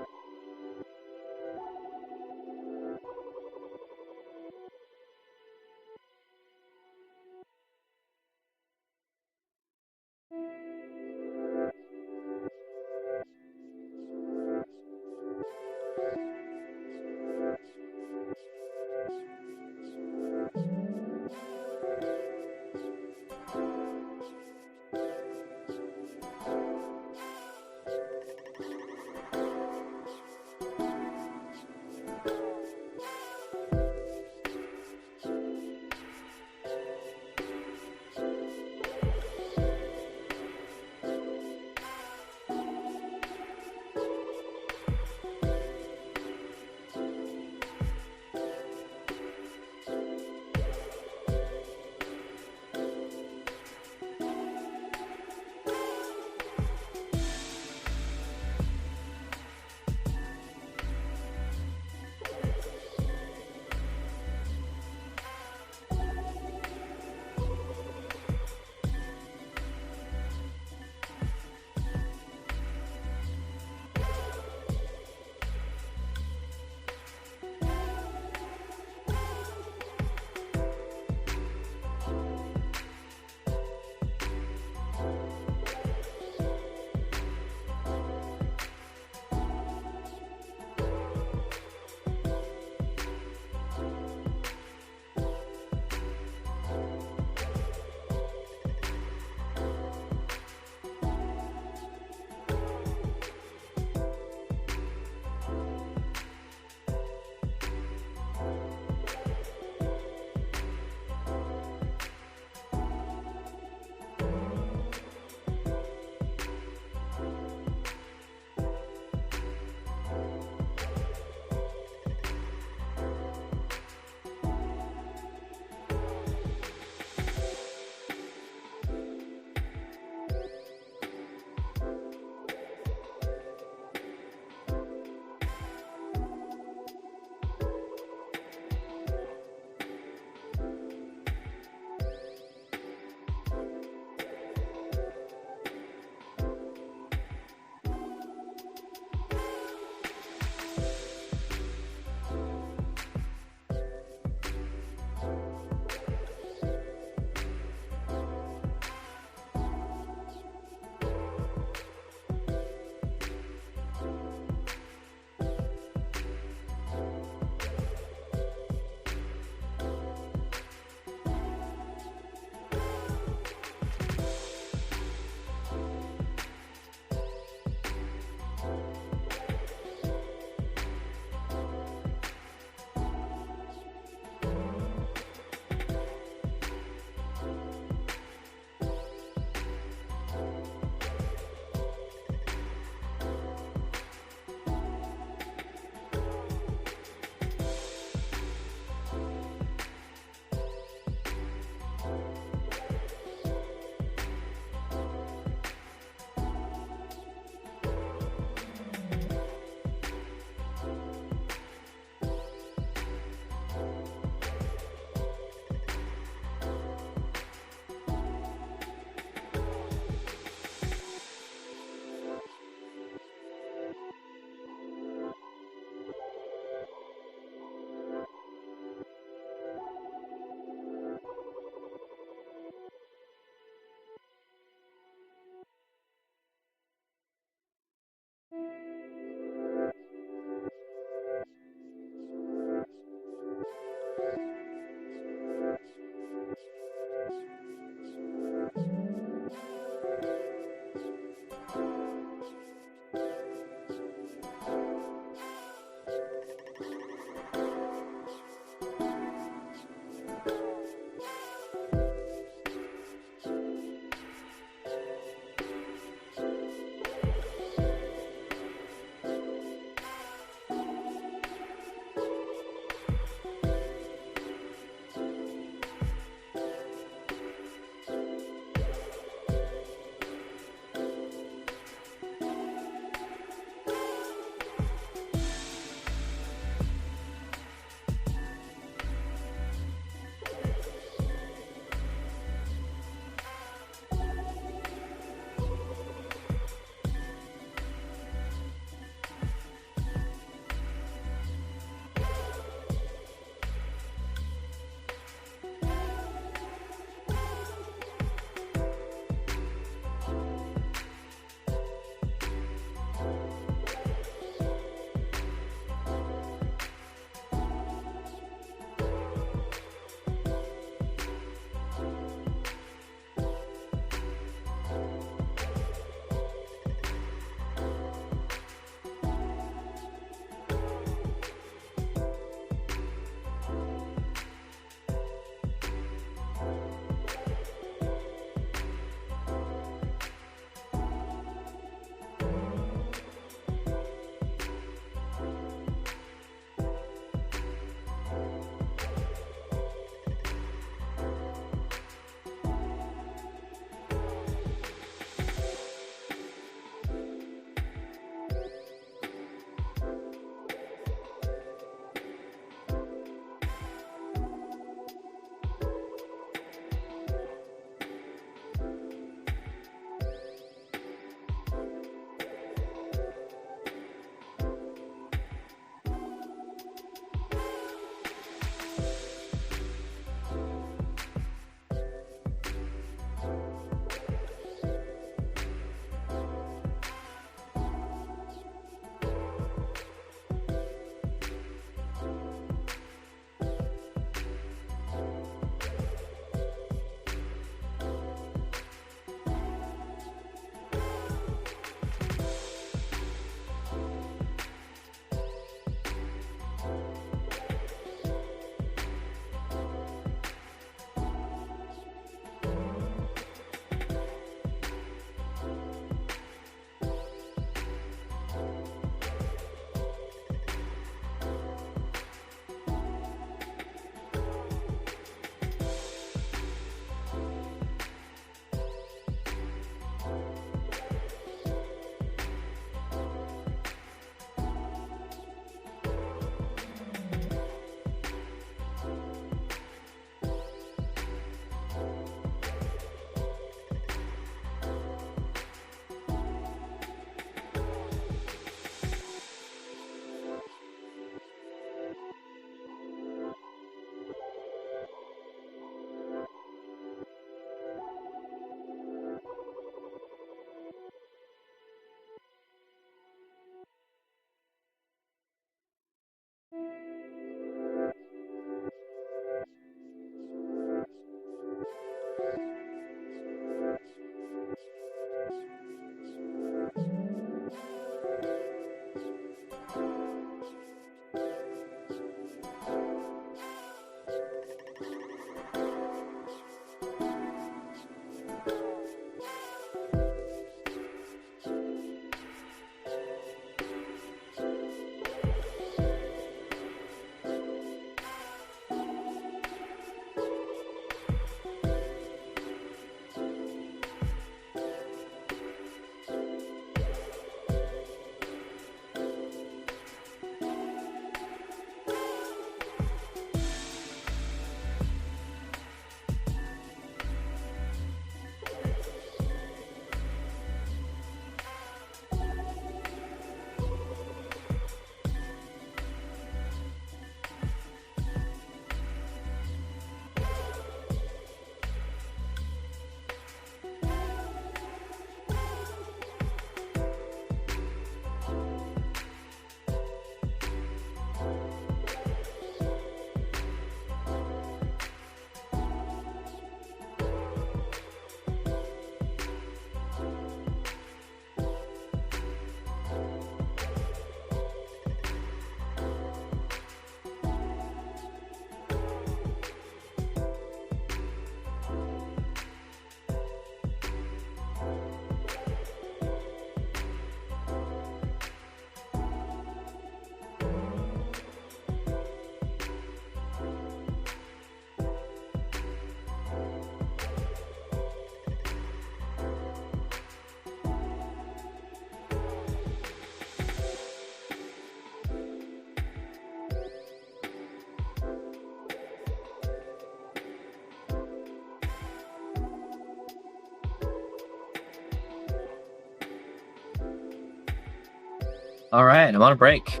All right, I'm on a break.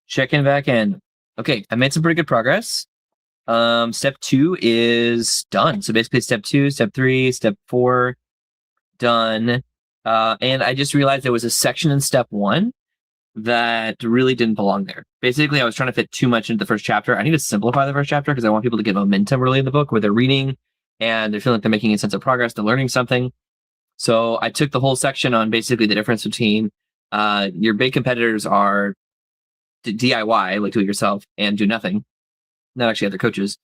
Checking back in. Okay, I made some pretty good progress. Step 2 is done. So basically step 2, step 3, step 4, done. And I just realized there was a section in step 1 that really didn't belong there. Basically, I was trying to fit too much into the first chapter. I need to simplify the first chapter because I want people to get momentum early in the book where they're reading and they're feeling like they're making a sense of progress, they're learning something. So I took the whole section on basically the difference between your big competitors are DIY, like do it yourself, and do nothing, not actually other coaches.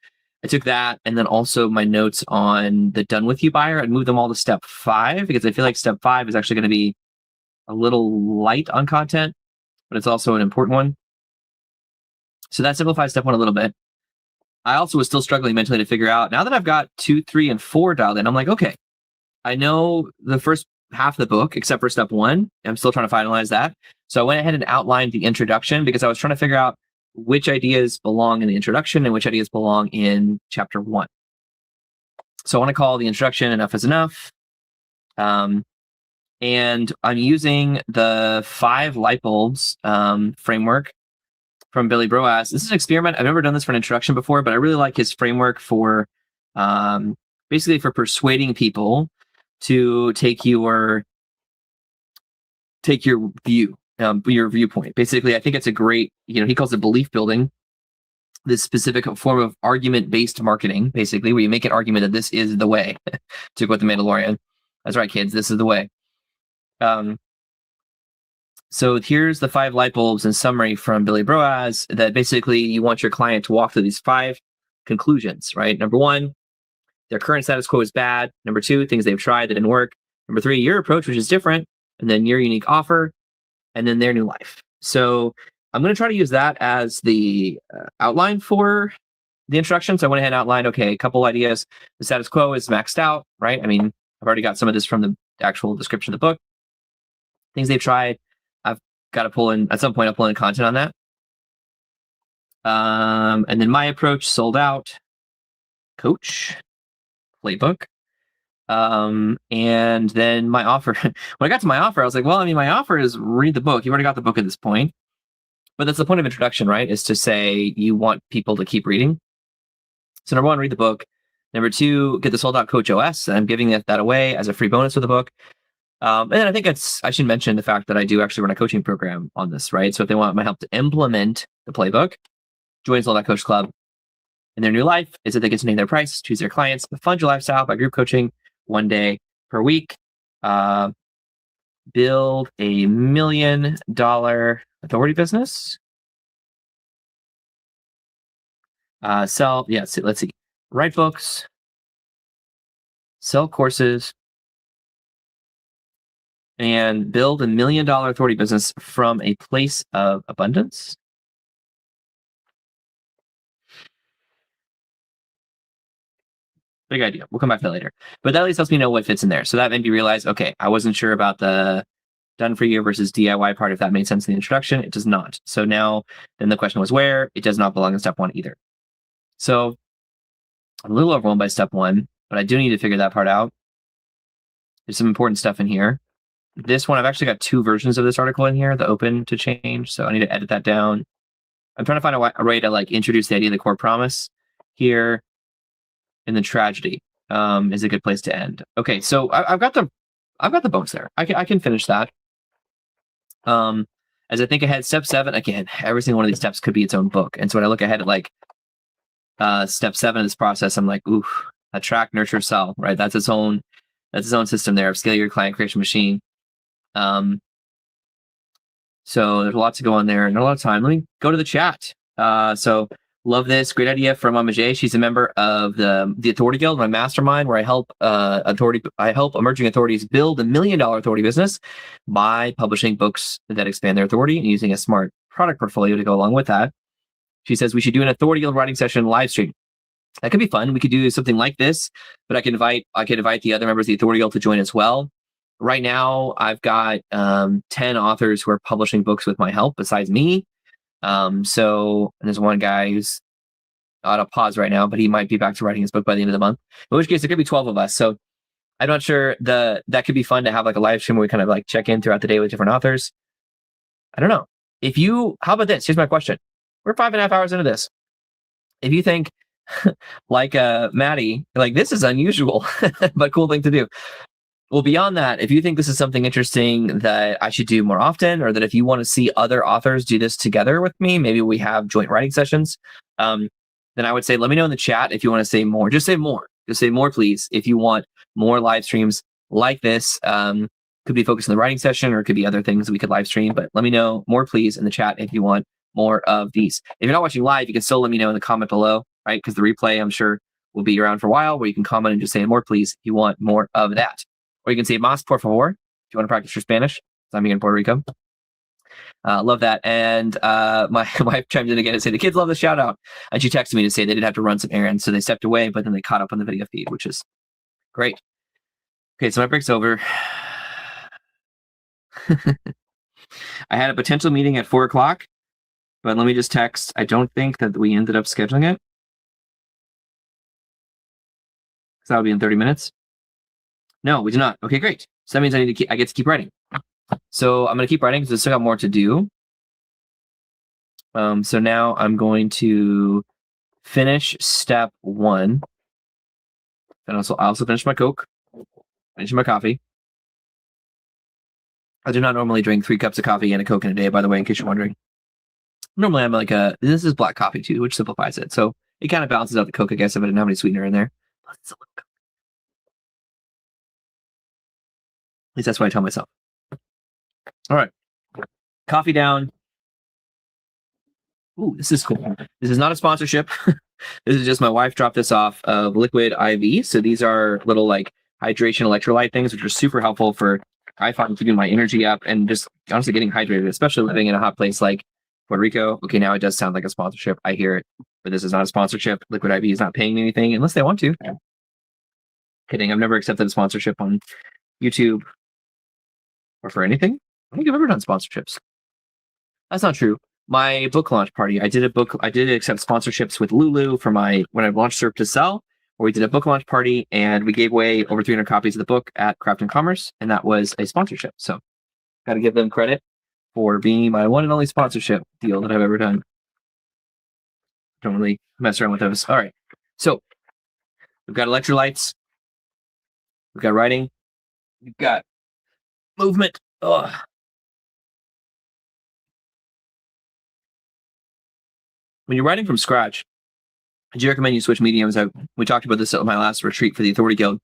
I took that and then also my notes on the done with you buyer and moved them all to step 5 because I feel like step 5 is actually going to be a little light on content, but it's also an important one. So that simplifies step 1 a little bit. I also was still struggling mentally to figure out, now that I've got 2, 3, and 4 dialed in, I'm like, okay, I know the first half of the book, except for step 1. I'm still trying to finalize that. So I went ahead and outlined the introduction because I was trying to figure out which ideas belong in the introduction and which ideas belong in chapter 1. So I want to call the introduction Enough is Enough. And I'm using the 5 light bulbs framework from Billy Broas. This is an experiment. I've never done this for an introduction before, but I really like his framework for basically for persuading people to take your view, your viewpoint. Basically, I think it's a great, he calls it belief building, this specific form of argument-based marketing, basically, where you make an argument that this is the way, to quote the Mandalorian. That's right, kids, this is the way. So here's the 5 light bulbs in summary from Billy Broas that basically you want your client to walk through these 5 conclusions, right? Number 1, their current status quo is bad. Number 2, things they've tried that didn't work. Number 3, your approach, which is different. And then your unique offer. And then their new life. So I'm going to try to use that as the outline for the introduction. So I went ahead and outlined, okay, a couple ideas. The status quo is maxed out, right? I mean, I've already got some of this from the actual description of the book. Things they've tried. I've got to pull in, at some point, I'll pull in content on that. And then my approach, sold out, coach, playbook. And then my offer, when I got to my offer, I was like, well, I mean, my offer is read the book. You've already got the book at this point. But that's the point of introduction, right? Is to say you want people to keep reading. So number 1, read the book. Number 2, get the Sold Out Coach OS. And I'm giving that away as a free bonus with the book. And then I think I should mention the fact that I do actually run a coaching program on this, right? So if they want my help to implement the playbook, join Sold Out Coach Club. And their new life is that they get to name their price, choose their clients, fund your lifestyle by group coaching 1 day per week, build a $1 million authority business, let's see, write books, sell courses, and build a $1 million authority business from a place of abundance. Big idea. We'll come back to that later. But that at least helps me know what fits in there. So that made me realize, okay, I wasn't sure about the done for you versus DIY part, if that made sense in the introduction. It does not. So now, then the question was where? It does not belong in step 1 either. So I'm a little overwhelmed by step 1, but I do need to figure that part out. There's some important stuff in here. This one, I've actually got 2 versions of this article in here, the open to change. So I need to edit that down. I'm trying to find a way to like introduce the idea of the core promise here. And the tragedy is a good place to end. Okay, so I've got the bones there. I can finish that. As I think ahead, step 7, again, every single one of these steps could be its own book. And so when I look ahead at like step 7 of this process, I'm like, ooh, attract, nurture, sell, right? That's its own system there of scale your client creation machine. So there's a lot to go on there and a lot of time. Let me go to the chat. So love this. Great idea from Mama J. She's a member of the Authority Guild, my mastermind, where I help emerging authorities build $1 million authority business by publishing books that expand their authority and using a smart product portfolio to go along with that. She says we should do an Authority Guild writing session live stream. That could be fun. We could do something like this, but I could invite the other members of the Authority Guild to join as well. Right now, I've got 10 authors who are publishing books with my help besides me. And there's one guy who's on a pause right now, but he might be back to writing his book by the end of the month. In which case, there could be 12 of us. So I'm not sure that could be fun to have like a live stream where we kind of like check in throughout the day with different authors. I don't know. How about this? Here's my question. We're 5.5 hours into this. If you think, like Maddie, like this is unusual, but cool thing to do. Well, beyond that, if you think this is something interesting that I should do more often, or that if you want to see other authors do this together with me, maybe we have joint writing sessions, then I would say, let me know in the chat if you want to say more. Just say more. Just say more, please. If you want more live streams like this, could be focused on the writing session, or it could be other things we could live stream. But let me know more, please, in the chat if you want more of these. If you're not watching live, you can still let me know in the comment below, right? Because the replay, I'm sure, will be around for a while, where you can comment and just say more, please, if you want more of that. Or you can say más, por favor, if you want to practice your Spanish. I'm in Puerto Rico. Love that. And my wife chimed in again and said, the kids love the shout out. And she texted me to say they did have to run some errands. So they stepped away, but then they caught up on the video feed, which is great. Okay, so my break's over. I had a potential meeting at 4 o'clock, but let me just text. I don't think that we ended up scheduling it. So that would be in 30 minutes. No, we did not. Okay, great. So that means I get to keep writing. So I'm going to keep writing because I still got more to do. So now I'm going to finish step 1. And I also finish my Coke, finish my coffee. I do not normally drink 3 cups of coffee and a Coke in a day, by the way, in case you're wondering. Normally I'm like this is black coffee too, which simplifies it. So it kind of balances out the Coke, I guess, if I didn't have any sweetener in there. Plus it's a little Coke. At least that's what I tell myself. All right. Coffee down. Ooh, this is cool. This is not a sponsorship. This is just my wife dropped this off of Liquid IV. So these are little like hydration electrolyte things, which are super helpful for, I find, keeping my energy up and just honestly getting hydrated, especially living in a hot place like Puerto Rico. Okay, now it does sound like a sponsorship. I hear it, but this is not a sponsorship. Liquid IV is not paying me anything unless they want to. Kidding. I've never accepted a sponsorship on YouTube or for anything. I don't think I've ever done sponsorships. That's not true. My book launch party, I did accept sponsorships with Lulu for when I launched Serve to Sell, where we did a book launch party and we gave away over 300 copies of the book at Craft and Commerce, and that was a sponsorship. So got to give them credit for being my one and only sponsorship deal that I've ever done. Don't really mess around with those. All right. So we've got electrolytes. We've got writing. We've got movement. Ugh. When you're writing from scratch, I do recommend you switch mediums. We talked about this at my last retreat for the Authority Guild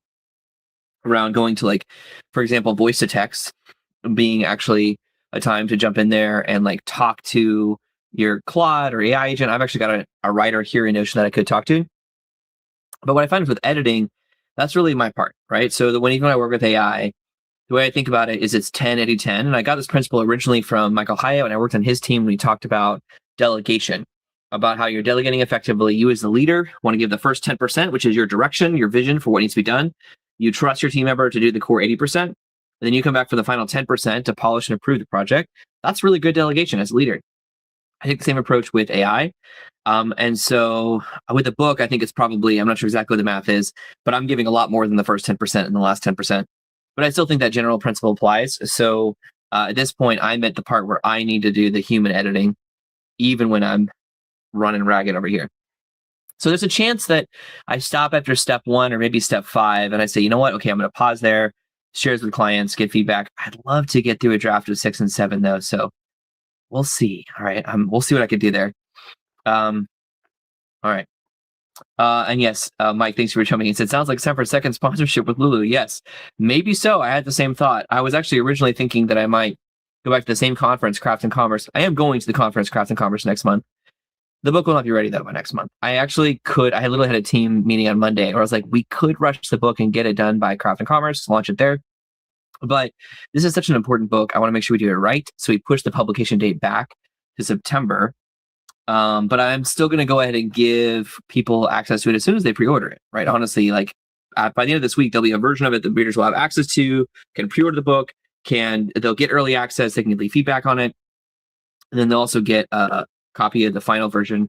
around going to, like, for example, voice to text being actually a time to jump in there and like talk to your Claude or AI agent. I've actually got a writer here in Notion that I could talk to. But what I find with editing, that's really my part, right? So even when I work with AI, the way I think about it is it's 10-80-10. And I got this principle originally from Michael Hyatt when I worked on his team when he talked about delegation, about how you're delegating effectively. You as the leader want to give the first 10%, which is your direction, your vision for what needs to be done. You trust your team member to do the core 80%. And then you come back for the final 10% to polish and improve the project. That's really good delegation as a leader. I take the same approach with AI. And so with the book, I think it's probably, I'm not sure exactly what the math is, but I'm giving a lot more than the first 10% and the last 10%. But I still think that general principle applies. So at this point, I'm at the part where I need to do the human editing, even when I'm running ragged over here. So there's a chance that I stop after step 1 or maybe step 5, and I say, you know what? Okay, I'm going to pause there, shares with clients, get feedback. I'd love to get through a draft of 6 and 7 though. So we'll see. All right. We'll see what I can do there. All right. And yes, Mike, thanks for coming. He said, sounds like it's time for a second sponsorship with Lulu. Yes, maybe so. I had the same thought. I was actually originally thinking that I might go back to the same conference, Craft and Commerce. I am going to the conference, Craft and Commerce, next month. The book will not be ready though by next month. I literally had a team meeting on Monday where I was like, we could rush the book and get it done by Craft and Commerce, launch it there. But this is such an important book. I want to make sure we do it right. So we pushed the publication date back to September. But I'm still going to go ahead and give people access to it as soon as they pre-order it, right? Honestly, like by the end of this week, there'll be a version of it that readers will have access to, can pre-order the book, they'll get early access, they can leave feedback on it. And then they'll also get a copy of the final version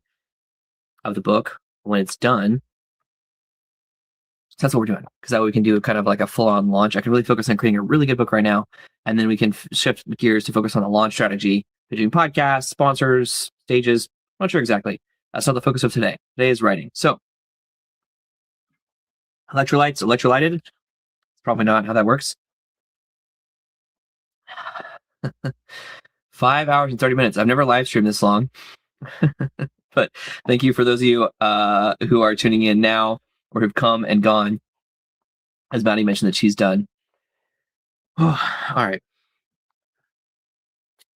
of the book when it's done. So that's what we're doing, because that way we can do kind of like a full-on launch. I can really focus on creating a really good book right now, and then we can shift gears to focus on the launch strategy pitching podcasts, sponsors, stages. Not sure exactly. That's not the focus of today. Today is writing. So electrolytes, electrolyted. It's probably not how that works. 5 hours and 30 minutes. I've never live streamed this long. But thank you for those of you who are tuning in now or have come and gone. As Maddie mentioned that she's done. All right.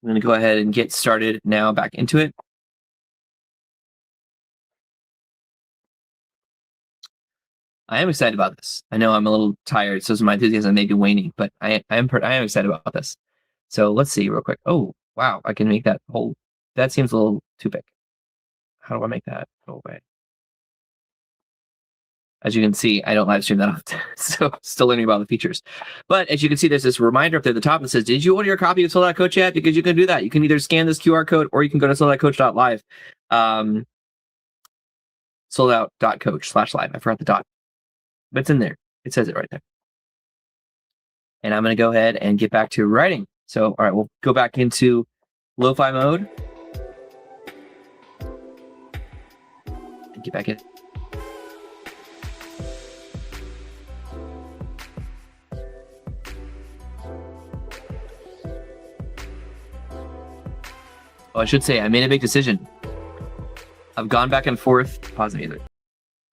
I'm going to go ahead and get started now back into it. I am excited about this. I know I'm a little tired, so my enthusiasm may be waning, but I am excited about this. So let's see real quick. Oh, wow. I can make that whole, that seems a little too big. How do I make that go away? As you can see, I don't live stream that often, so still learning about the features. But as you can see, there's this reminder up there at the top that says, did you order your copy of Sold Out Coach yet? Because you can do that. You can either scan this QR code or you can go to soldoutcoach.live. Soldout.coach/live. I forgot the dot. But it's in there. It says it right there. And I'm going to go ahead and get back to writing. So, all right, we'll go back into lo-fi mode. And get back in. Oh, I should say, I made a big decision. I've gone back and forth. Pause me either.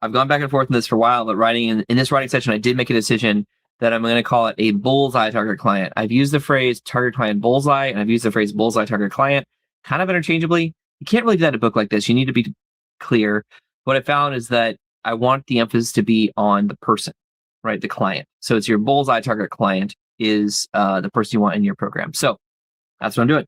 I've gone back and forth in this for a while, but writing in this writing session, I did make a decision that I'm going to call it a bullseye target client. I've used the phrase target client bullseye, and I've used the phrase bullseye target client kind of interchangeably. You can't really do that in a book like this. You need to be clear. What I found is that I want the emphasis to be on the person, right? The client. So it's your bullseye target client is the person you want in your program. So that's what I'm doing.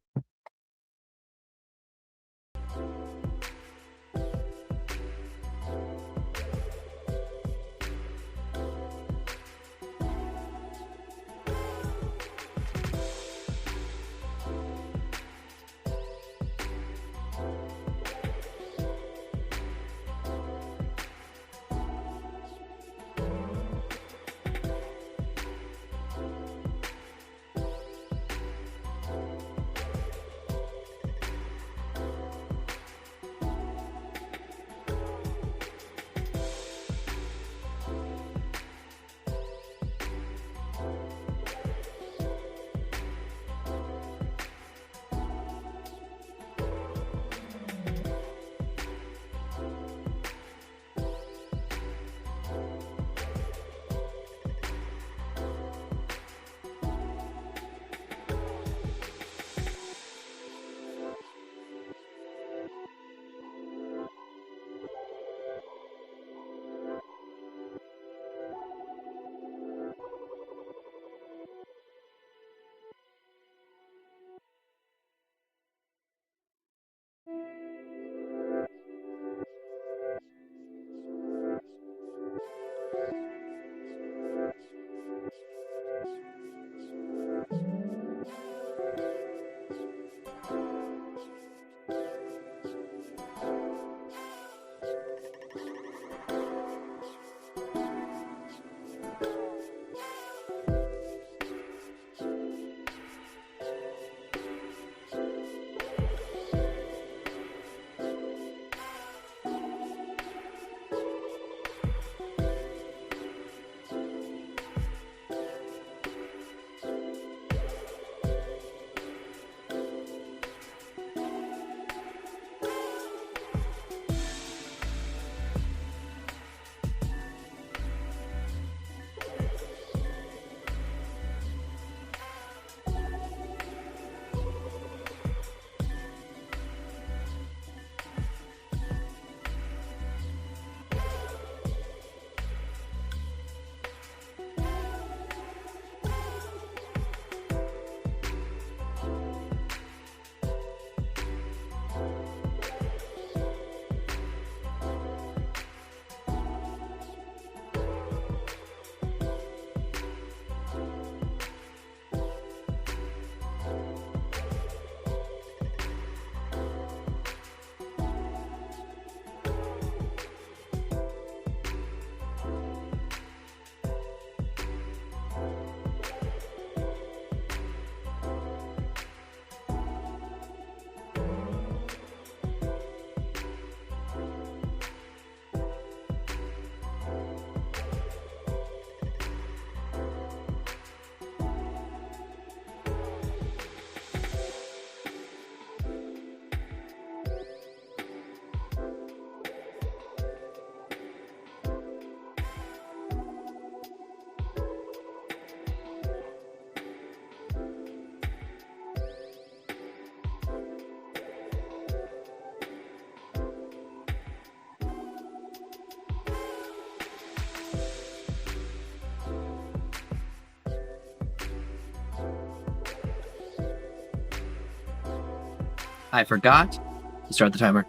I forgot to start the timer.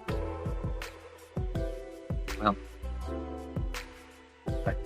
Well. Bye.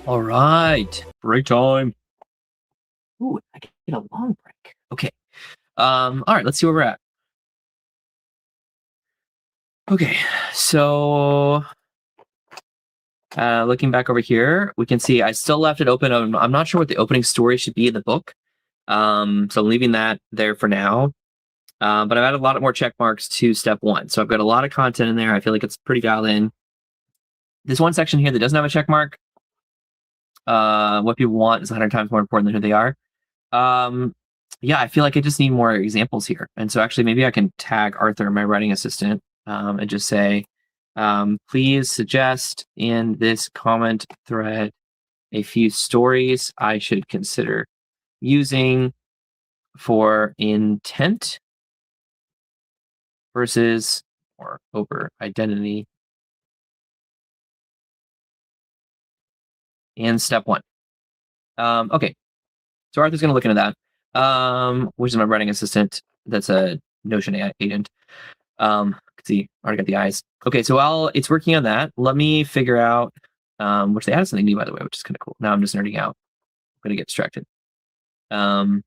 All right, break time. Ooh, I can get a long break. Okay. All right, let's see where we're at. Okay, so looking back over here, we can see I still left it open. I'm not sure what the opening story should be in the book. So I'm leaving that there for now. But I've added a lot more check marks to step 1. So I've got a lot of content in there. I feel like it's pretty dialed in. This one section here that doesn't have a check mark, what people want is 100 times more important than who they are. Yeah, I feel like I just need more examples here. And so actually maybe I can tag Arthur, my writing assistant, and just say, please suggest in this comment thread a few stories I should consider using for intent versus or over identity in step 1. Okay, so Arthur's going to look into that, which is my writing assistant. That's a Notion AI agent. See, already got the eyes. Okay, so while it's working on that, let me figure out, which they added something new, by the way, which is kind of cool. Now I'm just nerding out. I'm going to get distracted. Oh,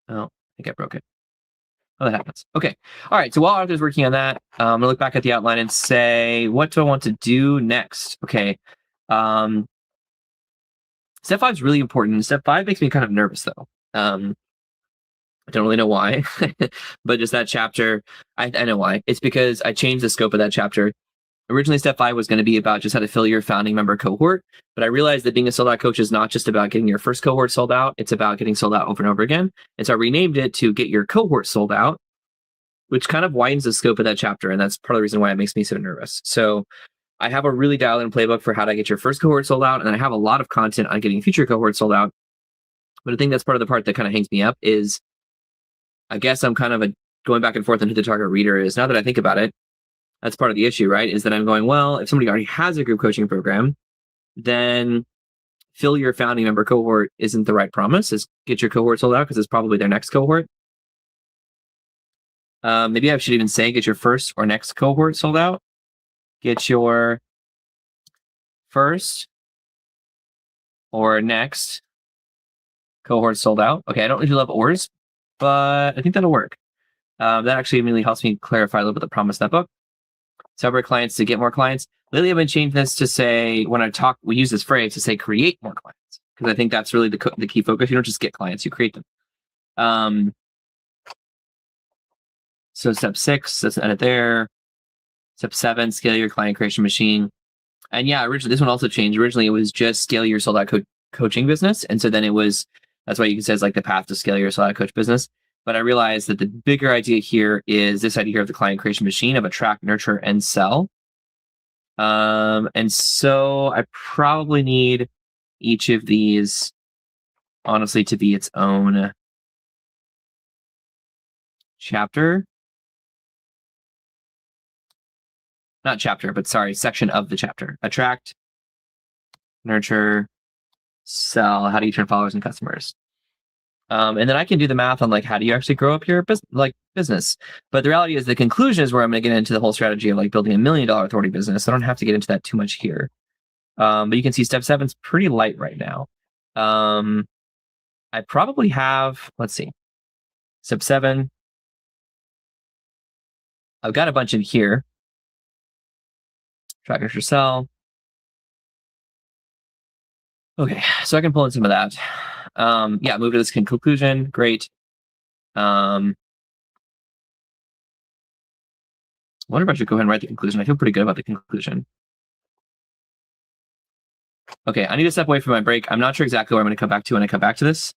I think I broke it. Oh, that happens. Okay. All right. So while Arthur's working on that, I'm gonna look back at the outline and say, what do I want to do next? Okay. Step 5 is really important. Step 5 makes me kind of nervous, though. I don't really know why, but just that chapter, I know why. It's because I changed the scope of that chapter. Originally, step 5 was going to be about just how to fill your founding member cohort, but I realized that being a sold out coach is not just about getting your first cohort sold out, it's about getting sold out over and over again. And so I renamed it to Get Your Cohort Sold Out, which kind of widens the scope of that chapter. And that's part of the reason why it makes me so nervous. So I have a really dialed in playbook for how to get your first cohort sold out. And then I have a lot of content on getting future cohorts sold out. But I think that's part of the part that kind of hangs me up is I guess I'm kind of going back and forth on who the target reader is. Now that I think about it, that's part of the issue, right? Is that I'm going, well, if somebody already has a group coaching program, then fill your founding member cohort isn't the right promise. Is get your cohort sold out because it's probably their next cohort. Maybe I should even say get your first or next cohort sold out. Get your first or next cohort sold out. Okay, I don't usually love ors, but I think that'll work. That actually really helps me clarify a little bit the promise of that book. Separate clients to get more clients. Lately, I've been changing this to say, when I talk, we use this phrase to say create more clients, because I think that's really the key focus. You don't just get clients, you create them. So step 6, let's edit there. Step 7, scale your client creation machine. And yeah, originally, this one also changed. Originally, it was just scale your sold out coaching business. And so then it was, that's why you can say it's like the path to scale your sold out coach business. But I realized that the bigger idea here is this idea of the client creation machine of attract, nurture, and sell. And so I probably need each of these, honestly, to be its own chapter. Not chapter, but sorry, section of the chapter. Attract, nurture, sell. How do you turn followers and customers? And then I can do the math on like how do you actually grow up your business. But the reality is the conclusion is where I'm going to get into the whole strategy of like building $1 million authority business. I don't have to get into that too much here. But you can see step 7 is pretty light right now. I probably have, let's see, step 7. I've got a bunch in here. Track, nurture, sell. Okay, so I can pull in some of that. Yeah, move to this conclusion. Great. I wonder if I should go ahead and write the conclusion. I feel pretty good about the conclusion. Okay, I need to step away from my break. I'm not sure exactly where I'm going to come back to when I come back to this.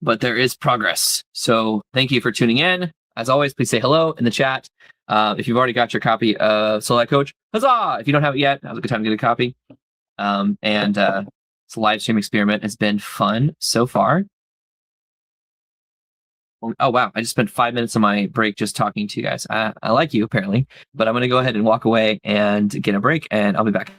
But there is progress. So thank you for tuning in. As always, please say hello in the chat. If you've already got your copy of Soul Out Coach, huzzah! If you don't have it yet, now's a good time to get a copy. This live stream experiment has been fun so far. Oh, wow. I just spent 5 minutes of my break just talking to you guys. I like you, apparently. But I'm going to go ahead and walk away and get a break, and I'll be back.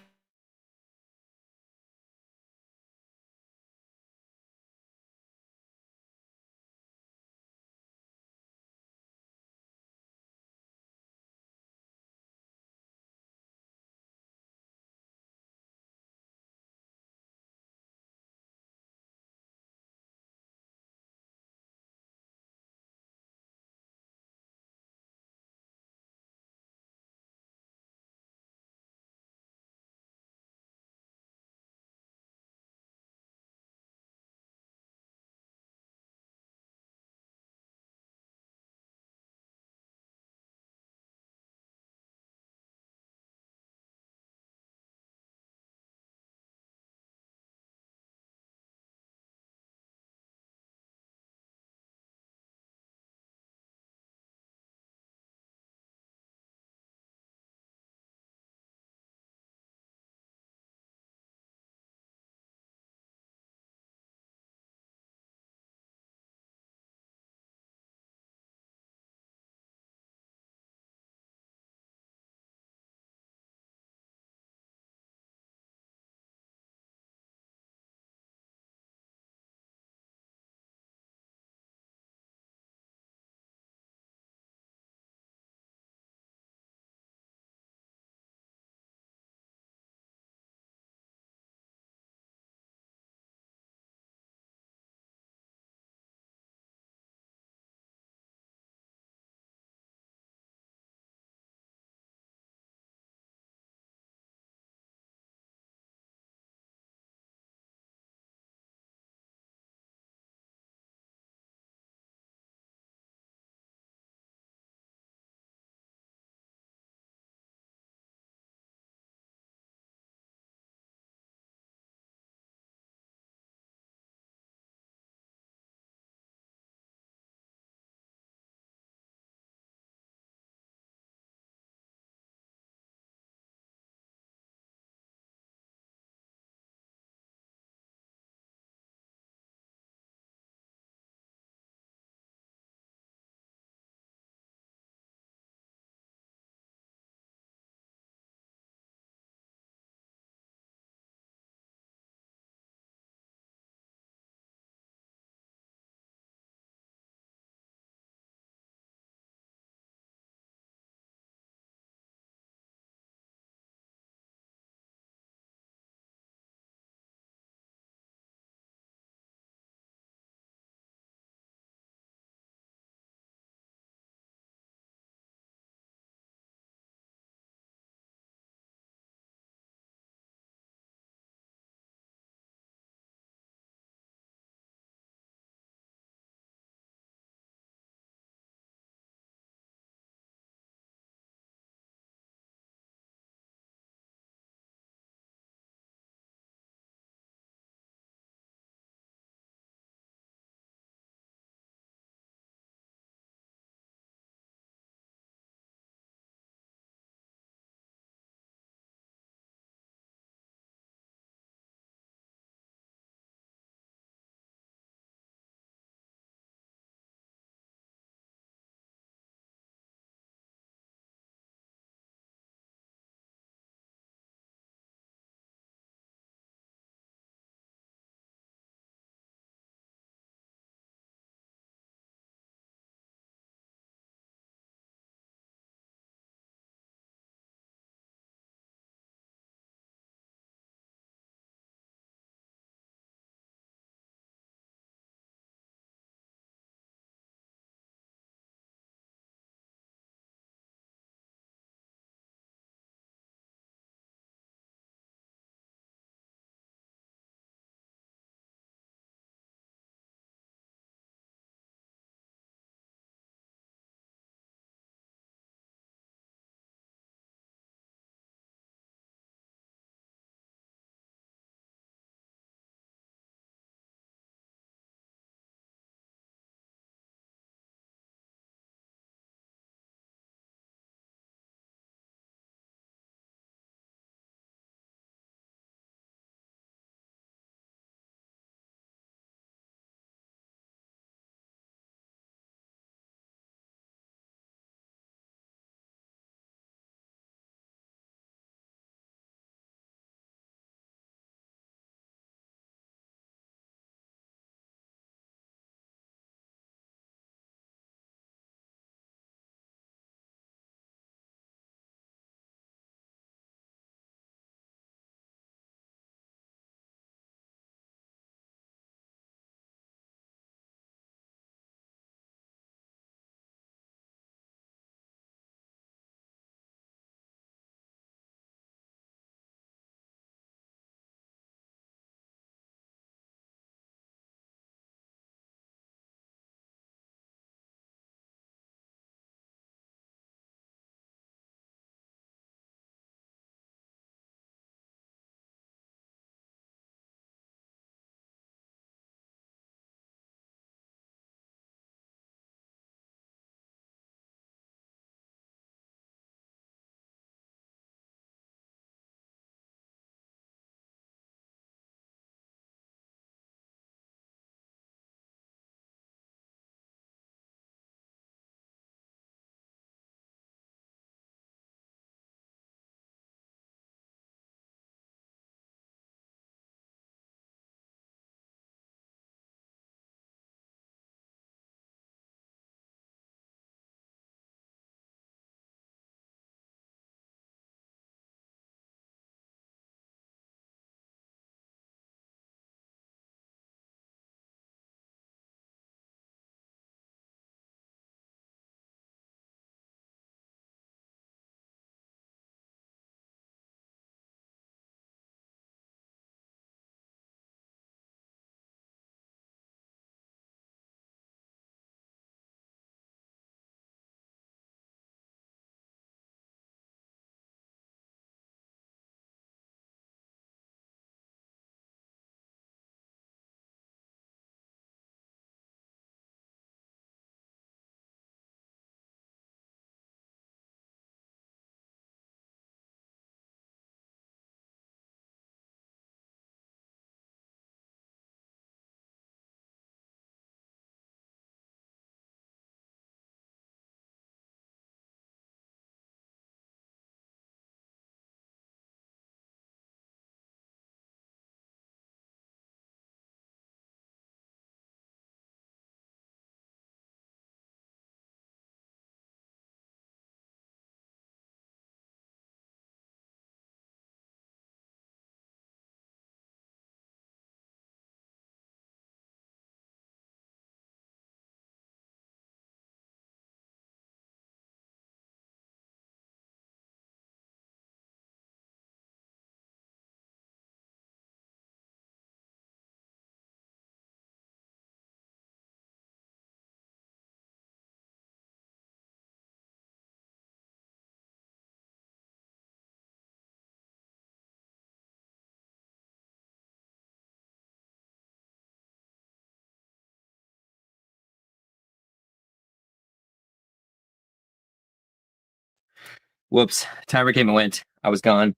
Whoops. Timer came and went. I was gone.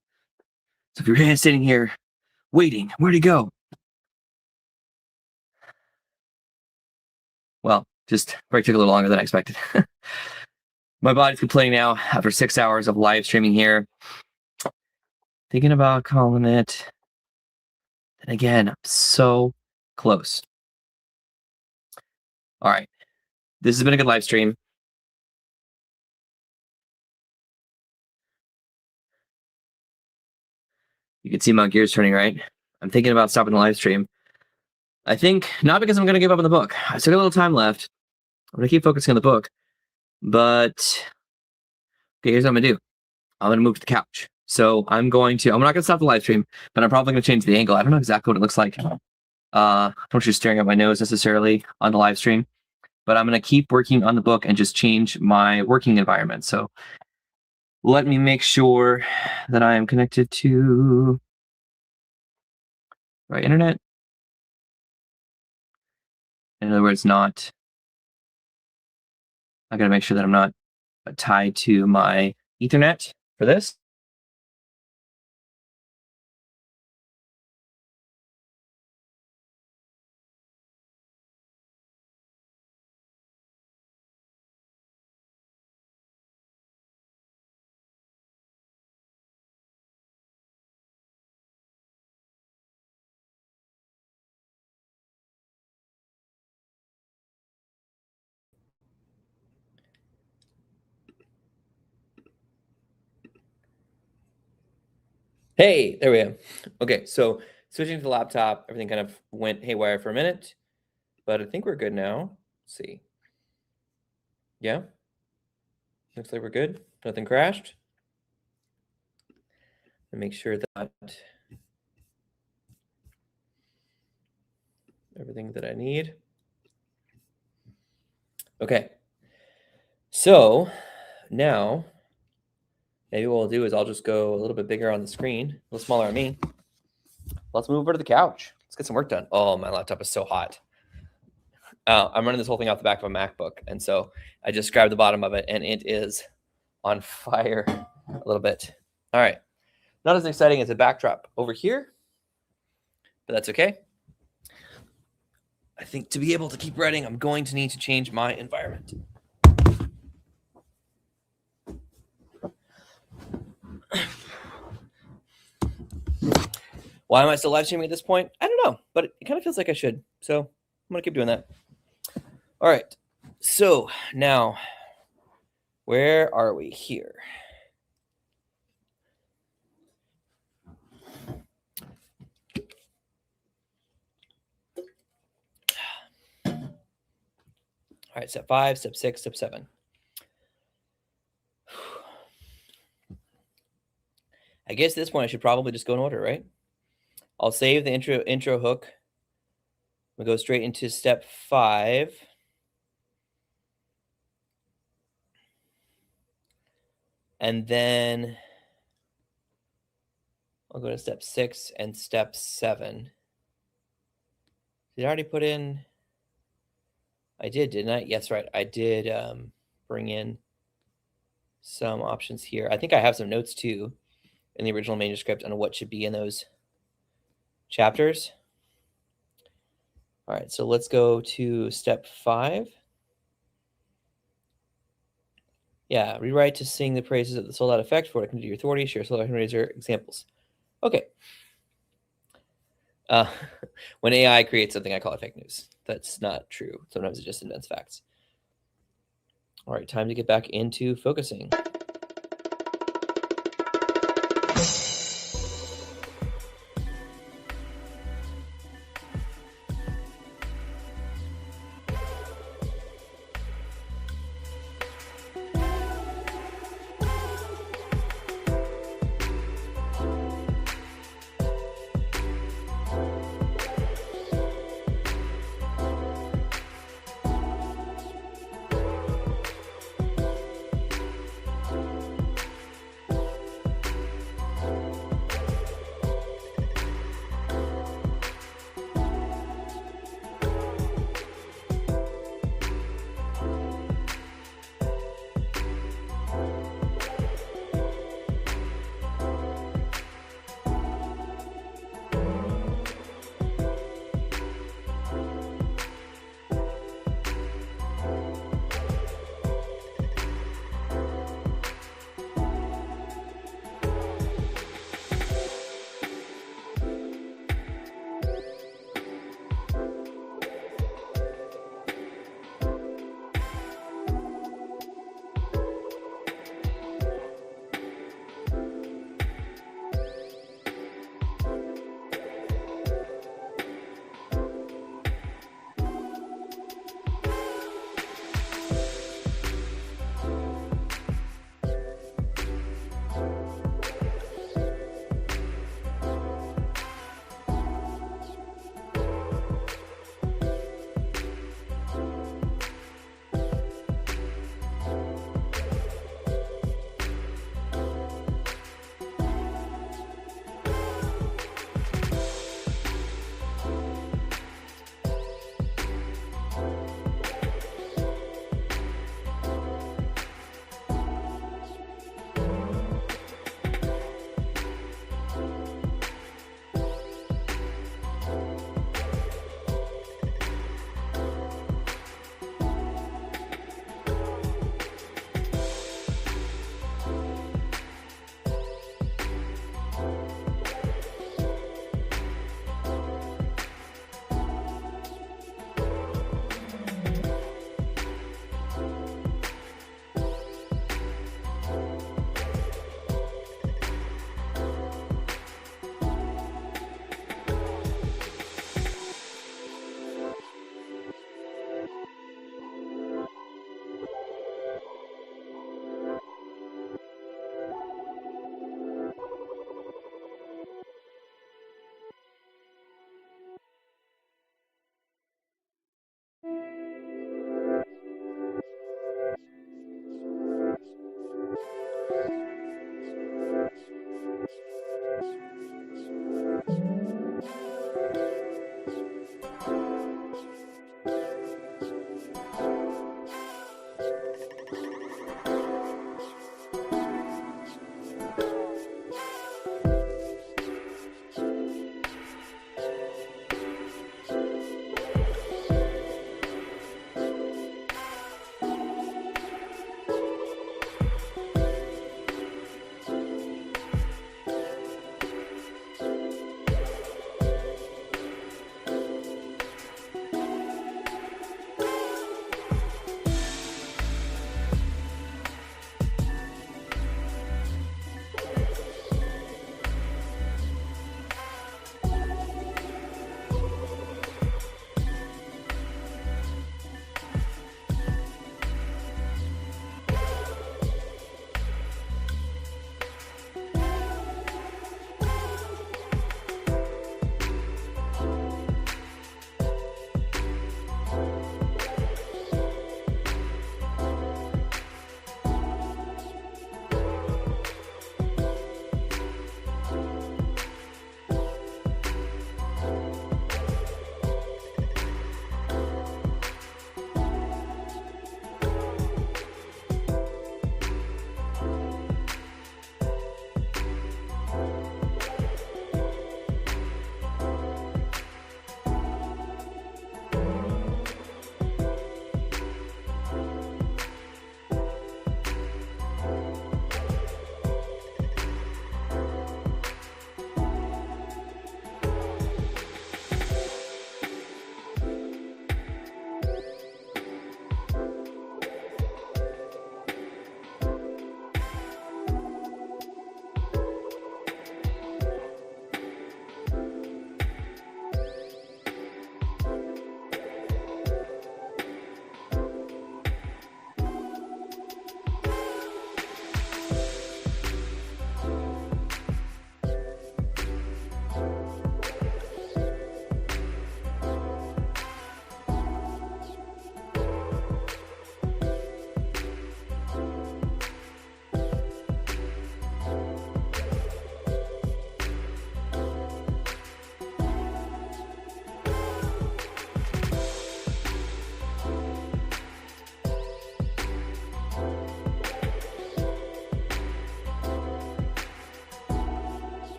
So if you're sitting here waiting, where'd he go? Well, just break took a little longer than I expected. My body's complaining now after 6 hours of live streaming here. Thinking about calling it. And again, I'm so close. All right. This has been a good live stream. You can see my gears turning, right? I'm thinking about stopping the live stream. I think not because I'm going to give up on the book. I still got a little time left. I'm going to keep focusing on the book. But okay, here's what I'm going to do. I'm going to move to the couch. So I'm not going to stop the live stream, but I'm probably going to change the angle. I don't know exactly what it looks like. I don't want you staring at my nose necessarily on the live stream, but I'm going to keep working on the book and just change my working environment. So let me make sure that I am connected to the right internet. In other words, I got to make sure that I'm not tied to my Ethernet for this. Hey, there we go. Okay, so switching to the laptop, everything kind of went haywire for a minute, but I think we're good now. Let's see. Yeah. Looks like we're good. Nothing crashed. And make sure that everything that I need. Okay. So now maybe what we'll do is I'll just go a little bit bigger on the screen, a little smaller on me. Let's move over to the couch. Let's get some work done. Oh, my laptop is so hot. I'm running this whole thing off the back of a MacBook. And so I just grabbed the bottom of it and it is on fire a little bit. All right. Not as exciting as a backdrop over here, but that's okay. I think to be able to keep writing, I'm going to need to change my environment. Why am I still live streaming at this point? I don't know, but it kind of feels like I should. So I'm going to keep doing that. All right. So now, where are we here? All right, step 5, step 6, step 7. I guess at this point I should probably just go in order, right? I'll save the intro hook. We'll go straight into step 5. And then I'll go to step 6 and step 7. Did I already put in? I did, didn't I? Yes, right. I did bring in some options here. I think I have some notes too in the original manuscript on what should be in those chapters. All right, so let's go to step 5. Yeah, rewrite to sing the praises of the sold out effect for what can do your authority, share sold out razor examples. Okay. When AI creates something, I call it fake news. That's not true. Sometimes it just invents facts. All right, time to get back into focusing.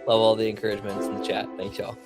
Love all the encouragements in the chat. Thanks, y'all.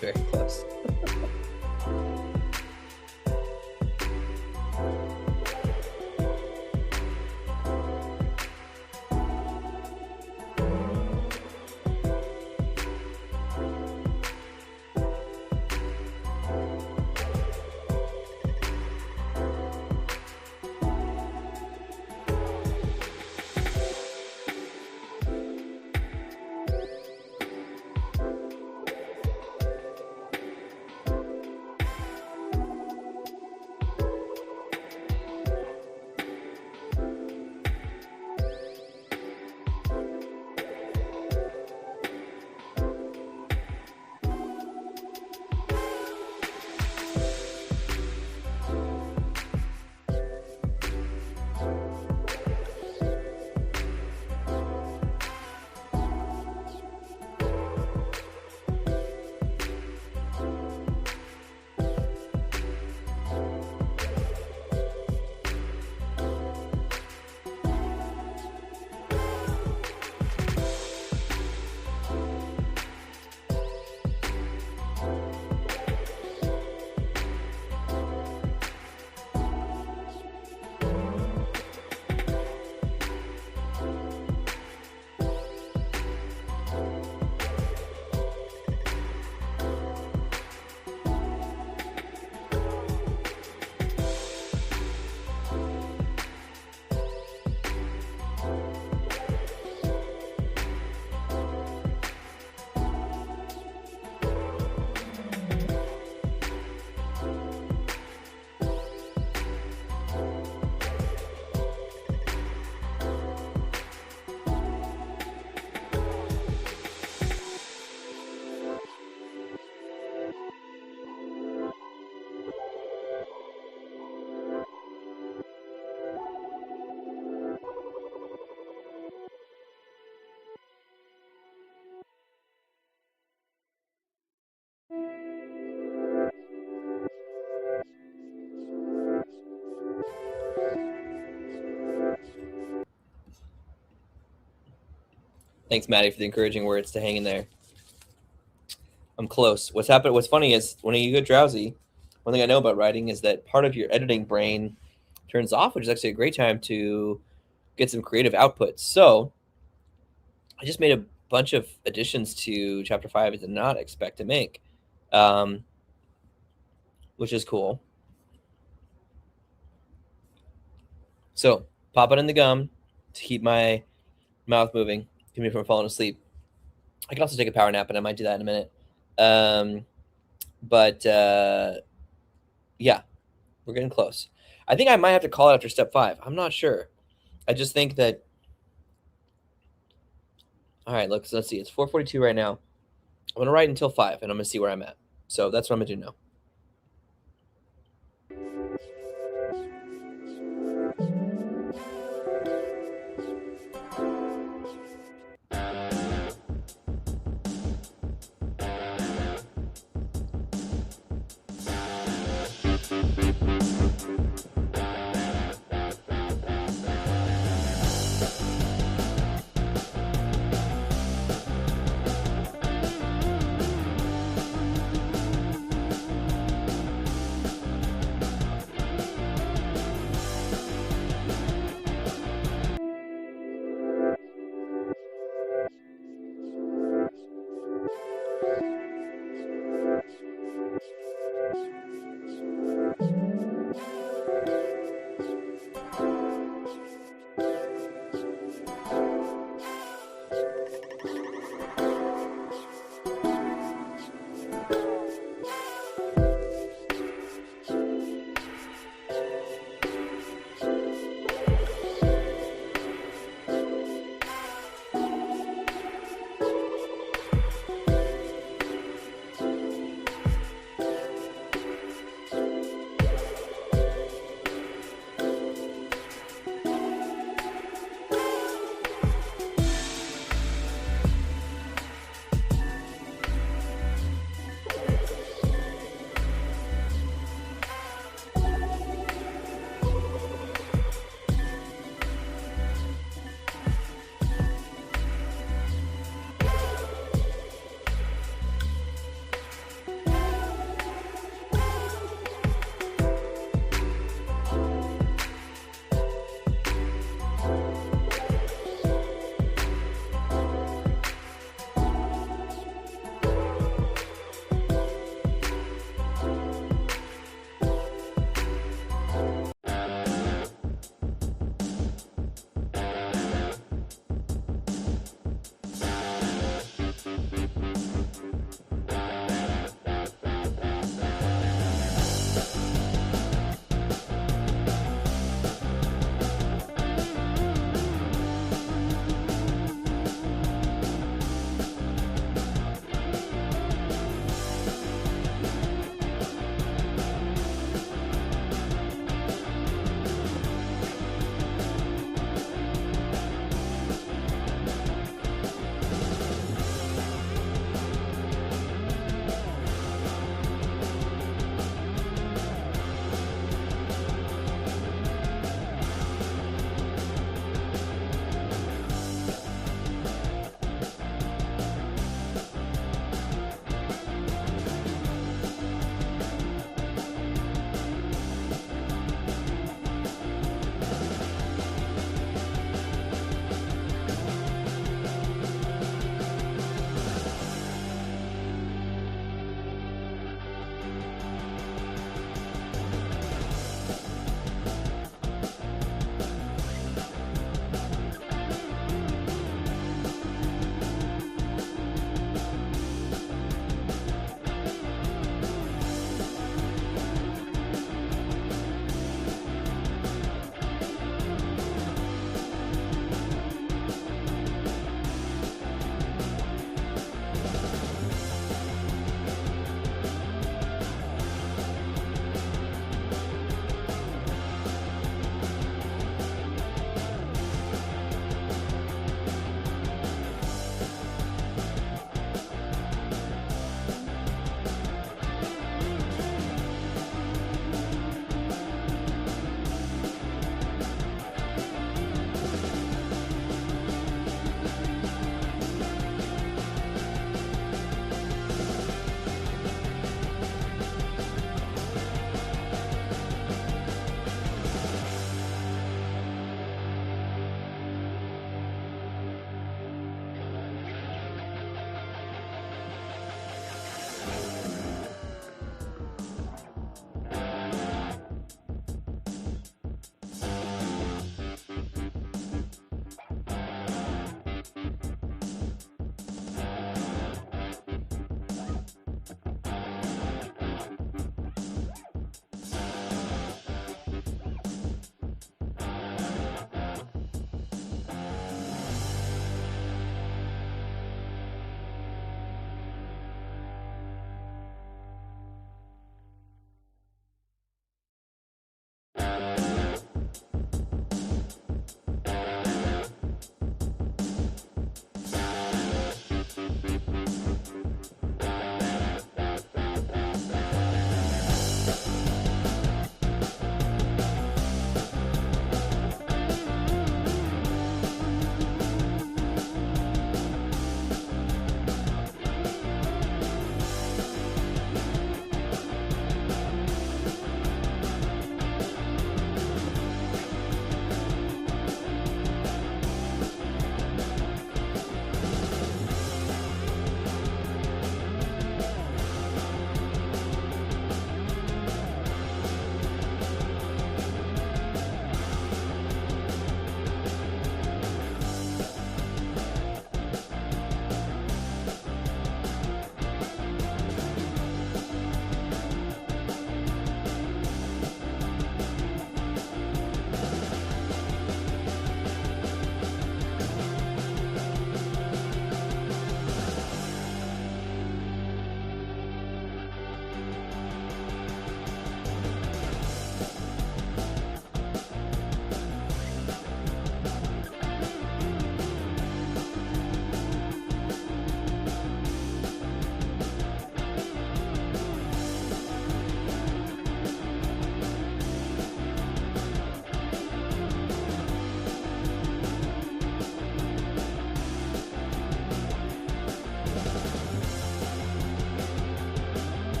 very close. Thanks, Maddie, for the encouraging words to hang in there. I'm close. What's funny is when you get drowsy, one thing I know about writing is that part of your editing brain turns off, which is actually a great time to get some creative output. So I just made a bunch of additions to chapter 5 I did not expect to make, which is cool. So pop it in the gum to keep my mouth moving, keep me from falling asleep. I can also take a power nap, and I might do that in a minute. Yeah, we're getting close. I think I might have to call it after step 5. I'm not sure. I just think that. All right, look, so let's see. It's 4:42 right now. I'm going to write until 5, and I'm going to see where I'm at. So that's what I'm going to do now.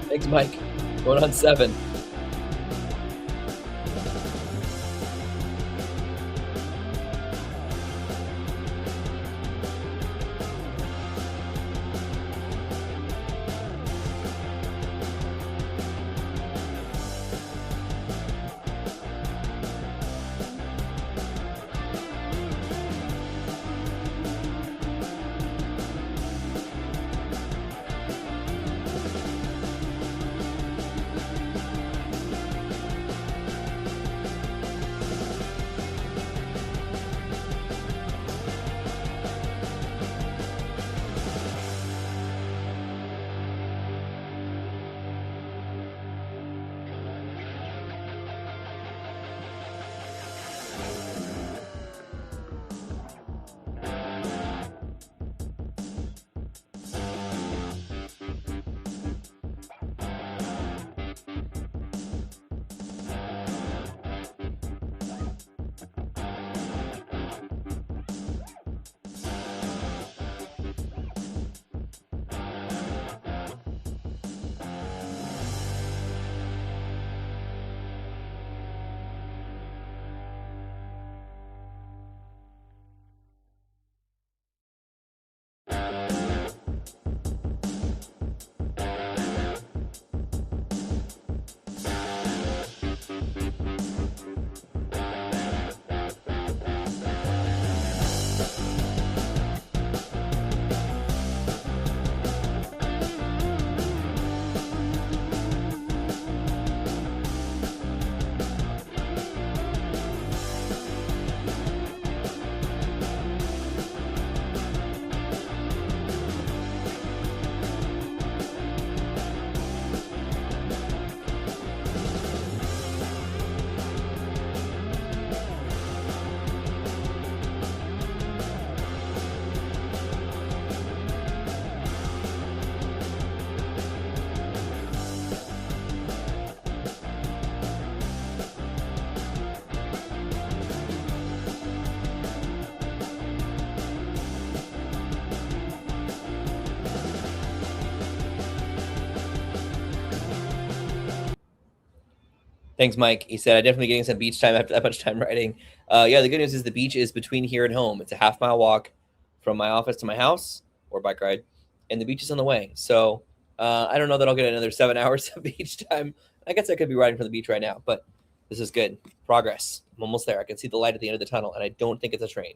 Thanks, Mike. Going on 7. Thanks, Mike. He said, I'm definitely getting some beach time after that much time writing. Yeah, the good news is the beach is between here and home. It's a half-mile walk from my office to my house, or bike ride, and the beach is on the way. So I don't know that I'll get another 7 hours of beach time. I guess I could be riding from the beach right now, but this is good. Progress. I'm almost there. I can see the light at the end of the tunnel, and I don't think it's a train.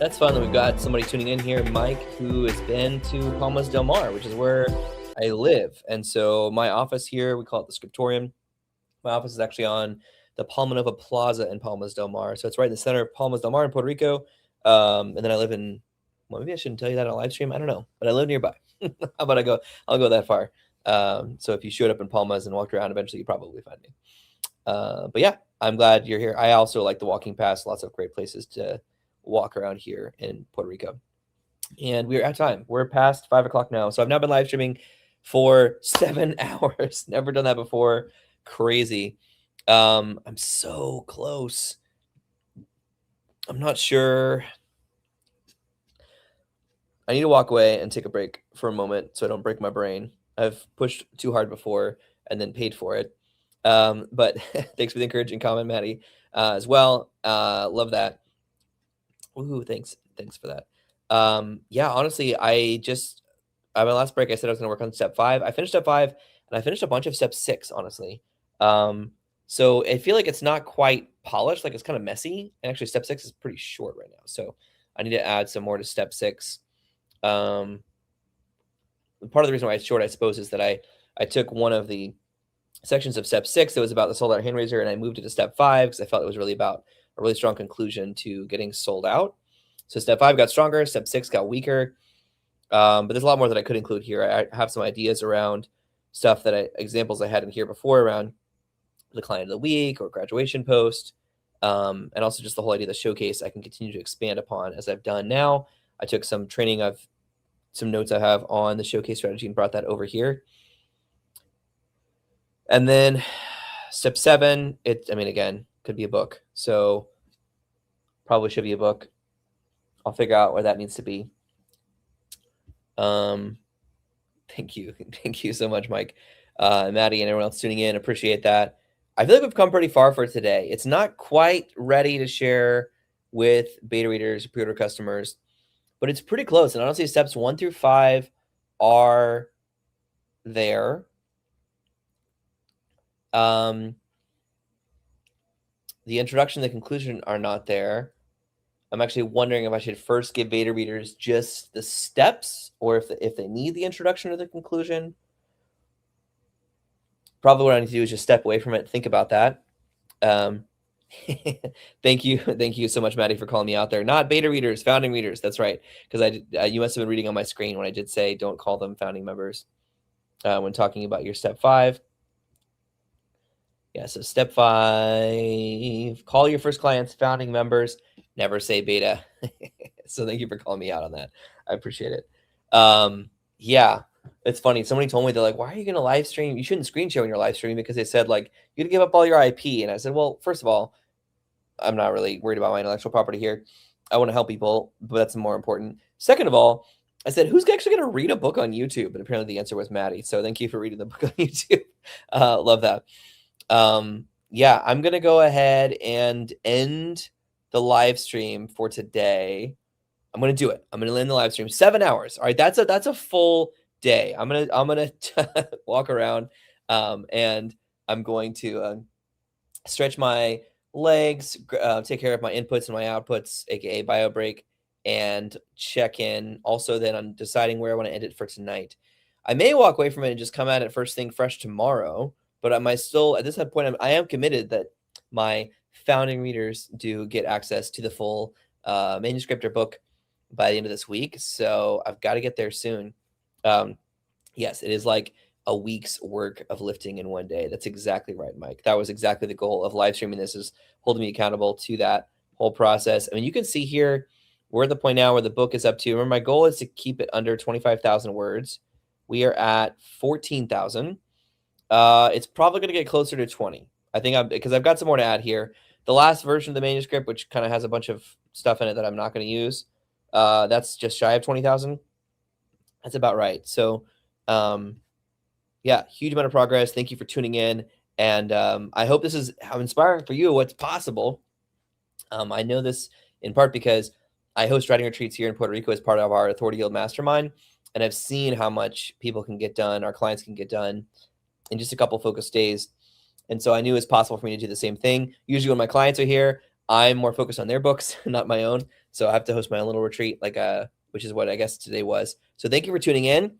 That's fun that we've got somebody tuning in here, Mike, who has been to Palmas del Mar, which is where I live. And so my office here, we call it the Scriptorium. My office is actually on the Palma Nova Plaza in Palmas del Mar. So it's right in the center of Palmas del Mar in Puerto Rico. And then I live in, well, maybe I shouldn't tell you that on a live stream. I don't know, but I live nearby. How about I'll go that far. So if you showed up in Palmas and walked around, eventually you'd probably find me. But yeah, I'm glad you're here. I also like the walking past, lots of great places to walk around here in Puerto Rico. And we're at time. We're past 5 o'clock now. So I've now been live streaming for 7 hours. Never done that before. Crazy. I'm so close. I'm not sure. I need to walk away and take a break for a moment so I don't break my brain. I've pushed too hard before and then paid for it. But thanks for the encouraging comment, Maddie, as well. Love that. Ooh, thanks for that. Yeah, honestly, my last break, I said I was going to work on step 5. I finished step 5 and I finished a bunch of step 6, honestly. So I feel like it's not quite polished, like it's kind of messy. And actually step 6 is pretty short right now. So I need to add some more to step 6. Part of the reason why it's short, I suppose, is that I took one of the sections of step 6 that was about the sold out hand raiser and I moved it to step 5 because I felt it was really about a really strong conclusion to getting sold out. So step 5 got stronger, step 6 got weaker. But there's a lot more that I could include here. I have some ideas around stuff examples I had in here before around the client of the week or graduation post. And also just the whole idea of the showcase I can continue to expand upon as I've done now. I took some training some notes I have on the showcase strategy and brought that over here. And then step 7, again, could be a book. So probably should be a book. I'll figure out where that needs to be. Thank you. Thank you so much, Mike, Maddie, and everyone else tuning in. Appreciate that. I feel like we've come pretty far for today. It's not quite ready to share with beta readers, pre-order customers, but it's pretty close. And honestly, steps 1 through 5 are there. The introduction and the conclusion are not there. I'm actually wondering if I should first give beta readers just the steps or if they need the introduction or the conclusion. Probably what I need to do is just step away from it, think about that. Thank you so much, Maddie, for calling me out there. Not beta readers, founding readers. That's right, because you must have been reading on my screen when I did say don't call them founding members when talking about your step 5. Yeah, so step 5, call your first clients founding members, never say beta. So thank you for calling me out on that. I appreciate it. Yeah, it's funny. Somebody told me, they're like, why are you going to live stream? You shouldn't screen share when you're live streaming, because they said, like, you got to give up all your IP. And I said, well, first of all, I'm not really worried about my intellectual property here. I want to help people, but that's more important. Second of all, I said, who's actually going to read a book on YouTube? And apparently the answer was Maddie. So thank you for reading the book on YouTube. Love that. Yeah, I'm going to go ahead and end the live stream for today. I'm going to do it. I'm going to end the live stream 7 hours. All right. That's a full day. I'm going to walk around, and I'm going to, stretch my legs, take care of my inputs and my outputs, AKA bio break, and check in. Also, then I'm deciding where I want to end it for tonight. I may walk away from it and just come at it first thing fresh tomorrow. But at this point, I am committed that my founding readers do get access to the full manuscript or book by the end of this week. So I've got to get there soon. Yes, it is like a week's work of lifting in one day. That's exactly right, Mike. That was exactly the goal of live streaming this, is holding me accountable to that whole process. I mean, you can see here, we're at the point now where the book is up to. Remember, my goal is to keep it under 25,000 words. We are at 14,000. It's probably going to get closer to 20. I think because I've got some more to add here. The last version of the manuscript, which kind of has a bunch of stuff in it that I'm not going to use, that's just shy of 20,000. That's about right. So, yeah, huge amount of progress. Thank you for tuning in. And I hope this is inspiring for you what's possible. I know this in part because I host writing retreats here in Puerto Rico as part of our Authority Guild Mastermind. And I've seen how much people can get done, our clients can get done in just a couple focused days. And so I knew it was possible for me to do the same thing. Usually when my clients are here, I'm more focused on their books, not my own. So I have to host my own little retreat, which is what I guess today was. So thank you for tuning in.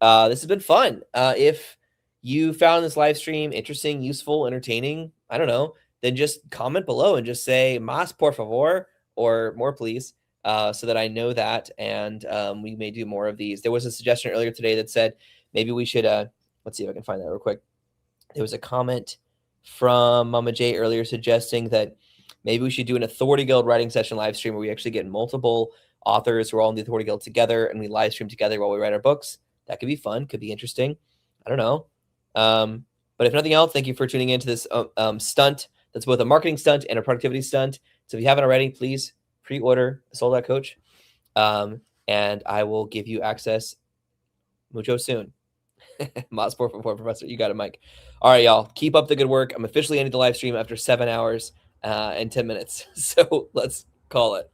This has been fun. If you found this live stream interesting, useful, entertaining, I don't know, then just comment below and just say "más por favor" or "more please," so that I know that, and we may do more of these. There was a suggestion earlier today that said maybe we should. Let's see if I can find that real quick. There was a comment from Mama J earlier suggesting that maybe we should do an Authority Guild writing session live stream where we actually get multiple authors who are all in the Authority Guild together and we live stream together while we write our books. That could be fun, could be interesting. I don't know. But if nothing else, thank you for tuning into this stunt. That's both a marketing stunt and a productivity stunt. So if you haven't already, please pre-order Sold Out Coach. And I will give you access mucho soon. Mas por favor, Professor. You got it, Mike. All right, y'all. Keep up the good work. I'm officially ending the live stream after 7 hours and 10 minutes. So let's call it.